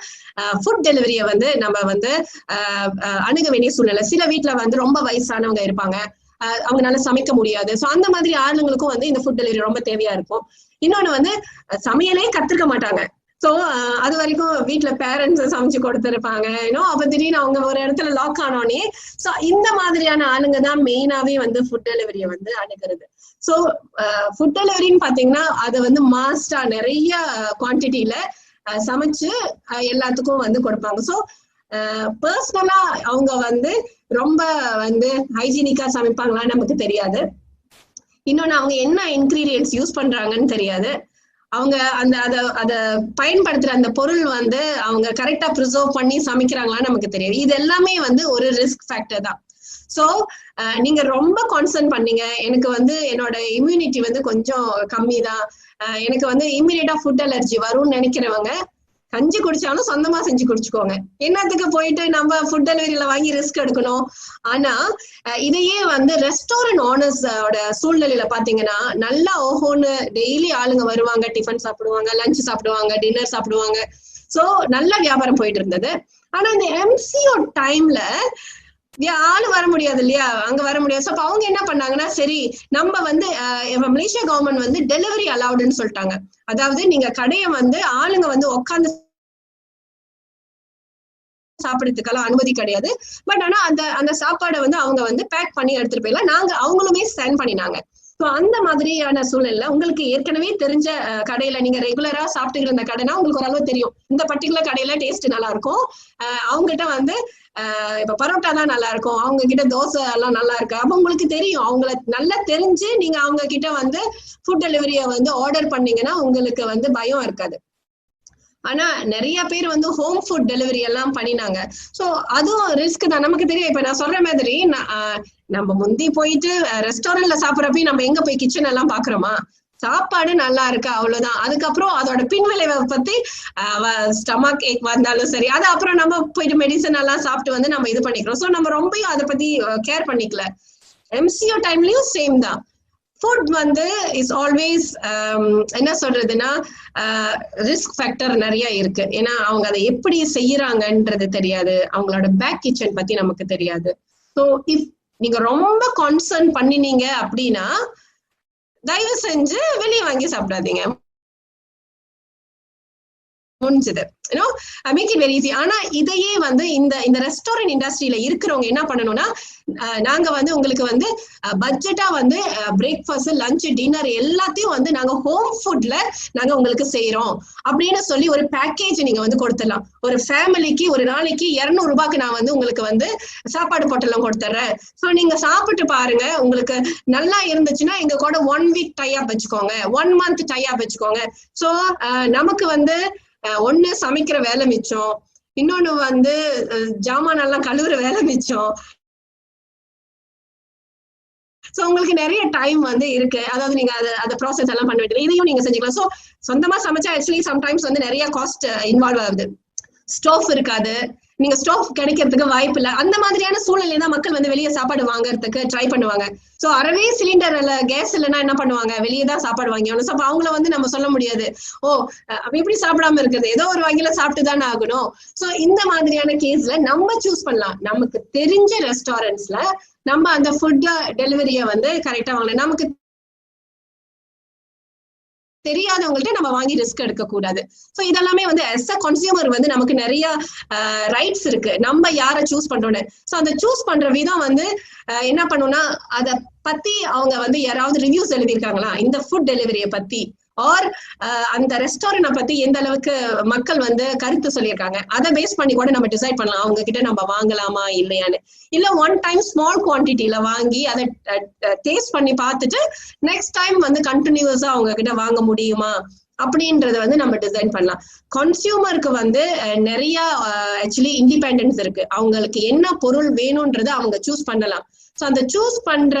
ஃபுட் டெலிவரிய வந்து நம்ம வந்து அணுக வேண்டிய சூழ்நிலை. சில வீட்டுல வந்து ரொம்ப வயசானவங்க இருப்பாங்க, அவங்களால சமைக்க முடியாது. சோ அந்த மாதிரி ஆளுங்களுக்கும் வந்து இந்த ஃபுட் டெலிவரி ரொம்ப தேவையா இருக்கும். இன்னொன்னு வந்து சமையலே கத்துக்க மாட்டாங்க. சோ அது வரைக்கும் வீட்டுல பேரண்ட்ஸ் சமைச்சு கொடுத்துருப்பாங்க அப்ப திடீர்னு அவங்க ஒரு இடத்துல லாக் ஆனோடனே சோ இந்த மாதிரியான ஆளுங்க தான் மெயினாவே வந்து ஃபுட் டெலிவரியை வந்து அணுகிறது. சோ ஃபுட் டெலிவரின்னு பாத்தீங்கன்னா அதை வந்து மாஸ்டா நிறைய குவான்டிட்டியில சமைச்சு எல்லாத்துக்கும் வந்து கொடுப்பாங்க. சோ பர்சனலா அவங்க வந்து ரொம்ப வந்து ஹைஜீனிக்கா சமைப்பாங்களான்னு நமக்கு தெரியாது. இன்னொன்னு அவங்க என்ன இன்கிரீடியன்ட்ஸ் யூஸ் பண்றாங்கன்னு தெரியாது. அவங்க அந்த அத பயன்படுத்துற அந்த பொருள் வந்து அவங்க கரெக்டா ப்ரிசர்வ் பண்ணி சமைக்கிறாங்களான்னு நமக்கு தெரியாது. இது எல்லாமே வந்து ஒரு ரிஸ்க் ஃபேக்டர் தான். சோ நீங்க ரொம்ப கான்சர்ன் பண்ணீங்க, எனக்கு வந்து என்னோட இம்யூனிட்டி வந்து கொஞ்சம் கம்மி தான், எனக்கு வந்து இம்மிடியேட்டா ஃபுட் அலர்ஜி வரும்னு நினைக்கிறவங்க கஞ்சி குடிச்சாலும் சொந்தமா செஞ்சு குடிச்சுக்கோங்க. என்னத்துக்கு போயிட்டு நம்ம ஃபுட் டெலிவரியில வாங்கி ரிஸ்க் எடுக்கணும். ஆனா இதையே வந்து ரெஸ்டாரண்ட் ஓனர்ஸோட சூழ்நிலையில பாத்தீங்கன்னா நல்லா ஓஹோன்னு டெய்லி ஆளுங்க வருவாங்க, டிஃபன் சாப்பிடுவாங்க, லஞ்ச் சாப்பிடுவாங்க, டின்னர் சாப்பிடுவாங்க. சோ நல்ல வியாபாரம் போயிட்டு இருந்தது. ஆனா இந்த MCO டைம்ல ஆளு வர முடியாது இல்லையா, அங்க வர முடியாது. அப்ப அவங்க என்ன பண்ணாங்கன்னா, சரி நம்ம வந்து மலேசியா கவர்மெண்ட் வந்து டெலிவரி அலவுடுன்னு சொல்லிட்டாங்க. அதாவது நீங்க கடையை வந்து ஆளுங்க வந்து உட்காந்து சாப்பிடறதுக்கெல்லாம் அனுமதி கிடையாது. பட் ஆனா அந்த சாப்பாடை வந்து அவங்க வந்து பேக் பண்ணி எடுத்துட்டு போயிடலாம், நாங்க அவங்களுமே சென்ட் பண்ணினாங்க. ஸோ அந்த மாதிரியான சூழ்நிலை உங்களுக்கு ஏற்கனவே தெரிஞ்ச கடையில நீங்க ரெகுலரா சாப்பிட்டுக்கிற அந்த கடைனா உங்களுக்கு ஓரளவு தெரியும், இந்த பர்டிகுலர் கடையில டேஸ்ட் நல்லா இருக்கும், அவங்ககிட்ட வந்து இப்ப பரோட்டா தான் நல்லா இருக்கும், அவங்க கிட்ட தோசை எல்லாம் நல்லா இருக்கு. அப்ப உங்களுக்கு தெரியும், அவங்கள நல்லா தெரிஞ்சு நீங்க அவங்க கிட்ட வந்து ஃபுட் டெலிவரிய வந்து ஆர்டர் பண்ணீங்கன்னா உங்களுக்கு வந்து பயம் இருக்காது. ஆனா நிறைய பேர் வந்து ஹோம் ஃபுட் டெலிவரி எல்லாம் பண்ணினாங்க. சோ அதுவும் ரிஸ்க் தான், நமக்கு தெரியும். இப்ப நான் சொல்ற மாதிரி நம்ம முந்தி போயிட்டு ரெஸ்டாரண்ட்ல சாப்பிடறப்ப நம்ம எங்க போய் கிச்சன் எல்லாம் பாக்குறோமா, சாப்பாடு நல்லா இருக்கு அவ்வளவுதான். அதுக்கப்புறம் அதோட பின்விளைவை பத்தி ஸ்டமக் ஏக் வந்தாலும் சரி, அது அப்புறம் நம்ம போயிட்டு மெடிசன் எல்லாம் சாப்பிட்டு வந்து நம்ம இது பண்ணிக்கிறோம். சோ நம்ம ரொம்ப அதை பத்தி கேர் பண்ணிக்கல. MCO டைம்லயும் சேம் தான். ஃபுட் வந்து இஸ் ஆல்வேஸ் என்ன சொல்றதுன்னா ரிஸ்க் ஃபேக்டர் நிறைய இருக்கு. ஏன்னா அவங்க அதை எப்படி செய்யறாங்கன்றது தெரியாது, அவங்களோட பேக் கிச்சன் பத்தி நமக்கு தெரியாது. ஸோ இஃப் நீங்க ரொம்ப கான்சர்ன் பண்ணினீங்க அப்படின்னா தயவு செஞ்சு வெளியே வாங்கி சாப்பிடாதீங்க, முடிஞ்சது. Make it very easy. ஆனா இதையே வந்து இந்த ரெஸ்டாரண்ட் இண்டஸ்ட்ரியில இருக்கிறவங்க என்ன பண்ணணும்னா, நாங்க வந்து உங்களுக்கு வந்து பட்ஜெட்டா வந்து பிரேக்ஃபாஸ்ட், லஞ்ச், டின்னர் எல்லாத்தையும் வந்து நாங்க ஹோம் ஃபுட்ல நாங்க உங்களுக்கு செய்யறோம் அப்படின்னு சொல்லி ஒரு பேக்கேஜ் நீங்க வந்து கொடுத்துடலாம். ஒரு ஃபேமிலிக்கு ஒரு நாளைக்கு 200 ரூபாய்க்கு நான் வந்து உங்களுக்கு வந்து சாப்பாடு பொட்டலம் கொடுத்துட்றேன். ஸோ நீங்க சாப்பிட்டு பாருங்க, உங்களுக்கு நல்லா இருந்துச்சுன்னா எங்க கூட 1 வீக் டைப் வச்சுக்கோங்க, 1 மந்த் டைப் வச்சுக்கோங்க. ஸோ நமக்கு வந்து ஒண்ணு சமைக்கிற வேலை மிச்சம், இன்னொன்னு வந்து ஜாமான் எல்லாம் கழுவுற வேலை மிச்சம். சோ உங்களுக்கு நிறைய டைம் வந்து இருக்கு. அதாவது நீங்க அதை ப்ராசஸ் எல்லாம் பண்ண வேண்டியது, இதையும் நீங்க செஞ்சுக்கலாம். சோ சொந்தமா சமைச்சா ஆக்சுவலி சம்டைம்ஸ் வந்து நிறைய காஸ்ட் இன்வால்வ் ஆகுது. ஸ்டோவ் இருக்காது, நீங்க ஸ்டோவ் கிடைக்கிறதுக்கு வாய்ப்பு இல்லை. அந்த மாதிரியான சூழ்நிலை தான் மக்கள் வந்து வெளியே சாப்பாடு வாங்குறதுக்கு ட்ரை பண்ணுவாங்க. சோ அறவே சிலிண்டர் இல்ல, கேஸ் இல்லைன்னா என்ன பண்ணுவாங்க, வெளியே தான் சாப்பாடு வாங்கிக்கணும். சோ அவங்கள வந்து நம்ம சொல்ல முடியாது, ஓ எப்படி சாப்பிடாம இருக்குது, ஏதோ ஒரு வகையில சாப்பிட்டு தானே ஆகணும். சோ இந்த மாதிரியான கேஸ்ல நம்ம சூஸ் பண்ணலாம். நமக்கு தெரிஞ்ச ரெஸ்டாரண்ட்ஸ்ல நம்ம அந்த ஃபுட் டெலிவரிய வந்து கரெக்டா வாங்கலாம். நமக்கு தெரியாதவங்கள்ட்ட நம்ம வாங்கி ரிஸ்க் எடுக்க கூடாது. சோ இதெல்லாமே வந்து as a consumer வந்து நமக்கு நிறைய ரைட்ஸ் இருக்கு, நம்ம யாரை சூஸ் பண்றோம்னு. சோ அந்த சூஸ் பண்ற விதம் வந்து என்ன பண்ணும்னா, அத பத்தி அவங்க வந்து யாராவது ரிவ்யூஸ் எழுதியிருக்காங்களா இந்த ஃபுட் டெலிவரிய பத்தி, ஆர் அந்த ரெஸ்டாரண்ட பத்தி எந்த அளவுக்கு மக்கள் வந்து கருத்து சொல்லியிருக்காங்க, அதை பேஸ் பண்ணி கூட நம்ம டிசைட் பண்ணலாம் அவங்க கிட்ட நம்ம வாங்கலாமா இல்லையான்னு. இல்ல ஒன் டைம் ஸ்மால் குவான்டிட்டியில வாங்கி அதை டேஸ்ட் பண்ணி பார்த்துட்டு நெக்ஸ்ட் டைம் வந்து கண்டினியூஸா அவங்க கிட்ட வாங்க முடியுமா அப்படின்றத வந்து நம்ம டிசைன் பண்ணலாம். கன்சியூமருக்கு வந்து நிறைய ஆக்சுவலி இண்டிபெண்டன்ஸ் இருக்கு, அவங்களுக்கு என்ன பொருள் வேணும்ன்றத அவங்க சூஸ் பண்ணலாம். ஸோ அந்த சூஸ் பண்ற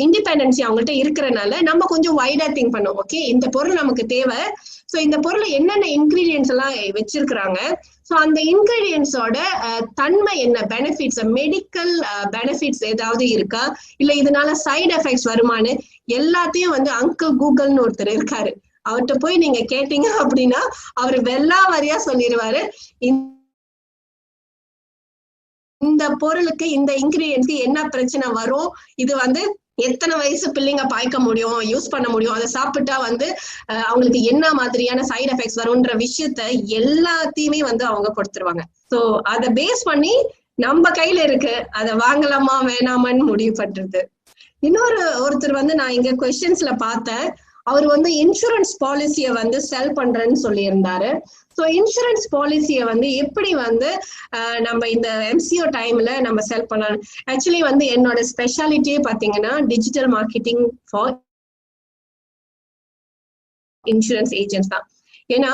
இண்டிபெண்டன்சி அவங்கள்ட்ட இருக்கிறனால நம்ம கொஞ்சம் வைடா திங்க் பண்ணுவோம். ஓகே, இந்த பொருள் நமக்கு தேவை, ஸோ இந்த பொருள் என்னென்ன இன்கிரீடியன்ஸ் எல்லாம் வச்சிருக்கிறாங்க, ஸோ அந்த இன்கிரீடியன்ஸோட தன்மை என்ன, பெனிஃபிட்ஸ், மெடிக்கல் பெனிஃபிட்ஸ் ஏதாவது இருக்கா, இல்ல இதனால சைடு எஃபெக்ட்ஸ் வருமானு எல்லாத்தையும் வந்து அங்கிள் கூகுள்னு ஒருத்தர் இருக்காரு, அவர்கிட்ட போய் நீங்க கேட்டீங்க அப்படின்னா அவர் வெள்ளா வரியா சொல்லிடுவாரு, இந்த பொருளுக்கு இந்த இன்கிரீடியன்ஸ்க்கு என்ன பிரச்சனை வரும், இது வந்து எத்தனை வயசு பிள்ளைங்க பாய்க்க முடியும், யூஸ் பண்ண முடியும், அதை சாப்பிட்டா வந்து அவங்களுக்கு என்ன மாதிரியான சைடு எஃபெக்ட்ஸ் வரும்ன்ற விஷயத்த எல்லாத்தையுமே வந்து அவங்க கொடுத்துருவாங்க. ஸோ அதை பேஸ் பண்ணி நம்ம கையில இருக்கு, அதை வாங்கலாமா வேணாமான்னு முடிவு பண்றது. ஒருத்தர் வந்து நான் இங்க கொஸ்டின்ஸ்ல பார்த்தேன், அவர் வந்து இன்சூரன்ஸ் பாலிசிய வந்து செல் பண்றேன்னு சொல்லியிருந்தாரு. ஸோ இன்சூரன்ஸ் பாலிசியை வந்து எப்படி வந்து நம்ம இந்த MCO டைம்ல நம்ம செல் பண்ணலாம். ஆக்சுவலி வந்து என்னோட ஸ்பெஷாலிட்டியே பாத்தீங்கன்னா digital marketing for insurance agents தான். ஏன்னா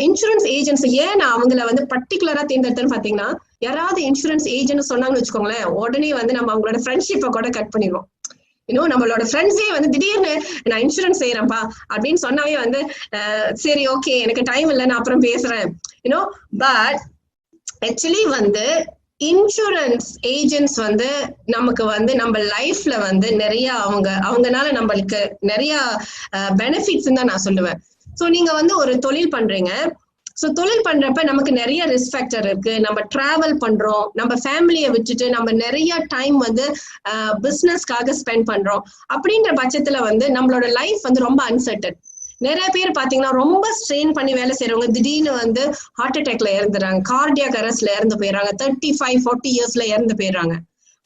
இன்சூரன்ஸ் ஏஜென்ட்ஸ் ஏன் நான் அவங்கள வந்து பர்டிகுலரா தேர்ந்தெடுத்தேன்னு பாத்தீங்கன்னா, யாராவது இன்சூரன்ஸ் ஏஜென்ட் சொன்னாங்கன்னு வச்சுக்கோங்களேன், உடனே வந்து நம்ம அவங்களோட ஃப்ரெண்ட்ஷிப்பை கூட கட் பண்ணிடுவோம். நம்மளோட ஃப்ரெண்ட்ஸே வந்து திடீர்னு நான் இன்சூரன்ஸ் செய்யறேன்ப்பா அப்படின்னு சொன்னாவே வந்து சரி ஓகே எனக்கு டைம் இல்லை நான் அப்புறம் பேசுறேன். பட் ஆக்சுவலி வந்து இன்சூரன்ஸ் ஏஜென்ட்ஸ் வந்து நமக்கு வந்து நம்ம லைஃப்ல வந்து நிறைய அவங்கனால நம்மளுக்கு நிறைய பெனிஃபிட்ஸ் தான் நான் சொல்லுவேன். ஸோ நீங்க வந்து ஒரு தொழில் பண்றீங்க, ஸோ தொழில் பண்றப்ப நமக்கு நிறைய ரிஸ்க் ஃபேக்டர் இருக்கு. நம்ம டிராவல் பண்றோம், நம்ம ஃபேமிலியை விட்டுட்டு நம்ம நிறைய டைம் வந்து பிசினஸ்க்காக ஸ்பெண்ட் பண்றோம். அப்படின்ற பட்சத்துல வந்து நம்மளோட லைஃப் வந்து ரொம்ப அன்சர்டன். நிறைய பேர் பாத்தீங்கன்னா ரொம்ப ஸ்ட்ரெயின் பண்ணி வேலை செய்யறவங்க திடீர்னு வந்து ஹார்ட் அட்டாக்ல இறந்துறாங்க, கார்டியாக் அரெஸ்ட்ல இறந்து போயிடுறாங்க, 35-40 இயர்ஸ்ல இறந்து போயிடுறாங்க.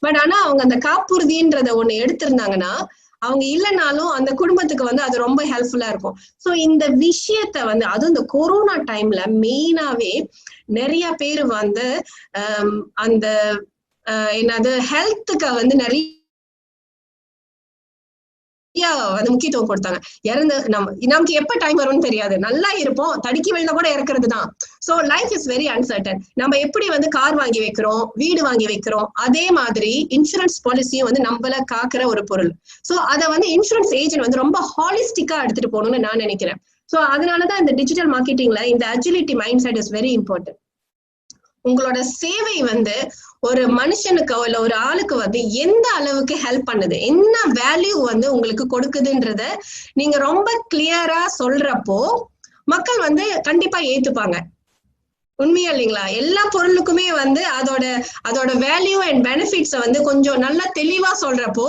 பட் ஆனா அவங்க அந்த காப்புறுதின்றத ஒண்ணு எடுத்திருந்தாங்கன்னா அவங்க இல்லைனாலும் அந்த குடும்பத்துக்கு வந்து அது ரொம்ப ஹெல்ப்ஃபுல்லா இருக்கும். ஸோ இந்த விஷயத்த வந்து அதுவும் இந்த கொரோனா டைம்ல மெயினாவே நிறைய பேர் வந்து அந்த என்னது ஹெல்த்துக்கு வந்து நிறைய முக்கியத்துவம் கொடுத்தாங்க. நமக்கு எப்ப டைம் வரும்னு தெரியாது, நல்லா இருப்போம், தடுக்கி விழுந்தா கூட இறக்குறது தான். So life is very uncertain. நம்ம எப்படி வந்து கார் வாங்கி வைக்கிறோம், வீடு வாங்கி வைக்கிறோம், அதே மாதிரி இன்சூரன்ஸ் பாலிசியும் வந்து நம்மள காக்குற ஒரு பொருள். சோ அதை வந்து இன்சூரன்ஸ் ஏஜென்ட் வந்து ரொம்ப ஹாலிஸ்டிக்கா எடுத்துட்டு போகணும்னு நான் நினைக்கிறேன். சோ அதனாலதான் இந்த டிஜிட்டல் மார்க்கெட்டிங்ல இந்த agility mind set is very important. உங்களோட சேவை வந்து ஒரு மனுஷனுக்கு இல்ல ஒரு ஆளுக்கு வந்து எந்த அளவுக்கு ஹெல்ப் பண்ணுது, என்ன வேல்யூ வந்து உங்களுக்கு கொடுக்குதுன்றத நீங்க ரொம்ப கிளியரா சொல்றப்போ மக்கள் வந்து கண்டிப்பா ஏத்துப்பாங்க. உண்மையா இல்லைங்களா? எல்லா பொருளுக்குமே வந்து அதோட வேல்யூ அண்ட் பெனிஃபிட்ஸை வந்து கொஞ்சம் நல்லா தெளிவா சொல்றப்போ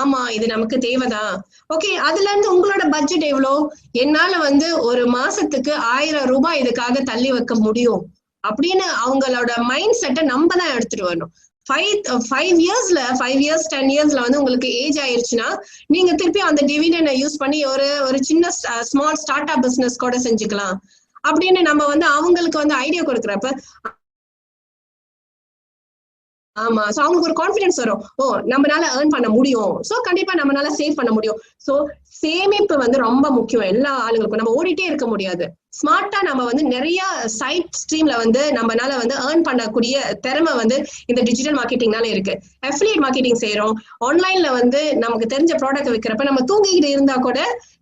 ஆமா இது நமக்கு தேவைதான். ஓகே, அதுல இருந்து உங்களோட பட்ஜெட் எவ்வளோ, என்னால வந்து ஒரு மாசத்துக்கு 1000 ரூபாய் இதுக்காக தள்ளி வைக்க முடியும் அப்படின்னு அவங்களோட மைண்ட் செட்டை நம்ம தான் எடுத்துட்டு வரணும். 5 இயர்ஸ் 10 இயர்ஸ்ல வந்து உங்களுக்கு ஏஜ் ஆயிருச்சுன்னா நீங்க திருப்பி அந்த டிவிடெண்டை யூஸ் பண்ணி ஒரு சின்ன ஸ்மால் ஸ்டார்ட் அப் பிசினஸ் கூட செஞ்சுக்கலாம் அப்படின்னு நம்ம வந்து அவங்களுக்கு வந்து ஐடியா கொடுக்குறப்ப ஆமா, சோ அவங்களுக்கு ஒரு கான்பிடன்ஸ் வரும், ஓ நம்மளால ஏர்ன் பண்ண முடியும், சோ கண்டிப்பா நம்மளால சேவ் பண்ண முடியும். சோ சேமிப்பு வந்து ரொம்ப முக்கியம் எல்லா ஆளுங்களுக்கும். நம்ம ஓடிட்டே இருக்க முடியாது. ஸ்மார்ட்டா நம்ம வந்து நிறைய சைட் ஸ்ட்ரீம்ல வந்து நம்மளால வந்து ஏர்ன் பண்ணக்கூடிய திறமை வந்து இந்த டிஜிட்டல் மார்க்கெட்டிங்னால இருக்கு. அஃபிலியேட் மார்க்கெட்டிங் செய்யறோம், ஆன்லைன்ல வந்து நமக்கு தெரிஞ்ச ப்ராடக்ட் விற்கிறப்ப நம்ம தூங்கிக்கிட்டு இருந்தா கூட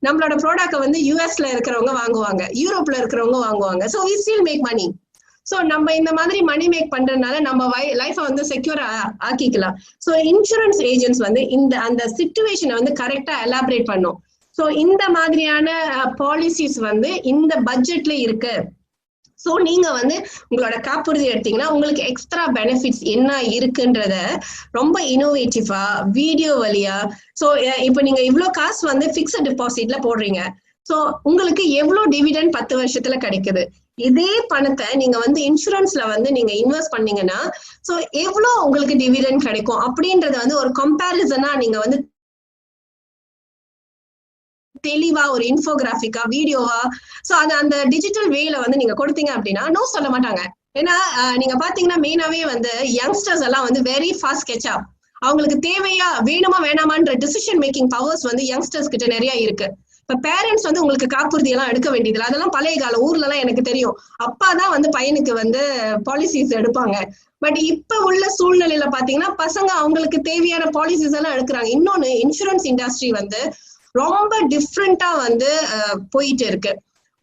நம்மளோட ப்ராடக்ட் வந்து யூஎஸ்ல இருக்கிறவங்க வாங்குவாங்க, யூரோப்ல இருக்கிறவங்க வாங்குவாங்க. So we still make money. So நம்ம இந்த மாதிரி மணி மேக் பண்றதுனால நம்ம லைஃபை வந்து செக்யூரா ஆக்கிக்கலாம். சோ இன்சூரன்ஸ் ஏஜென்ட்ஸ் வந்து அந்த சிச்சுவேஷனை வந்து கரெக்டா எலாபரேட் பண்ணும். சோ இந்த மாதிரியான பாலிசிஸ் வந்து இந்த பட்ஜெட்ல இருக்கு. சோ நீங்க வந்து உங்களோட காப்புறுதி எடுத்தீங்கன்னா உங்களுக்கு எக்ஸ்ட்ரா பெனிஃபிட்ஸ் என்ன இருக்குன்றத ரொம்ப இனோவேட்டிவா வீடியோ வழியா, சோ இப்ப நீங்க இவ்வளவு காசு வந்து பிக்ஸ்ட் டெபாசிட்ல போடுறீங்க, சோ உங்களுக்கு எவ்வளவு டிவிடெண்ட் 10 வருஷத்துல கிடைக்குது, இதே பணத்தை நீங்க வந்து இன்சூரன்ஸ்ல வந்து நீங்க இன்வெஸ்ட் பண்ணீங்கன்னா சோ எவ்வளவு உங்களுக்கு டிவிடெண்ட் கிடைக்கும் அப்படின்றத வந்து ஒரு கம்பேரிசனா நீங்க வந்து தெளிவா ஒரு இன்ஃபோகிராபிக்கா வீடியோவா சோ அந்த டிஜிட்டல் வேல வந்து நீங்க கொடுத்தீங்க அப்படின்னா நோ சொல்ல மாட்டாங்க. ஏன்னா நீங்க பாத்தீங்கன்னா மெயினாவே வந்து யங்ஸ்டர்ஸ் எல்லாம் வந்து வெரி ஃபாஸ்ட் கேட்ச் அப். அவங்களுக்கு தேவையா வேணுமா வேணாமான்ற டிசிஷன் மேக்கிங் பவர்ஸ் வந்து யங்ஸ்டர்ஸ் கிட்ட நிறைய இருக்கு. இப்ப பேரண்ட்ஸ் வந்து உங்களுக்கு காப்புறுதி எல்லாம் எடுக்க வேண்டியதில்லை, அதெல்லாம் பழைய கால ஊர்ல எல்லாம் எனக்கு தெரியும், அப்பாதான் வந்து பையனுக்கு வந்து பாலிசிஸ் எடுப்பாங்க. பட் இப்ப உள்ள சூழ்நிலையில பாத்தீங்கன்னா பசங்க அவங்களுக்கு தேவையான பாலிசிஸ் எல்லாம் எடுக்கிறாங்க. இன்னொன்னு இன்சூரன்ஸ் இண்டஸ்ட்ரி வந்து ரொம்ப டிஃப்ரெண்டா வந்து போயிட்டு இருக்கு.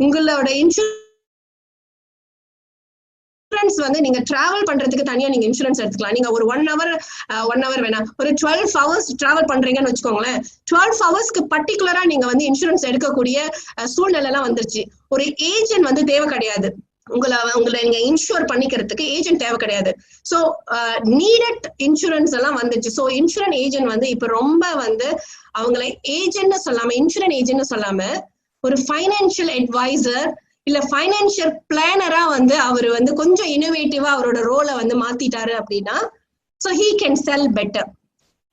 உங்களோட இன்சூரன்ஸ் வந்து நீங்க டிராவல் பண்றதுக்கு தனியா நீங்க இன்சூரன்ஸ் எடுத்துக்கலாம். நீங்க ஒரு 1 ஹவர் வேணாம், ஒரு 12 ஹவர்ஸ் டிராவல் பண்றீங்கன்னு வச்சுக்கோங்களேன், 12 ஹவர்ஸ்க்கு பர்டிகுலரா நீங்க வந்து இன்சூரன்ஸ் எடுக்கக்கூடிய சூழ்நிலை எல்லாம் வந்துருச்சு. ஒரு ஏஜென்ட் வந்து தேவை கிடையாது. உங்களை நீங்க இன்சூர் பண்ணிக்கிறதுக்கு ஏஜென்ட் தேவை கிடையாது. ஸோ நீடட் இன்சூரன்ஸ் எல்லாம் வந்துச்சு. ஸோ இன்சூரன்ஸ் ஏஜென்ட் வந்து இப்ப ரொம்ப வந்து அவங்களை ஏஜென்ட்னு சொல்லாம, இன்சூரன்ஸ் ஏஜென்ட்னு சொல்லாம ஒரு ஃபைனான்சியல் அட்வைசர் இல்ல ஃபைனான்சியல் பிளானரா வந்து அவர் வந்து கொஞ்சம் இன்னோவேட்டிவா அவரோட ரோலை வந்து மாத்திட்டாரு அப்படின்னா, so he can sell better.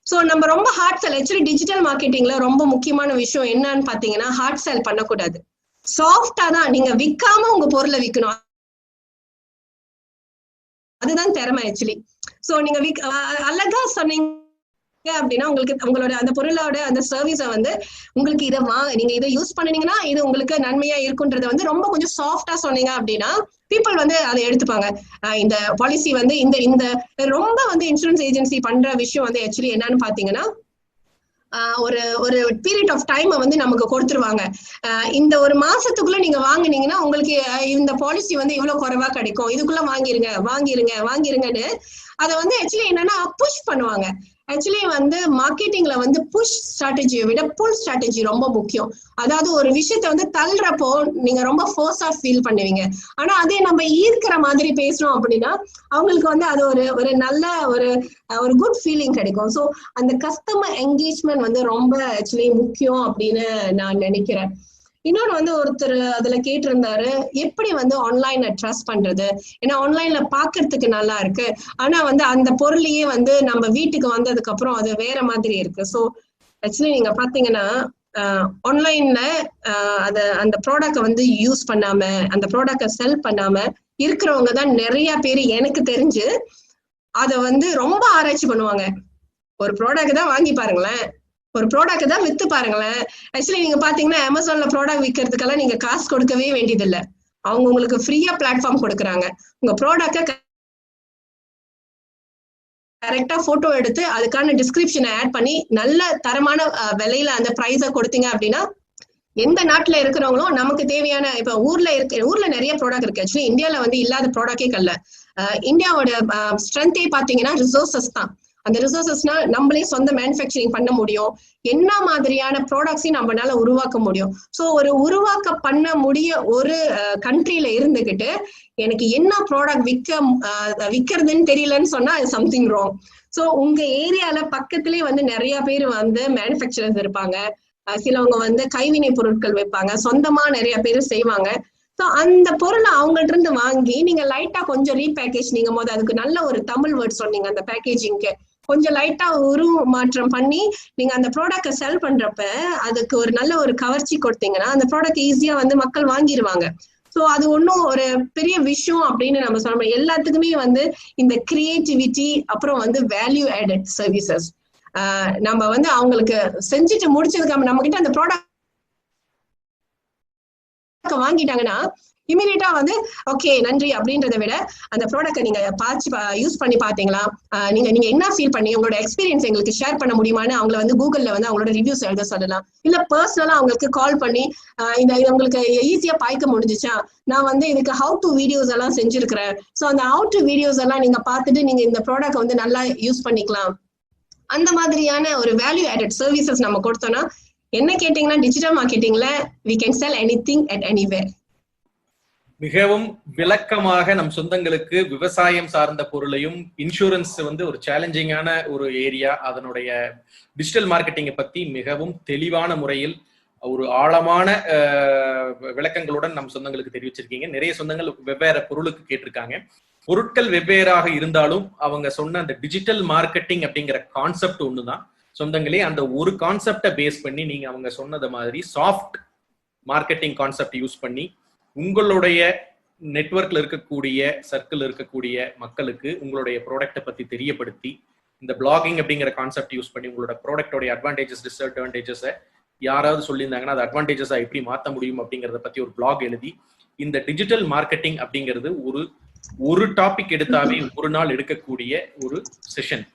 So நம்ம ரொம்ப ஹார்ட் செல், ஆக்சுவலி டிஜிட்டல் மார்க்கெட்டிங்ல ரொம்ப முக்கியமான விஷயம் என்னன்னு பாத்தீங்கன்னா, ஹார்ட் செல் பண்ணக்கூடாது. சாஃப்டா தான் நீங்க விற்காம உங்க பொருளை விற்கணும். அதுதான் திறமை ஆக்சுவலி. சோ நீங்க அழகா சொன்னீங்க அப்படின்னா, உங்களுக்கு உங்களோட அந்த பொருளோட அந்த சர்வீஸை வந்து உங்களுக்கு இதை நீங்க இதை யூஸ் பண்ணீங்கன்னா இது உங்களுக்கு நன்மையா இருக்குன்றத வந்து ரொம்ப கொஞ்சம் சாஃப்டா சொன்னீங்க அப்படின்னா பீப்புள் வந்து அதை எடுத்துப்பாங்க. இந்த பாலிசி வந்து இந்த ரொம்ப வந்து இன்சூரன்ஸ் ஏஜென்சி பண்ற விஷயம் வந்து ஆக்சுவலி என்னன்னு பாத்தீங்கன்னா, ஒரு பீரியட் ஆஃப் டைம் வந்து நமக்கு கொடுத்துருவாங்க. இந்த ஒரு மாசத்துக்குள்ள நீங்க வாங்கினீங்கன்னா உங்களுக்கு இந்த பாலிசி வந்து இவ்வளவு குறைவா கிடைக்கும், இதுக்குள்ள வாங்கிருங்கன்னு அதை வந்து ஆக்சுவலி என்னன்னா புஷ் பண்ணுவாங்க. ஆக்சுவலி வந்து மார்க்கெட்டிங்ல வந்து புஷ் ஸ்ட்ராட்டஜியை விட புல் ஸ்ட்ராட்டஜி ரொம்ப முக்கியம். அதாவது ஒரு விஷயத்த வந்து தள்ளுறப்போ நீங்க ரொம்ப ஃபோர்ஸா ஃபீல் பண்ணுவீங்க. ஆனா அதே நம்ம ஈர்க்கிற மாதிரி பேசுறோம் அப்படின்னா அவங்களுக்கு வந்து அது ஒரு நல்ல ஒரு குட் ஃபீலிங் கிடைக்கும். ஸோ அந்த கஸ்டமர் என்கேஜ்மெண்ட் வந்து ரொம்ப ஆக்சுவலி முக்கியம் அப்படின்னு நான் நினைக்கிறேன். இன்னொன்று வந்து ஒருத்தர் அதுல கேட்டிருந்தாரு, எப்படி வந்து ஆன்லைன்ல ட்ரஸ்ட் பண்றது, ஏன்னா ஆன்லைன்ல பாக்குறதுக்கு நல்லா இருக்கு, ஆனா வந்து அந்த பொருளையே வந்து நம்ம வீட்டுக்கு வந்ததுக்கு அப்புறம் அது வேற மாதிரி இருக்கு. ஸோ ஆக்சுவலி நீங்க பாத்தீங்கன்னா ஆன்லைன்ல அந்த ப்ராடக்ட வந்து யூஸ் பண்ணாம, அந்த ப்ராடக்ட செல் பண்ணாம இருக்கிறவங்க தான் நிறைய பேர் எனக்கு தெரிஞ்சு அதை வந்து ரொம்ப ஆராய்ச்சி பண்ணுவாங்க. ஒரு ப்ராடக்ட் தான் வாங்கி பாருங்களேன், ஒரு ப்ராடக்ட் தான் வித்து பாருங்களேன். ஆக்சுவலி நீங்க பாத்தீங்கன்னா அமேசான்ல ப்ராடக்ட் விற்கிறதுக்கெல்லாம் நீங்க காசு கொடுக்கவே வேண்டியது இல்லை. அவங்க உங்களுக்கு ஃப்ரீயா பிளாட்ஃபார்ம் கொடுக்குறாங்க. உங்க ப்ராடக்ட கரெக்டா போட்டோ எடுத்து அதுக்கான டிஸ்கிரிப்ஷனை ஆட் பண்ணி நல்ல தரமான விலையில அந்த பிரைஸை கொடுத்தீங்க அப்படின்னா எந்த நாட்டுல இருக்கிறவங்களும் நமக்கு தேவையான, இப்ப ஊர்ல நிறைய ப்ராடக்ட் இருக்கு. ஆக்சுவலி இந்தியால வந்து இல்லாத ப்ராடக்டே கல்ல. இந்தியாவோட ஸ்ட்ரென்த்தே பாத்தீங்கன்னா ரிசோர்சஸ் தான். அந்த ரிசோர்சஸ்னா நம்மளே சொந்த மேனுஃபேக்சரிங் பண்ண முடியும், என்ன மாதிரியான ப்ராடக்ட்ஸையும் நம்மளால உருவாக்க முடியும். ஸோ ஒரு உருவாக்க பண்ண முடிய ஒரு கண்ட்ரியில இருந்துகிட்டு எனக்கு என்ன ப்ராடக்ட் விற்கிறதுன்னு தெரியலன்னு சொன்னா அது சம்திங் ராங். ஸோ உங்க ஏரியால பக்கத்திலே வந்து நிறைய பேர் வந்து மேனுஃபேக்சரர்ஸ் இருப்பாங்க, சிலவங்க வந்து கைவினை பொருட்கள் வைப்பாங்க, சொந்தமா நிறைய பேர் செய்வாங்க. ஸோ அந்த பொருளை அவங்கள்ட்ட இருந்து வாங்கி நீங்க லைட்டா கொஞ்சம் ரீபேக்கேஜ், நீங்க போது அதுக்கு நல்ல ஒரு தமிழ் வேர்ட் சொன்னீங்க, அந்த பேக்கேஜிங்க்கு கொஞ்சம் லைட்டா மாற்றம் பண்ணி நீங்க அந்த ப்ராடக்ட செல் பண்றப்ப அதுக்கு ஒரு நல்ல ஒரு கவர்ச்சி கொடுத்தீங்கன்னா அந்த ப்ராடக்ட் ஈஸியா வந்து மக்கள் வாங்கிடுவாங்க. ஸோ அது ஒன்றும் ஒரு பெரிய விஷயம் அப்படின்னு நம்ம சொல்ல முடியும். எல்லாத்துக்குமே வந்து இந்த கிரியேட்டிவிட்டி அப்புறம் வந்து வேல்யூ ஆடட் சர்வீசஸ் நம்ம வந்து அவங்களுக்கு செஞ்சுட்டு முடிச்சதுக்கு நம்ம கிட்ட அந்த ப்ராடக்ட் வாங்கிட்டாங்கன்னா இமீடியட்டா வந்து ஓகே நன்றி அப்படின்றத விட அந்த ப்ராடக்ட் நீங்க யூஸ் பண்ணி பாத்தீங்களா, நீங்க என்ன ஃபீல் பண்ணி உங்களோட எக்ஸ்பீரியன்ஸ் எங்களுக்கு ஷேர் பண்ண முடியுமான்னு அவங்கள வந்து கூகுள்ல வந்து அவங்களோட ரிவ்யூஸ் எழுத சொல்லலாம். இல்ல பர்சனலா அவங்களுக்கு கால் பண்ணி இந்த உங்களுக்கு ஈஸியா பாய்க்க முடிஞ்சிச்சா, நான் வந்து இதுக்கு ஹவு டு வீடியோஸ் எல்லாம் செஞ்சிருக்கிறேன், ஸோ அந்த ஹவு டு வீடியோஸ் எல்லாம் நீங்க பார்த்துட்டு நீங்க இந்த ப்ராடக்ட் வந்து நல்லா யூஸ் பண்ணிக்கலாம். அந்த மாதிரியான ஒரு வேல்யூ ஆடட் சர்வீசஸ் நம்ம கொடுத்தோம்னா, என்ன கேட்டீங்கன்னா digital மார்க்கெட்டிங்ல we can sell anything at anywhere. மிகவும் விளக்கமாக நம் சொந்தங்களுக்கு விவசாயம் சார்ந்த பொருளையும், இன்சூரன்ஸ் வந்து ஒரு சேலஞ்சிங்கான ஒரு ஏரியா, அதனுடைய டிஜிட்டல் மார்க்கெட்டிங்கை பத்தி மிகவும் தெளிவான முறையில் ஒரு ஆழமான விளக்கங்களுடன் நம் சொந்தங்களுக்கு தெரிவிச்சிருக்கீங்க. நிறைய சொந்தங்கள் வெவ்வேறு பொருளுக்கு கேட்டிருக்காங்க. பொருட்கள் வெவ்வேறாக இருந்தாலும் அவங்க சொன்ன அந்த டிஜிட்டல் மார்க்கெட்டிங் அப்படிங்கிற கான்செப்ட் ஒண்ணுதான். சொந்தங்களே அந்த ஒரு கான்செப்டை பேஸ் பண்ணி நீங்க அவங்க சொன்னது மாதிரி சாஃப்ட் மார்க்கெட்டிங் கான்செப்ட் யூஸ் பண்ணி உங்களுடைய நெட்வொர்க்ல இருக்கக்கூடிய சர்க்கிள் இருக்கக்கூடிய மக்களுக்கு உங்களுடைய ப்ராடக்ட்டை பத்தி தெரியப்படுத்தி இந்த பிளாகிங் அப்படிங்கிற கான்செப்ட் யூஸ் பண்ணி உங்களோட ப்ராடக்டோடைய அட்வான்டேஜஸ் டிஸ்அட்வான்டேஜஸை யாராவது சொல்லியிருந்தாங்கன்னா அது அட்வான்டேஜஸா எப்படி மாற்ற முடியும் அப்படிங்கிறத பத்தி ஒரு பிளாக் எழுதி இந்த டிஜிட்டல் மார்க்கெட்டிங் அப்படிங்கிறது ஒரு டாபிக் எடுத்தாவே ஒரு நாள் எடுக்கக்கூடிய ஒரு செஷன்.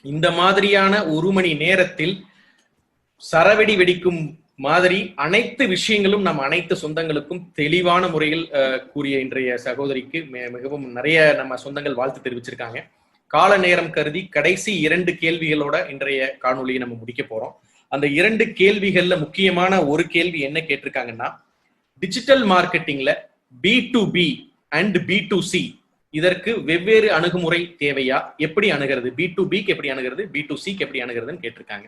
இந்த மாதிரியான ஒரு மணி நேரத்தில் சரவெடி வெடிக்கும் மாதிரி அனைத்து விஷயங்களும் நம் அனைத்து சொந்தங்களுக்கும் தெளிவான முறையில் கூறிய இன்றைய சகோதரிக்கு மிகவும் நிறைய நம்ம சொந்தங்கள் வாழ்த்து தெரிவிச்சிருக்காங்க. கால நேரம் கருதி கடைசி 2 கேள்விகளோட இன்றைய காணொலியை நம்ம முடிக்க போறோம். அந்த 2 கேள்விகள்ல முக்கியமான ஒரு கேள்வி என்ன கேட்டிருக்காங்கன்னா, டிஜிட்டல் மார்க்கெட்டிங்ல B2B அண்ட் B2C இதற்கு வெவ்வேறு அணுகுமுறை தேவையா? எப்படி அணுகிறது? B2Bக்கு எப்படி அணுகிறது, B2Cக்கு எப்படி அணுகிறதுன்னு கேட்டிருக்காங்க.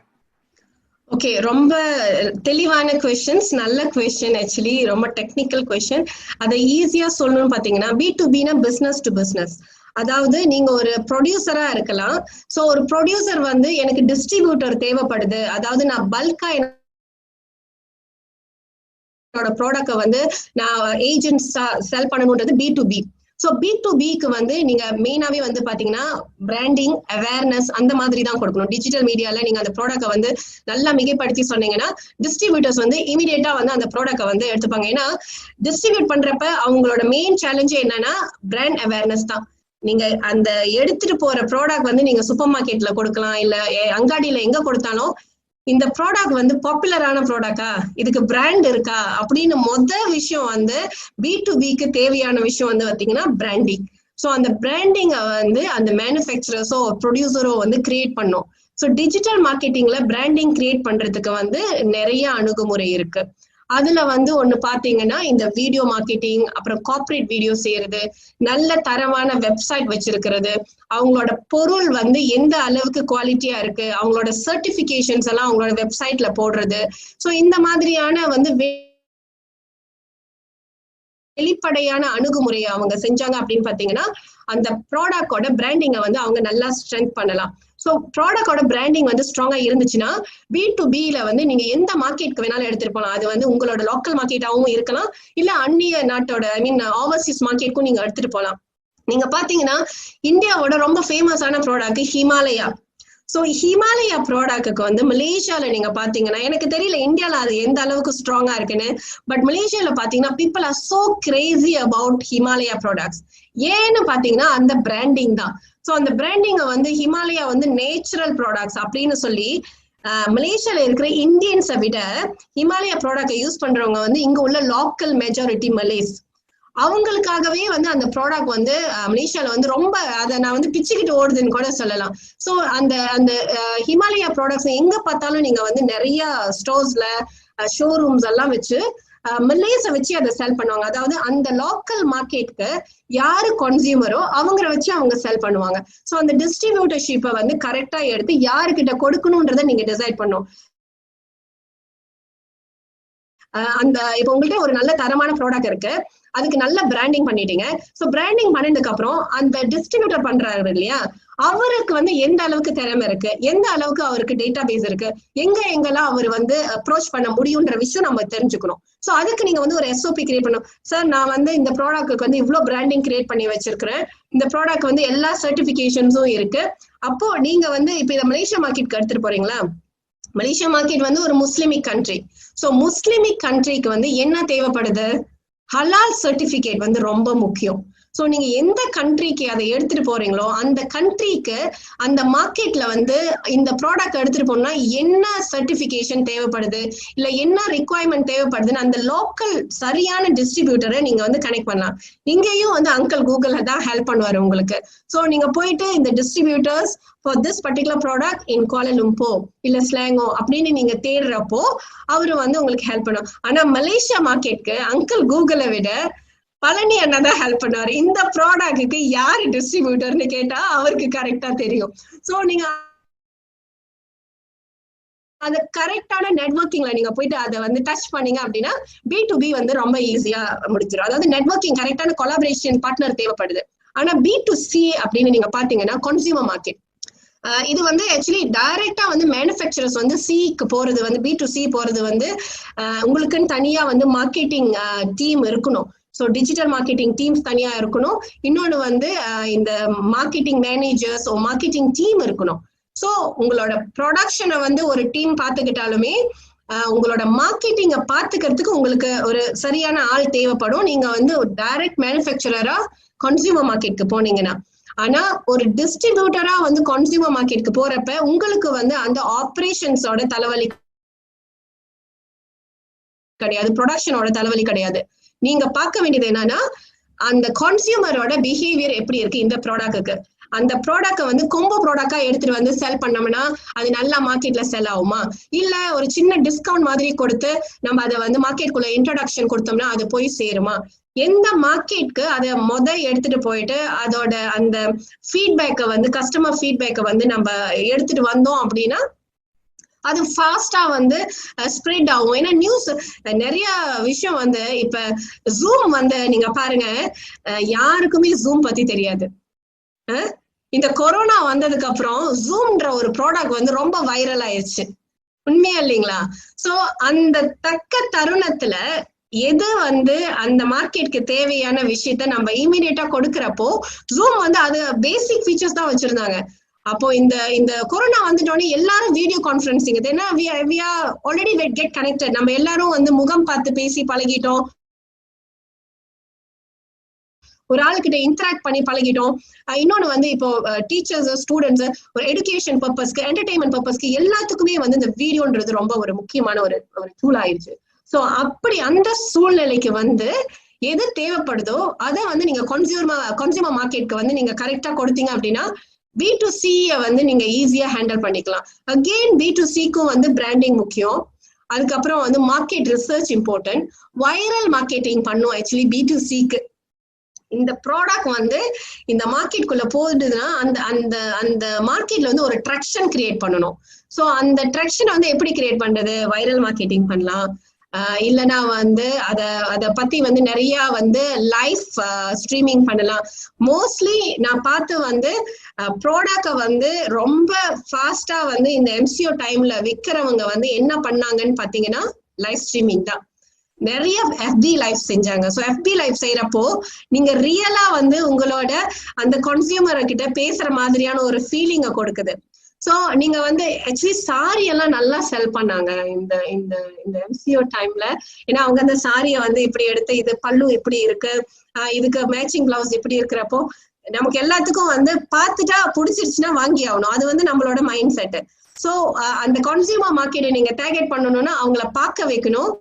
ஓகே, ரொம்ப தெளிவான கொஸ்டின்ஸ், நல்ல கொஸ்டின். ஆக்சுவலி ரொம்ப டெக்னிக்கல் கொஸ்டின். அதை ஈஸியா சொல்லணும்னு பாத்தீங்கன்னா, B2Bனா பிசினஸ் டு பிசினஸ். அதாவது நீங்க ஒரு ப்ரொடியூசரா இருக்கலாம். சோ ஒரு ப்ரொடியூசர் வந்து எனக்கு டிஸ்ட்ரிபியூட்டர் தேவைப்படுது, அதாவது நான் பல்கா என்னோட ப்ராடக்ட வந்து நான் ஏஜென்ட்ஸா செல் பண்ணணும்ன்றது B2B. சோ B2Bக்கு வந்து நீங்க மெயினாவே வந்து பாத்தீங்கன்னா பிராண்டிங், அவேர்னஸ் அந்த மாதிரி தான் கொடுக்கணும். டிஜிட்டல் மீடியால நீங்க அந்த ப்ராடக்ட வந்து நல்லா மிகைப்படுத்தி சொன்னீங்கன்னா டிஸ்ட்ரிபியூட்டர்ஸ் வந்து இமீடியட்டா வந்து அந்த ப்ராடக்ட வந்து எடுத்துப்பாங்க. ஏன்னா டிஸ்ட்ரிபியூட் பண்றப்ப அவங்களோட மெயின் சேலஞ்சே என்னன்னா பிராண்ட் அவேர்னஸ் தான். நீங்க அந்த எடுத்துட்டு போற ப்ராடக்ட் வந்து நீங்க சூப்பர் மார்க்கெட்ல கொடுக்கலாம், இல்ல அங்காடியில எங்க கொடுத்தாலும் இந்த ப்ராடக்ட் வந்து பாப்புலரான ப்ராடக்டா, இதுக்கு பிராண்ட் இருக்கா அப்படின்னு விஷயம் வந்து B2Bக்கு தேவையான விஷயம் வந்து பாத்தீங்கன்னா பிராண்டிங். சோ அந்த பிராண்டிங்க வந்து அந்த மேனுஃபேக்சரர்ஸோ ப்ரொடியூசரோ வந்து கிரியேட் பண்ணும். சோ டிஜிட்டல் மார்க்கெட்டிங்ல பிராண்டிங் கிரியேட் பண்றதுக்கு வந்து நிறைய அணுகுமுறை இருக்கு. அதுல வந்து ஒண்ணு பாத்தீங்கன்னா இந்த வீடியோ மார்க்கெட்டிங், அப்புறம் கார்ப்பரேட் வீடியோ செய்யறது, நல்ல தரமான வெப்சைட் வச்சிருக்கிறது, அவங்களோட பொருள் வந்து எந்த அளவுக்கு குவாலிட்டியா இருக்கு, அவங்களோட சர்டிபிகேஷன்ஸ் எல்லாம் அவங்களோட வெப்சைட்ல போடுறது. சோ இந்த மாதிரியான வந்து வெளிப்படையான அணுகுமுறையை அவங்க செஞ்சாங்க அப்படின்னு பாத்தீங்கன்னா அந்த ப்ராடக்டோட பிராண்டிங்கை வந்து அவங்க நல்லா ஸ்ட்ரென்த் பண்ணலாம். சோ ப்ராடக்டோட பிராண்டிங் வந்து ஸ்ட்ராங்கா இருந்துச்சுன்னா B2Bல வந்து நீங்க எந்த மார்க்கெட்டுக்கு வேணாலும் எடுத்துட்டு போகலாம். அது வந்து உங்களோட லோக்கல் மார்க்கெட்டாவும் இருக்கலாம், இல்ல அந்நிய நாட்டோட ஓவர்சீஸ் மார்க்கெட்டுக்கும் நீங்க எடுத்துட்டு போகலாம். நீங்க பாத்தீங்கன்னா இந்தியாவோட ரொம்ப ஃபேமஸான ப்ராடக்ட் ஹிமாலயா. சோ ஹிமாலயா ப்ராடக்ட்டுக்கு வந்து மலேசியால நீங்க பாத்தீங்கன்னா, எனக்கு தெரியல இந்தியால அது எந்த அளவுக்கு ஸ்ட்ராங்கா இருக்குன்னு, பட் மலேசியால பாத்தீங்கன்னா people are so Crazy about Himalaya products. ஏன்னு பாத்தீங்கன்னா அந்த பிராண்டிங் தான். சோ அந்த பிராண்டிங்க வந்து ஹிமாலயா வந்து நேச்சுரல் ப்ராடக்ட்ஸ் அப்படின்னு சொல்லி மலேசியால இருக்கிற இந்தியன்ஸை விட ஹிமாலயா ப்ராடக்ட் யூஸ் பண்றவங்க வந்து இங்க உள்ள லோக்கல் மெஜாரிட்டி மலேஸ். அவங்களுக்காகவே வந்து அந்த ப்ராடக்ட் வந்து மலேசியால வந்து ரொம்ப அதை நான் வந்து பிச்சுக்கிட்டு ஓடுதுன்னு கூட சொல்லலாம். சோ அந்த அந்த ஹிமாலயா ப்ராடக்ட்ஸ் எங்க பார்த்தாலும் நீங்க வந்து நிறைய ஸ்டோர்ஸ்ல ஷோரூம்ஸ் எல்லாம் வச்சு மலேஸை வச்சு அதை செல் பண்ணுவாங்க. அதாவது அந்த லோக்கல் மார்க்கெட்டுக்கு யாரு கன்சியூமரோ அவங்கள வச்சு அவங்க செல் பண்ணுவாங்க. சோ அந்த டிஸ்ட்ரிபியூட்டர்ஷிப்பை வந்து கரெக்டா எடுத்து யாருக்கிட்ட கொடுக்கணும்ன்றதை நீங்க டிசைட் பண்ணும். அந்த இப்ப உங்கள்கிட்ட ஒரு நல்ல தரமான ப்ராடக்ட் இருக்கு, அதுக்கு நல்ல பிராண்டிங் பண்ணிட்டீங்க. சோ பிராண்டிங் பண்ணதுக்கு அப்புறம் அந்த டிஸ்ட்ரிபியூட்டர் பண்றாரு இல்லையா, அவருக்கு வந்து எந்த அளவுக்கு திறமை இருக்கு, எந்த அளவுக்கு அவருக்கு டேட்டா பேஸ் இருக்கு, எங்கெல்லாம் அவர் வந்து அப்ரோச் பண்ண முடியும்ன்ற விஷயம் நம்ம தெரிஞ்சுக்கணும். சோ அதுக்கு நீங்க வந்து ஒரு SOP கிரியேட் பண்ணணும். சார் நான் வந்து இந்த ப்ராடக்ட்டுக்கு வந்து இவ்வளவு பிராண்டிங் கிரியேட் பண்ணி வச்சிருக்கிறேன், இந்த ப்ராடக்ட் வந்து எல்லா சர்டிபிகேஷன்ஸும் இருக்கு. அப்போ நீங்க வந்து இப்ப இதை மலேசியா மார்க்கெட்டுக்கு எடுத்துட்டு போறீங்களா, மலேசியா மார்க்கெட் வந்து ஒரு முஸ்லிமிக் கண்ட்ரி. சோ முஸ்லிமிக் கண்ட்ரிக்கு வந்து என்ன தேவைப்படுது, ஹலால் சர்டிபிகேட் வந்து ரொம்ப முக்கியம். சோ நீங்க எந்த கண்ட்ரிக்கு அதை எடுத்துட்டு போறீங்களோ அந்த கண்ட்ரிக்கு அந்த மார்க்கெட்ல வந்து இந்த ப்ராடக்ட் எடுத்துட்டு போனா என்ன சர்டிபிகேஷன் தேவைப்படுது, இல்ல என்ன ரிக்வயர்மெண்ட் தேவைப்படுதுன்னு அந்த லோக்கல் சரியான டிஸ்ட்ரிபியூட்டரை நீங்க வந்து கனெக்ட் பண்ணலாம். இங்கேயும் வந்து அங்கிள் கூகுள் தான் ஹெல்ப் பண்ணுவாரு உங்களுக்கு. சோ நீங்க போயிட்டு இந்த distributors for this particular product in Kuala Lumpur இல்ல ஸ்லாங்கோ அப்படின்னு நீங்க தேடுறப்போ அவரு வந்து உங்களுக்கு ஹெல்ப் பண்ணும். ஆனா மலேசியா மார்க்கெட்டுக்கு அங்கிள் கூகுளை விட பழனி அண்ணா தான் ஹெல்ப் பண்ணுவாரு. இந்த ப்ராடக்ட்டுக்கு யாரு டிஸ்ட்ரிபியூட்டர்னு கேட்டா அவருக்கு கரெக்டா தெரியும். சோ நீங்க அந்த கரெக்டான நெட்வொர்க்கிங்ல நீங்க போயிட்டு அதை வந்து டச் பண்ணீங்க அப்படின்னா B2B வந்து ரொம்ப ஈஸியா முடிச்சிடும். அதாவது நெட்வொர்க்கிங் கரெக்டான கொலாபரேஷன் பார்ட்னர் தேவைப்படுது. ஆனா B2C அப்படின்னு நீங்க பாத்தீங்கன்னா கன்சியூமர் மார்க்கெட், இது வந்து ஆக்சுவலி டைரக்டா வந்து மேனுஃபேக்சரர்ஸ் வந்து சிக்கு போறது வந்து B2C போறது வந்து உங்களுக்குன்னு தனியா வந்து மார்க்கெட்டிங் டீம் இருக்கணும். ஸோ டிஜிட்டல் மார்க்கெட்டிங் டீம்ஸ் தனியா இருக்கணும். இன்னொன்று வந்து இந்த மார்க்கெட்டிங் மேனேஜர்ஸ் மார்க்கெட்டிங் டீம் இருக்கணும். ஸோ உங்களோட ப்ரொடக்ஷனை வந்து ஒரு டீம் பார்த்துக்கிட்டாலுமே உங்களோட மார்க்கெட்டிங்கை பார்த்துக்கிறதுக்கு உங்களுக்கு ஒரு சரியான ஆள் தேவைப்படும். நீங்க வந்து டைரக்ட் மேனுஃபேக்சரரா கன்சியூமர் மார்க்கெட்டுக்கு போனீங்கன்னா. ஆனா ஒரு டிஸ்ட்ரிபியூட்டரா வந்து கன்சியூமர் மார்க்கெட்டுக்கு போறப்ப உங்களுக்கு வந்து அந்த ஆபரேஷன்ஸோட தலைவலி கிடையாது, ப்ரொடக்ஷனோட தலைவலி கிடையாது. நீங்க பார்க்க வேண்டியது என்னன்னா அந்த கன்சியூமரோட பிஹேவியர் எப்படி இருக்கு இந்த ப்ராடக்ட்டுக்கு. அந்த ப்ராடக்ட வந்து கொம்போ ப்ராடக்டா எடுத்துட்டு வந்து செல் பண்ணோம்னா அது நல்லா மார்க்கெட்ல செல் ஆகுமா, இல்ல ஒரு சின்ன டிஸ்கவுண்ட் மாதிரி கொடுத்து நம்ம அதை வந்து மார்க்கெட்டுக்குள்ள இன்ட்ரோடக்ஷன் கொடுத்தோம்னா அது போய் சேருமா, எந்த மார்க்கெட்க்கு அதை எடுத்துட்டு போயிட்டு அதோட அந்த ஃபீட்பேக்கை வந்து கஸ்டமர் ஃபீட்பேக்கை வந்து நம்ம எடுத்துட்டு வந்தோம் அப்படின்னா அது ஃபாஸ்டா வந்து ஸ்ப்ரெட் ஆகும். ஏன்னா நியூஸ் நிறைய விஷயம் வந்து இப்ப ஜூம் வந்து நீங்க பாருங்க, யாருக்குமே ஜூம் பத்தி தெரியாது. இந்த கொரோனா வந்ததுக்கு அப்புறம் ஜூம்ன்ற ஒரு ப்ராடக்ட் வந்து ரொம்ப வைரல் ஆயிடுச்சு, உண்மையா இல்லைங்களா? சோ அந்த தக்க தருணத்துல எது வந்து அந்த மார்க்கெட்டுக்கு தேவையான விஷயத்த நம்ம இமீடியட்டா கொடுக்கறப்போ ஜூம் வந்து அது பேசிக் ஃபீச்சர்ஸ் தான் வச்சிருந்தாங்க. அப்போ இந்த கொரோனா வந்துட்டோன்னே எல்லாரும் வீடியோ கான்ஃபரன்சிங், ஏன்னா we are already get connected, நம்ம எல்லாரும் வந்து முகம் பார்த்து பேசி பழகிட்டோம், ஒரு ஆளுக்கிட்ட இன்டராக்ட் பண்ணி பழகிட்டோம். இன்னொன்னு வந்து இப்போ டீச்சர்ஸ் ஸ்டூடெண்ட்ஸ் ஒரு எஜுகேஷன் பர்பஸ்க்கு என்டர்டைன்மெண்ட் பர்பஸ்க்கு எல்லாத்துக்குமே வந்து இந்த வீடியோன்றது ரொம்ப ஒரு முக்கியமான ஒரு டூல் ஆயிடுச்சு. சோ அப்படி அந்த சூழ்நிலைக்கு வந்து எது தேவைப்படுதோ அதை வந்து நீங்க கன்சியூமர் மார்க்கெட்டுக்கு வந்து நீங்க கரெக்டா கொடுத்தீங்க அப்படின்னா B2C வந்து நீங்க ஈஸியா ஹேண்டில் பண்ணிக்கலாம். அகெயின் B2Cக்கும் வந்து பிராண்டிங் முக்கியம், அதுக்கப்புறம் வந்து market research important, viral marketing பண்ணும். ஆக்சுவலி B2Cக்கு இந்த ப்ராடக்ட் வந்து இந்த மார்க்கெட்டுக்குள்ள போகுதுன்னா அந்த அந்த அந்த மார்க்கெட்ல வந்து ஒரு ட்ராக்ஷன் கிரியேட் பண்ணணும். சோ அந்த ட்ராக்ஷன் வந்து எப்படி கிரியேட் பண்றது, வைரல் மார்க்கெட்டிங் பண்ணலாம், இல்லைன்னா வந்து அத பத்தி வந்து நிறைய வந்து லைவ் ஸ்ட்ரீமிங் பண்ணலாம். மோஸ்ட்லி நான் பார்த்து வந்து ப்ராடக்ட வந்து ரொம்ப ஃபாஸ்டா வந்து இந்த MCO டைம்ல விற்கிறவங்க வந்து என்ன பண்ணாங்கன்னு பாத்தீங்கன்னா லைவ் ஸ்ட்ரீமிங் தான். நிறைய FB லைவ் செஞ்சாங்க. ஸோ FB லைவ் செய்யறப்போ நீங்க ரியலா வந்து உங்களோட அந்த கன்சியூமர் கிட்ட பேசுற மாதிரியான ஒரு ஃபீலிங்கை கொடுக்குது. சோ நீங்க வந்து ஆக்சுவலி சாரி எல்லாம் நல்லா செல் பண்ணாங்க இந்த இந்த இந்த MCO டைம்ல. ஏன்னா அவங்க அந்த சாரியை வந்து இப்படி எடுத்து இது பல்லு இப்படி இருக்கு, இதுக்கு மேட்சிங் பிளவுஸ் இப்படி இருக்கிறப்போ நமக்கு எல்லாத்துக்கும் வந்து பார்த்துட்டா பிடிச்சிருச்சுன்னா வாங்கி ஆகணும், அது வந்து நம்மளோட மைண்ட் செட். சோ அந்த கன்சியூமர் மார்க்கெட்டை நீங்க டார்கெட் பண்ணணும்னா அவங்கள பார்க்க வைக்கணும்,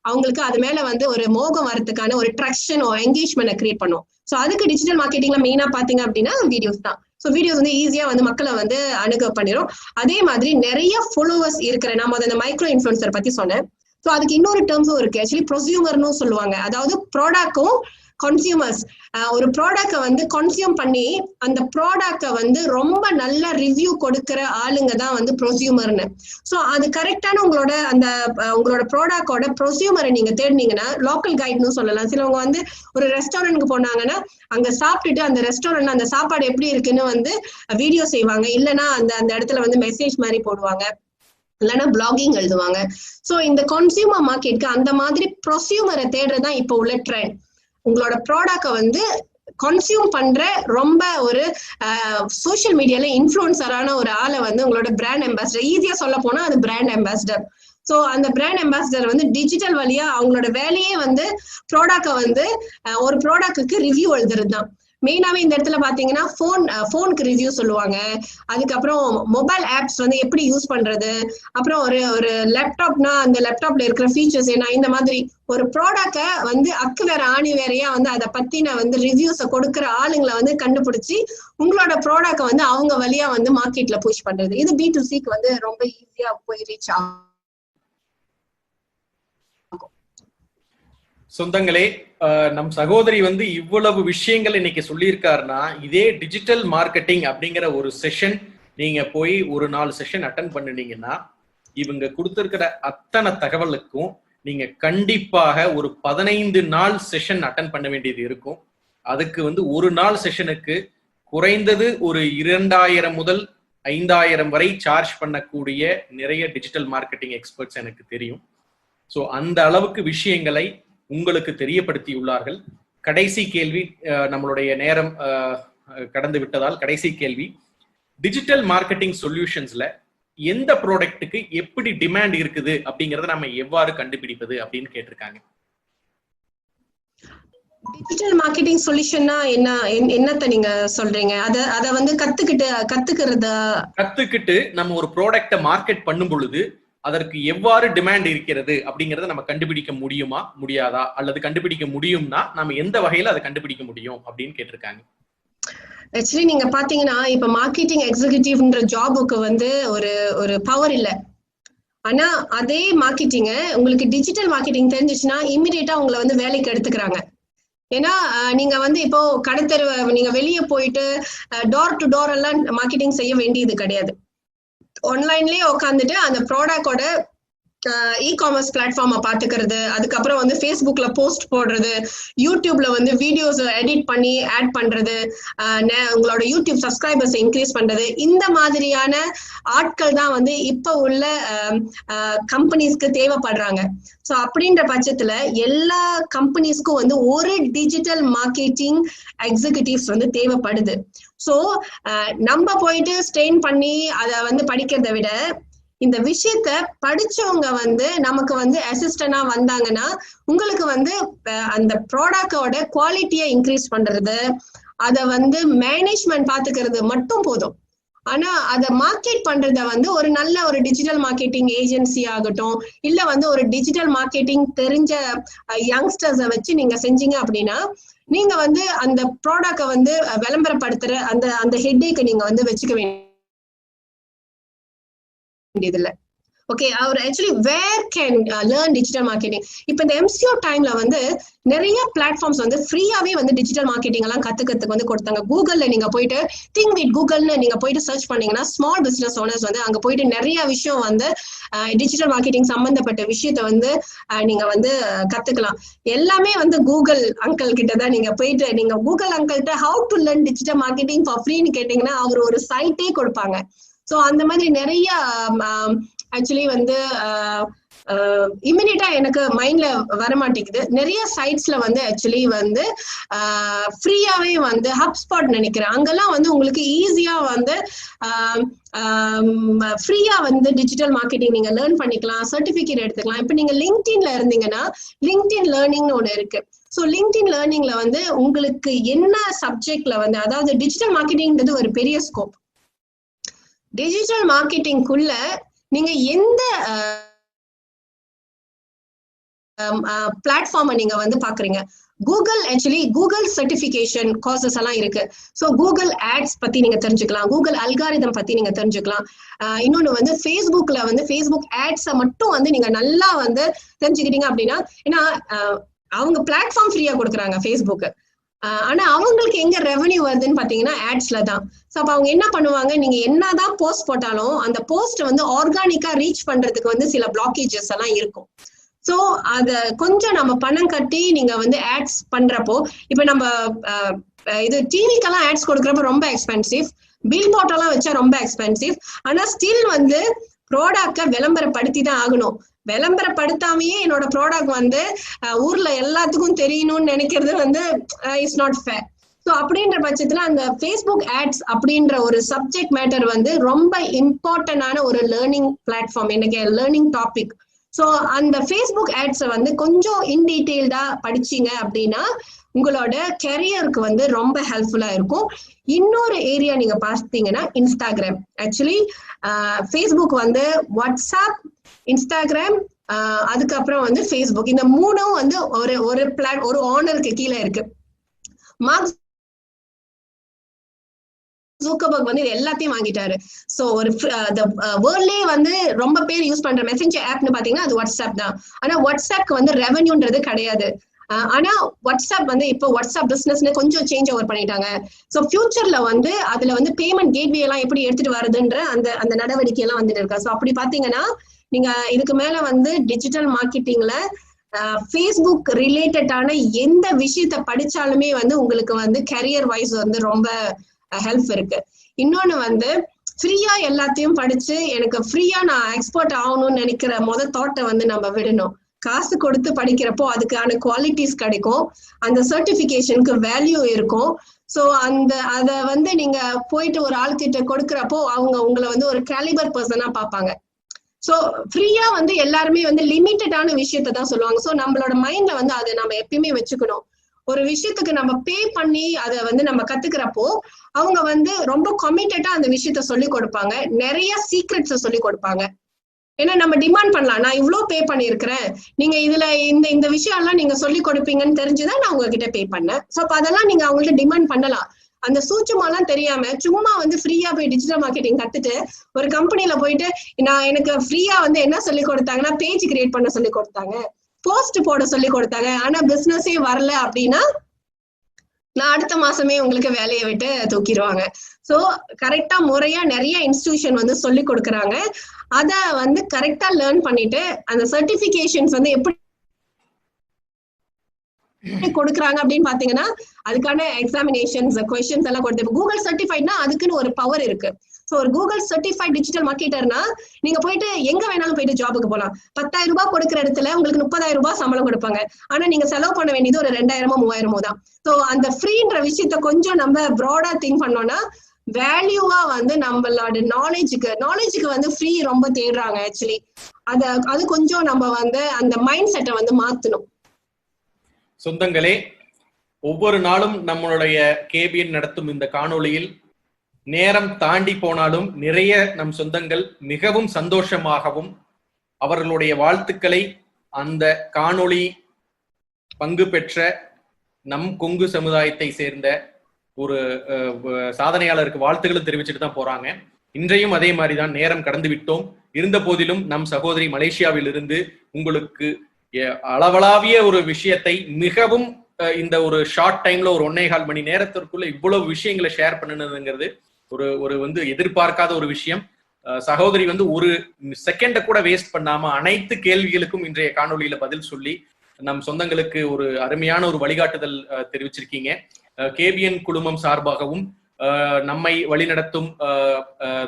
அவங்களுக்கு அது மேல வந்து ஒரு மோகம் வரதுக்கான ஒரு ட்ராக்ஷன் என்கேஜ்மெண்ட் கிரியேட் பண்ணும். சோ அதுக்கு டிஜிட்டல் மார்க்கெட்டிங்ல மெயினா பாத்தீங்க அப்படின்னா வீடியோஸ் தான். சோ வீடியோஸ் வந்து ஈஸியா வந்து மக்களை வந்து அணுக பண்ணிடும். அதே மாதிரி நிறைய ஃபாலோவர்ஸ் இருக்கிற நம்ம அந்த மைக்ரோ இன்ஃபுளுசர் பத்தி சொன்னேன். சோ அதுக்கு இன்னொரு டேர்ம்ஸும் இருக்கு, ஆக்சுவலி ப்ரொசியூமர்னு சொல்லுவாங்க. அதாவது ப்ராடக்டும் கன்சியூமர்ஸ் ஒரு ப்ராடக்ட வந்து கன்சியூம் பண்ணி அந்த ப்ராடக்ட வந்து ரொம்ப நல்ல ரிவ்யூ கொடுக்கிற ஆளுங்க தான் வந்து ப்ரொசியூமர்னு. ஸோ அது கரெக்டான உங்களோட அந்த உங்களோட ப்ராடக்டோட ப்ரொசியூமரை நீங்க தேடினீங்கன்னா லோக்கல் கைட்னு சொல்லலாம். சிலவங்க வந்து ஒரு ரெஸ்டாரண்ட்க்கு போனாங்கன்னா அங்க சாப்பிட்டுட்டு அந்த ரெஸ்டாரண்ட் அந்த சாப்பாடு எப்படி இருக்குன்னு வந்து வீடியோ செய்வாங்க, இல்லைன்னா அந்த அந்த இடத்துல வந்து மெசேஜ் மாதிரி போடுவாங்க, இல்லைன்னா பிளாகிங் எழுதுவாங்க. ஸோ இந்த கன்சியூமர் மார்க்கெட்டுக்கு அந்த மாதிரி ப்ரொசியூமரை தேடுறதுதான் இப்போ உள்ள ட்ரெண்ட். உங்களோட ப்ராடக்ட வந்து கன்சியூம் பண்ற ரொம்ப ஒரு சோசியல் மீடியால இன்ஃப்ளூயன்சரான ஒரு ஆளை வந்து உங்களோட பிராண்ட் அம்பாசிடர், ஈஸியா சொல்ல போனா அது பிராண்ட் அம்பாசிடர். சோ அந்த பிராண்ட் அம்பாசிடர் வந்து டிஜிட்டல் வழியா அவங்களோட வேலையே வந்து ப்ராடக்ட வந்து ஒரு ப்ராடக்ட்டுக்கு ரிவ்யூ எழுதுறது தான். மெயினாவே இந்த இடத்துல பாத்தீங்கன்னா போனுக்கு ரிவ்யூ சொல்லுவாங்க, அதுக்கப்புறம் மொபைல் ஆப்ஸ் வந்து எப்படி யூஸ் பண்றது, அப்புறம் ஒரு லேப்டாப்னா அந்த லேப்டாப்ல இருக்கிற ஃபீச்சர்ஸ் என்ன, இந்த மாதிரி ஒரு ப்ராடக்ட வந்து அக்கு வேற ஆணி வேறையா வந்து அதை பத்தின வந்து ரிவ்யூஸை கொடுக்குற ஆளுங்களை வந்து கண்டுபிடிச்சி உங்களோட ப்ராடக்ட வந்து அவங்க வழியா வந்து மார்க்கெட்ல புஷ் பண்றது. இது B2Cக்கு வந்து ரொம்ப ஈஸியா போய் ரீச் ஆகும். சொந்தங்களே, நம் சகோதரி வந்து இவ்வளவு விஷயங்கள் இன்னைக்கு சொல்லியிருக்காருன்னா, இதே டிஜிட்டல் மார்க்கெட்டிங் அப்படிங்கிற ஒரு செஷன் நீங்க போய் ஒரு 4 செஷன் அட்டன் பண்ணினீங்கன்னா இவங்க கொடுத்திருக்கிற அத்தனை தகவலுக்கும் நீங்க கண்டிப்பாக ஒரு 15 நாள் செஷன் அட்டன் பண்ண வேண்டியது இருக்கும். அதுக்கு வந்து ஒரு நாள் செஷனுக்கு குறைந்தது ஒரு 2000 முதல் 5000 வரை சார்ஜ் பண்ணக்கூடிய நிறைய டிஜிட்டல் மார்க்கெட்டிங் எக்ஸ்பர்ட்ஸ் எனக்கு தெரியும். ஸோ அந்த அளவுக்கு விஷயங்களை உங்களுக்கு தெரியப்படுத்தியுள்ளார்கள். கடைசி கேள்வி, நம்மளுடைய நேரம் கடந்து விட்டதால் கடைசி கேள்வி, டிஜிட்டல் மார்க்கெட்டிங் சொல்யூஷன்ஸ்ல எந்த ப்ராடக்ட்டுக்கு எப்படி டிமாண்ட் இருக்குது அப்படிங்கறத நம்ம எவ்வாறு கண்டுபிடிப்பது அப்படின்னு கேட்டிருக்காங்க. டிஜிட்டல் மார்க்கெட்டிங் சொல்யூஷன்னா என்னத்த நீங்க சொல்றீங்க? அத வந்து கத்துக்கிட்டு நம்ம ஒரு ப்ராடக்ட்டை மார்க்கெட் பண்ணும் பொழுது அதற்கு எவ்வாறு டிமாண்ட் இருக்கிறது அப்படிங்கறத நம்ம கண்டுபிடிக்க முடியுமா முடியாதா, அல்லது கண்டுபிடிக்க முடியும்னா நம்ம எந்த வகையில அதை கண்டுபிடிக்க முடியும் அப்படின்னு கேட்டிருக்காங்க. ஆக்சுவலி நீங்க பாத்தீங்கன்னா இப்ப மார்க்கெட்டிங் எக்ஸிகியூட்டிவ்ன்ற ஜாபுக்கு வந்து ஒரு பவர் இல்ல. ஆனா அதே மார்க்கெட்டிங்க உங்களுக்கு டிஜிட்டல் மார்க்கெட்டிங் தெரிஞ்சிச்சுன்னா இம்மிடியேட்டா உங்களை வந்து வேலைக்கு எடுத்துக்கிறாங்க. ஏன்னா நீங்க வந்து இப்போ கடைத்தெரு நீங்க வெளியே போயிட்டு டோர் டு டோர் எல்லாம் மார்க்கெட்டிங் செய்ய வேண்டியது கிடையாது. ஆன்லைன்லயே உட்காந்துட்டு அந்த ப்ராடக்டோட இ-காமர்ஸ் பிளாட்ஃபார்மை பாத்துக்கிறது, அதுக்கப்புறம் வந்து ஃபேஸ்புக்ல போஸ்ட் போடுறது, யூடியூப்ல வந்து வீடியோஸ் எடிட் பண்ணி ஆட் பண்றது, உங்களோட யூடியூப் சப்ஸ்கிரைபர்ஸ் இன்க்ரீஸ் பண்றது, இந்த மாதிரியான ஆட்கள் தான் வந்து இப்ப உள்ள கம்பெனிஸ்க்கு தேவைப்படுறாங்க. ஸோ அப்படின்ற பட்சத்துல எல்லா கம்பெனிஸ்க்கும் வந்து ஒரு டிஜிட்டல் மார்க்கெட்டிங் எக்ஸிகியூட்டிவ்ஸ் வந்து தேவைப்படுது. ஸோ நம்ம போயிட்டு ஸ்ட்ரெயின் பண்ணி அதை வந்து படிக்கிறதை விட இந்த விஷயத்த படிச்சவங்க வந்து நமக்கு வந்து அசிஸ்டண்டா வந்தாங்கன்னா உங்களுக்கு வந்து அந்த ப்ராடக்டோட குவாலிட்டியை இன்க்ரீஸ் பண்றது, அதை வந்து மேனேஜ்மெண்ட் பாத்துக்கிறது மட்டும் போதும். ஆனா அதை மார்க்கெட் பண்றத வந்து ஒரு நல்ல ஒரு டிஜிட்டல் மார்க்கெட்டிங் ஏஜென்சி ஆகட்டும், இல்ல வந்து ஒரு டிஜிட்டல் மார்க்கெட்டிங் தெரிஞ்ச யங்ஸ்டர்ஸை வச்சு நீங்க செஞ்சீங்க அப்படின்னா நீங்க வந்து அந்த ப்ராடக்டை வந்து விளம்பரப்படுத்துற அந்த ஹெட்டேக்கு நீங்க வந்து வச்சுக்க வேண்டியதில்லை. ஓகே, அவர் actually where can learn digital marketing. இப்போ இந்த MCO டைம்ல வந்து நிறைய பிளாட்ஃபார்ம்ஸ் வந்து ஃப்ரீயாவே வந்து டிஜிட்டல் மார்க்கெட்டிங் எல்லாம் கத்துக்கிறதுக்கு வந்து கொடுத்தாங்க. கூகுள்ல நீங்க போயிட்டு திங்க் வித் கூகுள்னு நீங்க போயிட்டு சர்ச் பண்ணீங்கன்னா ஸ்மால் பிசினஸ் ஓனர்ஸ் வந்து அங்க போயிட்டு நிறைய விஷயம் வந்து டிஜிட்டல் மார்க்கெட்டிங் சம்பந்தப்பட்ட விஷயத்த வந்து நீங்க வந்து கத்துக்கலாம். எல்லாமே வந்து கூகுள் அங்கிள் கிட்ட தான் நீங்க போயிட்டு நீங்க கூகுள் அங்கிள்கிட்ட how to learn digital marketing for ஃப்ரீன்னு கேட்டீங்கன்னா அவர் ஒரு சைட்டே கொடுப்பாங்க. ஸோ அந்த மாதிரி நிறைய ஆக்சுவலி வந்து இமிடியேட்டா எனக்கு மைண்ட்ல வர மாட்டேங்குது. நிறைய சைட்ஸ்ல வந்து ஆக்சுவலி வந்து ஃப்ரீயாவே வந்து ஹப்ஸ்பாட் நினைக்கிறேன், அங்கெல்லாம் வந்து உங்களுக்கு ஈஸியா வந்து ஃப்ரீயா வந்து டிஜிட்டல் மார்க்கெட்டிங் நீங்க லேர்ன் பண்ணிக்கலாம், சர்டிபிகேட் எடுத்துக்கலாம். இப்போ நீங்க லிங்க்டின்ல இருந்தீங்கன்னா லிங்க்டின் லேர்னிங்னு ஒண்ணு இருக்கு. ஸோ லிங்க்டின் லேர்னிங்ல வந்து உங்களுக்கு என்ன சப்ஜெக்ட்ல வந்து, அதாவது டிஜிட்டல் மார்க்கெட்டிங்ன்றது ஒரு பெரிய ஸ்கோப். டிஜிட்டல் மார்க்கெட்டிங்குள்ள நீங்க எந்த பிளாட்ஃபார்மை நீங்க வந்து பாக்குறீங்க, Google actually Google certification courses எல்லாம் இருக்கு. ஸோ கூகுள் ஆட்ஸ் பத்தி நீங்க தெரிஞ்சுக்கலாம், கூகுள் அல்காரிதம் பத்தி நீங்க தெரிஞ்சுக்கலாம். இன்னொன்னு வந்து ஃபேஸ்புக்ல வந்து ஃபேஸ்புக் ஆட்ஸை மட்டும் வந்து நீங்க நல்லா வந்து தெரிஞ்சுக்கிட்டீங்க அப்படின்னா, ஏன்னா அவங்க பிளாட்ஃபார்ம் ஃப்ரீயா கொடுக்குறாங்க ஃபேஸ்புக், ஆனா அவங்களுக்கு எங்க ரெவன்யூ வருதுன்னு பாத்தீங்கன்னா ஆட்ஸ்ல தான். ஸோ அப்ப அவங்க என்ன பண்ணுவாங்க, நீங்க என்னதான் போஸ்ட் போட்டாலும் அந்த போஸ்ட் வந்து ஆர்கானிக்கா ரீச் பண்றதுக்கு வந்து சில பிளாக்கேஜஸ் எல்லாம் இருக்கும். ஸோ அத கொஞ்சம் நம்ம பணம் கட்டி நீங்க வந்து ஆட்ஸ் பண்றப்போ, இப்ப நம்ம இது டிவிக்கெல்லாம் ஆட்ஸ் கொடுக்குறப்ப ரொம்ப எக்ஸ்பென்சிவ், பில் போட்டெல்லாம் வச்சா ரொம்ப எக்ஸ்பென்சிவ். ஆனா ஸ்டில் வந்து ப்ராடக்டை விளம்பரப்படுத்தி தான் ஆகணும். விளம்பரப்படுத்தாமையே என்னோட ப்ராடக்ட் வந்து ஊர்ல எல்லாத்துக்கும் தெரியணும்னு நினைக்கிறது வந்து இட்ஸ் நாட் ஃபேர். ஸோ அப்படின்ற பட்சத்துல அந்த ஃபேஸ்புக் ஆட்ஸ் அப்படின்ற ஒரு சப்ஜெக்ட் மேட்டர் வந்து ரொம்ப இம்பார்ட்டன்டான ஒரு லேர்னிங் பிளாட்ஃபார்ம், எனக்கு லேர்னிங் டாபிக். ஸோ அந்த ஃபேஸ்புக் ஆட்ஸை வந்து கொஞ்சம் இன்டீட்டெயில்டா படிச்சீங்க அப்படின்னா உங்களோட கெரியருக்கு வந்து ரொம்ப ஹெல்ப்ஃபுல்லா இருக்கும். இன்னொரு ஏரியா நீங்க பார்த்தீங்கன்னா இன்ஸ்டாகிராம். ஆக்சுவலி ஃபேஸ்புக் வந்து வாட்ஸ்அப், இன்ஸ்டாகிராம், அதுக்கப்புறம் வந்து ஃபேஸ்புக், இந்த மூணும் வந்து ஒரு ஓனருக்கு கீழே இருக்கு. மார்க் ஜூக்கர்பர்க் வந்து இது எல்லாத்தையும் வாங்கிட்டாரு. சோ ஒரு வேர்ல்ட்லயே வந்து ரொம்ப பேர் யூஸ் பண்ற மெசேஞ்சர் ஆப்னு பாத்தீங்கன்னா அது வாட்ஸ்அப் தான். ஆனா வாட்ஸ்அப்க்கு வந்து ரெவன்யூன்றது கிடையாது. ஆனா வாட்ஸ்அப் வந்து இப்போ வாட்ஸ்அப் பிசினஸ்னு கொஞ்சம் சேஞ்ச் ஓவர் பண்ணிட்டாங்க. ஸோ ஃபியூச்சர்ல வந்து அதுல வந்து பேமெண்ட் கேட்வே எல்லாம் எப்படி எடுத்துட்டு வருதுன்ற அந்த நடவடிக்கை எல்லாம் வந்துட்டு இருக்கா. ஸோ அப்படி பாத்தீங்கன்னா நீங்க இதுக்கு மேல வந்து டிஜிட்டல் மார்க்கெட்டிங்ல ஃபேஸ்புக் ரிலேட்டடான எந்த விஷயத்த படிச்சாலுமே வந்து உங்களுக்கு வந்து கரியர் வைஸ் வந்து ரொம்ப ஹெல்ப் இருக்கு. இன்னொன்னு வந்து ஃப்ரீயா எல்லாத்தையும் படிச்சு எனக்கு ஃப்ரீயா நான் எக்ஸ்பர்ட் ஆகணும்னு நினைக்கிற தாட்டை வந்து நம்ம விடணும். காசு கொடுத்து படிக்கிறப்போ அதுக்கான குவாலிட்டிஸ் கிடைக்கும், அந்த சர்டிபிகேஷனுக்கு வேல்யூ இருக்கும். ஸோ அதை வந்து நீங்க போயிட்டு ஒரு ஆள்கிட்ட கொடுக்குறப்போ அவங்க உங்களை வந்து ஒரு கேலிபர் பர்சனா பார்ப்பாங்க. ஸோ ஃப்ரீயா வந்து எல்லாருமே வந்து லிமிட்டடான விஷயத்த தான் சொல்லுவாங்க. ஸோ நம்மளோட மைண்ட்ல வந்து அதை நம்ம எப்பயுமே வச்சுக்கணும். ஒரு விஷயத்துக்கு நம்ம பே பண்ணி அதை வந்து நம்ம கத்துக்கிறப்போ அவங்க வந்து ரொம்ப கமிட்டடா அந்த விஷயத்த சொல்லி கொடுப்பாங்க, நிறைய சீக்ரெட்ஸை சொல்லி கொடுப்பாங்க. ஏன்னா நம்ம டிமாண்ட் பண்ணலாம், நான் இவ்வளவு பே பண்ணிருக்கிறேன், நீங்க இதுல இந்த விஷயம் எல்லாம் நீங்க சொல்லி கொடுப்பீங்கன்னு தெரிஞ்சுதான் நான் உங்ககிட்ட பே பண்ணேன். சோ அப்ப அதெல்லாம் நீங்க அவங்கள்ட்ட டிமாண்ட் பண்ணலாம். அந்த சூட்சமெல்லாம் தெரியாம சும்மா ஃப்ரீயா போய் டிஜிட்டல் மார்க்கெட்டிங் கத்துட்டு ஒரு கம்பெனில போயிட்டு எனக்கு ஃப்ரீயா என்ன சொல்லி கொடுத்தாங்கன்னா பேஜ் கிரியேட் பண்ண சொல்லி கொடுத்தாங்க, போஸ்ட் போட சொல்லி கொடுத்தாங்க, ஆனா பிசினஸே வரல அப்படின்னா நான் அடுத்த மாசமே உங்களுக்கு வேலையை விட்டு தூக்கிடுவாங்க. சோ கரெக்டா முறையா நிறைய இன்ஸ்டிடியூஷன் சொல்லி கொடுக்குறாங்க. அத கரெக்டா லேர்ன் பண்ணிட்டு அந்த சர்டிபிகேஷன்ஸ் எப்படி கொடுக்குறாங்க அப்படின்னு பாத்தீங்கன்னா அதுக்கான எக்ஸாமினேஷன்ஸ் கொஸ்டின்ஸ் எல்லாம் கொடுத்து கூகுள் சர்டிஃபைட்னா அதுக்குன்னு ஒரு பவர் இருக்கு. சோ ஒரு கூகுள் சர்டிஃபைட் டிஜிட்டல் மார்க்கெட்டர்னா நீங்க போயிட்டு எங்க வேணாலும் போயிட்டு ஜாபுக்கு போகலாம். 10,000 ரூபாய் கொடுக்குற இடத்துல உங்களுக்கு 30,000 ரூபாய் சம்பளம் கொடுப்பாங்க. ஆனா நீங்க செலவு பண்ண வேண்டியது ஒரு 2,000 3,000 தான். சோ அந்த ஃப்ரீன்ற விஷயத்த கொஞ்சம் நம்ம ப்ராடா திங்க் பண்ணோம்னா வேல்யூவா நம்மளோட நாலேஜுக்கு ஃப்ரீ ரொம்ப தேடுறாங்க ஆக்சுவலி. அது கொஞ்சம் நம்ம அந்த மைண்ட் செட்டை மாத்தணும். சொந்தங்களே, ஒவ்வொரு நாளும் நம்மளுடைய கேபிஎன் நடத்தும் இந்த காணொளியில் நேரம் தாண்டி போனாலும் நிறைய நம் சொந்தங்கள் மிகவும் சந்தோஷமாகவும் அவர்களுடைய வாழ்த்துக்களை அந்த காணொளி பங்கு பெற்ற நம் கொங்கு சமுதாயத்தை சேர்ந்த ஒரு சாதனையாளருக்கு வாழ்த்துக்களும் தெரிவிச்சுட்டு தான் போறாங்க. இன்றையும் அதே மாதிரிதான் நேரம் கடந்து விட்டோம். இருந்த போதிலும் நம் சகோதரி மலேசியாவில் இருந்து உங்களுக்கு அளவளாவிய ஒரு விஷயத்தை மிகவும் இந்த ஒரு ஷார்ட் டைம்ல ஒரு 1.25 மணி நேரத்திற்குள்ள இவ்வளவு விஷயங்களை ஷேர் பண்ணுனதுங்கிறது ஒரு எதிர்பார்க்காத ஒரு விஷயம். சகோதரி ஒரு செகண்ட கூட வேஸ்ட் பண்ணாம அனைத்து கேள்விகளுக்கும் இன்றைய காணொலியில பதில் சொல்லி நம் சொந்தங்களுக்கு ஒரு அருமையான ஒரு வழிகாட்டுதல் தெரிவிச்சிருக்கீங்க. கேபிஎன் குழுமம் சார்பாகவும் நம்மை வழிநடத்தும்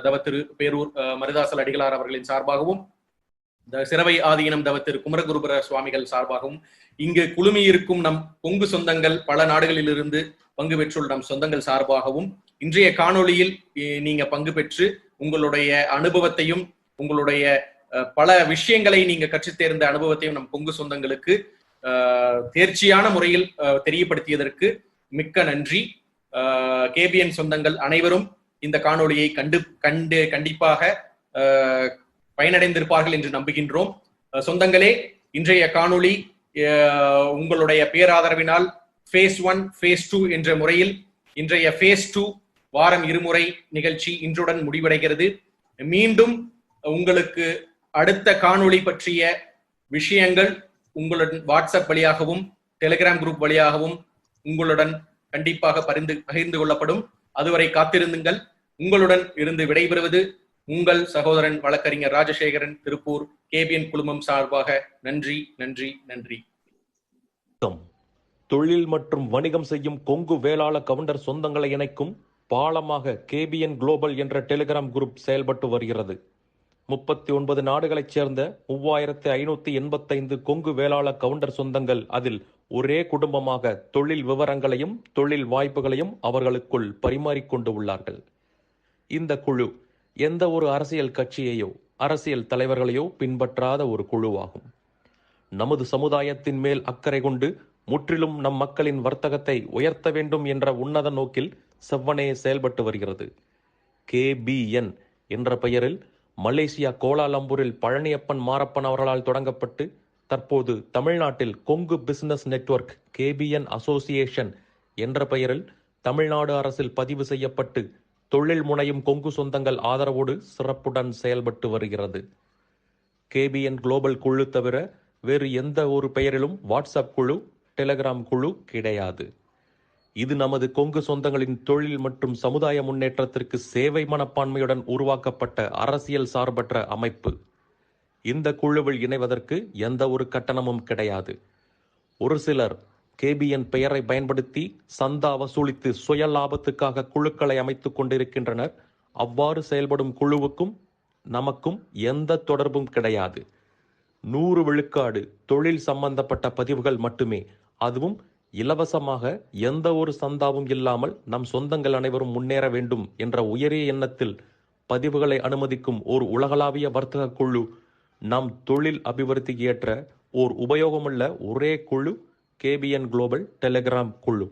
தவத்திரு பேரூர் மருதாசல் அடிகளார் அவர்களின் சார்பாகவும் சிறவை ஆதீனம் தவத்திரு குமரகுருபர சுவாமிகள் சார்பாகவும் இங்கு குழுமி இருக்கும் நம் கொங்கு சொந்தங்கள் பல நாடுகளிலிருந்து பங்கு பெற்றுள்ள நம் சொந்தங்கள் சார்பாகவும் இன்றைய காணொளியில் நீங்க பங்கு பெற்று உங்களுடைய அனுபவத்தையும் உங்களுடைய பல விஷயங்களை நீங்க கற்றுத் தேர்ந்த அனுபவத்தையும் நம் கொங்கு சொந்தங்களுக்கு தேர்ச்சியான முறையில் தெரியப்படுத்தியதற்கு மிக்க நன்றி. கேபிஎன் சொந்தங்கள் அனைவரும் இந்த காணொளியை கண்டிப்பாக பயனடைந்திருப்பார்கள் என்று நம்புகின்றோம். சொந்தங்களே, இன்றைய காணொளி உங்களுடைய பேராதரவினால் phase 1 phase 2 என்ற முறையில் இன்றைய phase 2 வாரம் 2 முறை நிகழ்ச்சி இன்றுடன் முடிவடைகிறது. மீண்டும் உங்களுக்கு அடுத்த காணொளி பற்றிய விஷயங்கள் உங்களுடன் வாட்ஸ்அப் வழியாகவும் டெலிகிராம் குரூப் வழியாகவும் உங்களுடன் கண்டிப்பாக பகிர்ந்து கொள்ளப்படும். அதுவரை காத்திருந்துங்கள். உங்களுடன் இருந்து விடைபெறுவது உங்கள் சகோதரன் வழக்கறிஞர் ராஜசேகரன், திருப்பூர். கேபிஎன் குழுமம் சார்பாக நன்றி நன்றி நன்றி. தொழில் மற்றும் வணிகம் செய்யும் கொங்கு வேளாள கவுண்டர் சொந்தங்களை இணைக்கும் பாலமாக கேபிஎன் குளோபல் என்ற டெலிகிராம் குரூப் செயல்பட்டு வருகிறது. 39 நாடுகளைச் சேர்ந்த 3585 கொங்கு வேளாள கவுண்டர் சொந்தங்கள் அதில் ஒரே குடும்பமாக தொழில் விவரங்களையும் தொழில் வாய்ப்புகளையும் அவர்களுக்குள் பரிமாறிக்கொண்டு உள்ளார்கள். இந்த குழு எந்த ஒரு அரசியல் கட்சியையோ அரசியல் தலைவர்களையோ பின்பற்றாத ஒரு குழுவாகும். நமது சமுதாயத்தின் மேல் அக்கறை கொண்டு முற்றிலும் நம் மக்களின் வர்த்தகத்தை உயர்த்த வேண்டும் என்ற உன்னத நோக்கில் செவ்வனே செயல்பட்டு வருகிறது. KBN என்ற பெயரில் மலேசியா கோலாலம்பூரில் பழனியப்பன் மாரப்பன் அவர்களால் தொடங்கப்பட்டு தற்போது தமிழ்நாட்டில் Kongu business network KBN association என்ற பெயரில் தமிழ்நாடு அரசில் பதிவு செய்யப்பட்டு தொழில் முனையும் கொங்கு சொந்தங்கள் ஆதரவோடு சிறப்புடன் செயல்பட்டு வருகிறது. KBN குளோபல் குழு தவிர வேறு எந்த ஒரு பெயரிலும் வாட்ஸ்அப் குழு, டெலிகிராம் குழு கிடையாது. இது நமது கொங்கு சொந்தங்களின் தொழில் மற்றும் சமுதாய முன்னேற்றத்திற்கு சேவை மனப்பான்மையுடன் உருவாக்கப்பட்ட அரசியல் சார்பற்ற அமைப்பு. இந்த குழுவில் இணைவதற்கு எந்த ஒரு கட்டணமும் கிடையாது. ஒரு சிலர் KBN பெயரை பயன்படுத்தி சந்தா வசூலித்து சுய லாபத்துக்காக குழுக்களை அமைத்துக் கொண்டிருக்கின்றனர். அவ்வாறு செயல்படும் குழுவுக்கும் நமக்கும் எந்த தொடர்பும் கிடையாது. 100 விழுக்காடு தொழில் சம்பந்தப்பட்ட பதிவுகள் மட்டுமே, அதுவும் இலவசமாக, எந்த ஒரு சந்தாவும் இல்லாமல் நம் சொந்தங்கள் அனைவரும் முன்னேற வேண்டும் என்ற உயரிய எண்ணத்தில் பதிவுகளை அனுமதிக்கும் ஓர் உலகளாவிய வர்த்தக குழு. நம் தொழில் அபிவிருத்திக்கு ஏற்ற ஓர் உபயோகமுள்ள ஒரே குழு KBN குளோபல் டெலிகிராம் குழு.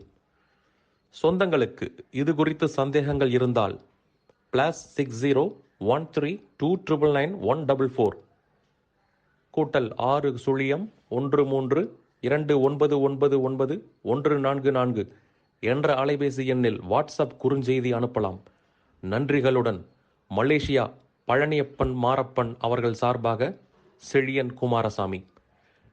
சொந்தங்களுக்கு இது குறித்து சந்தேகங்கள் இருந்தால் +60 13 299 144 +6*1329991144 என்ற அலைபேசி எண்ணில் வாட்ஸ்அப் குறுஞ்செய்தி அனுப்பலாம். நன்றிகளுடன் மலேசியா பழனியப்பன் மாரப்பன் அவர்கள் சார்பாக செழியன் குமாரசாமி.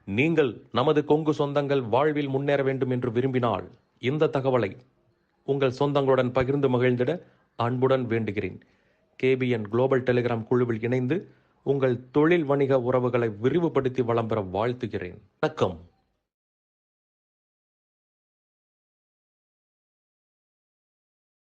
நீங்கள் நமது கொங்கு சொந்தங்கள் வாழ்வில் முன்னேற வேண்டும் என்று விரும்பினால் இந்த தகவலை உங்கள் சொந்தங்களுடன் பகிர்ந்து மகிழ்ந்திட அன்புடன் வேண்டுகிறேன். KBN குளோபல் டெலிகிராம் குழுவில் இணைந்து உங்கள் தொழில் வணிக உறவுகளை விரிவுபடுத்தி வளம் பெற வாழ்த்துகிறேன். வணக்கம்.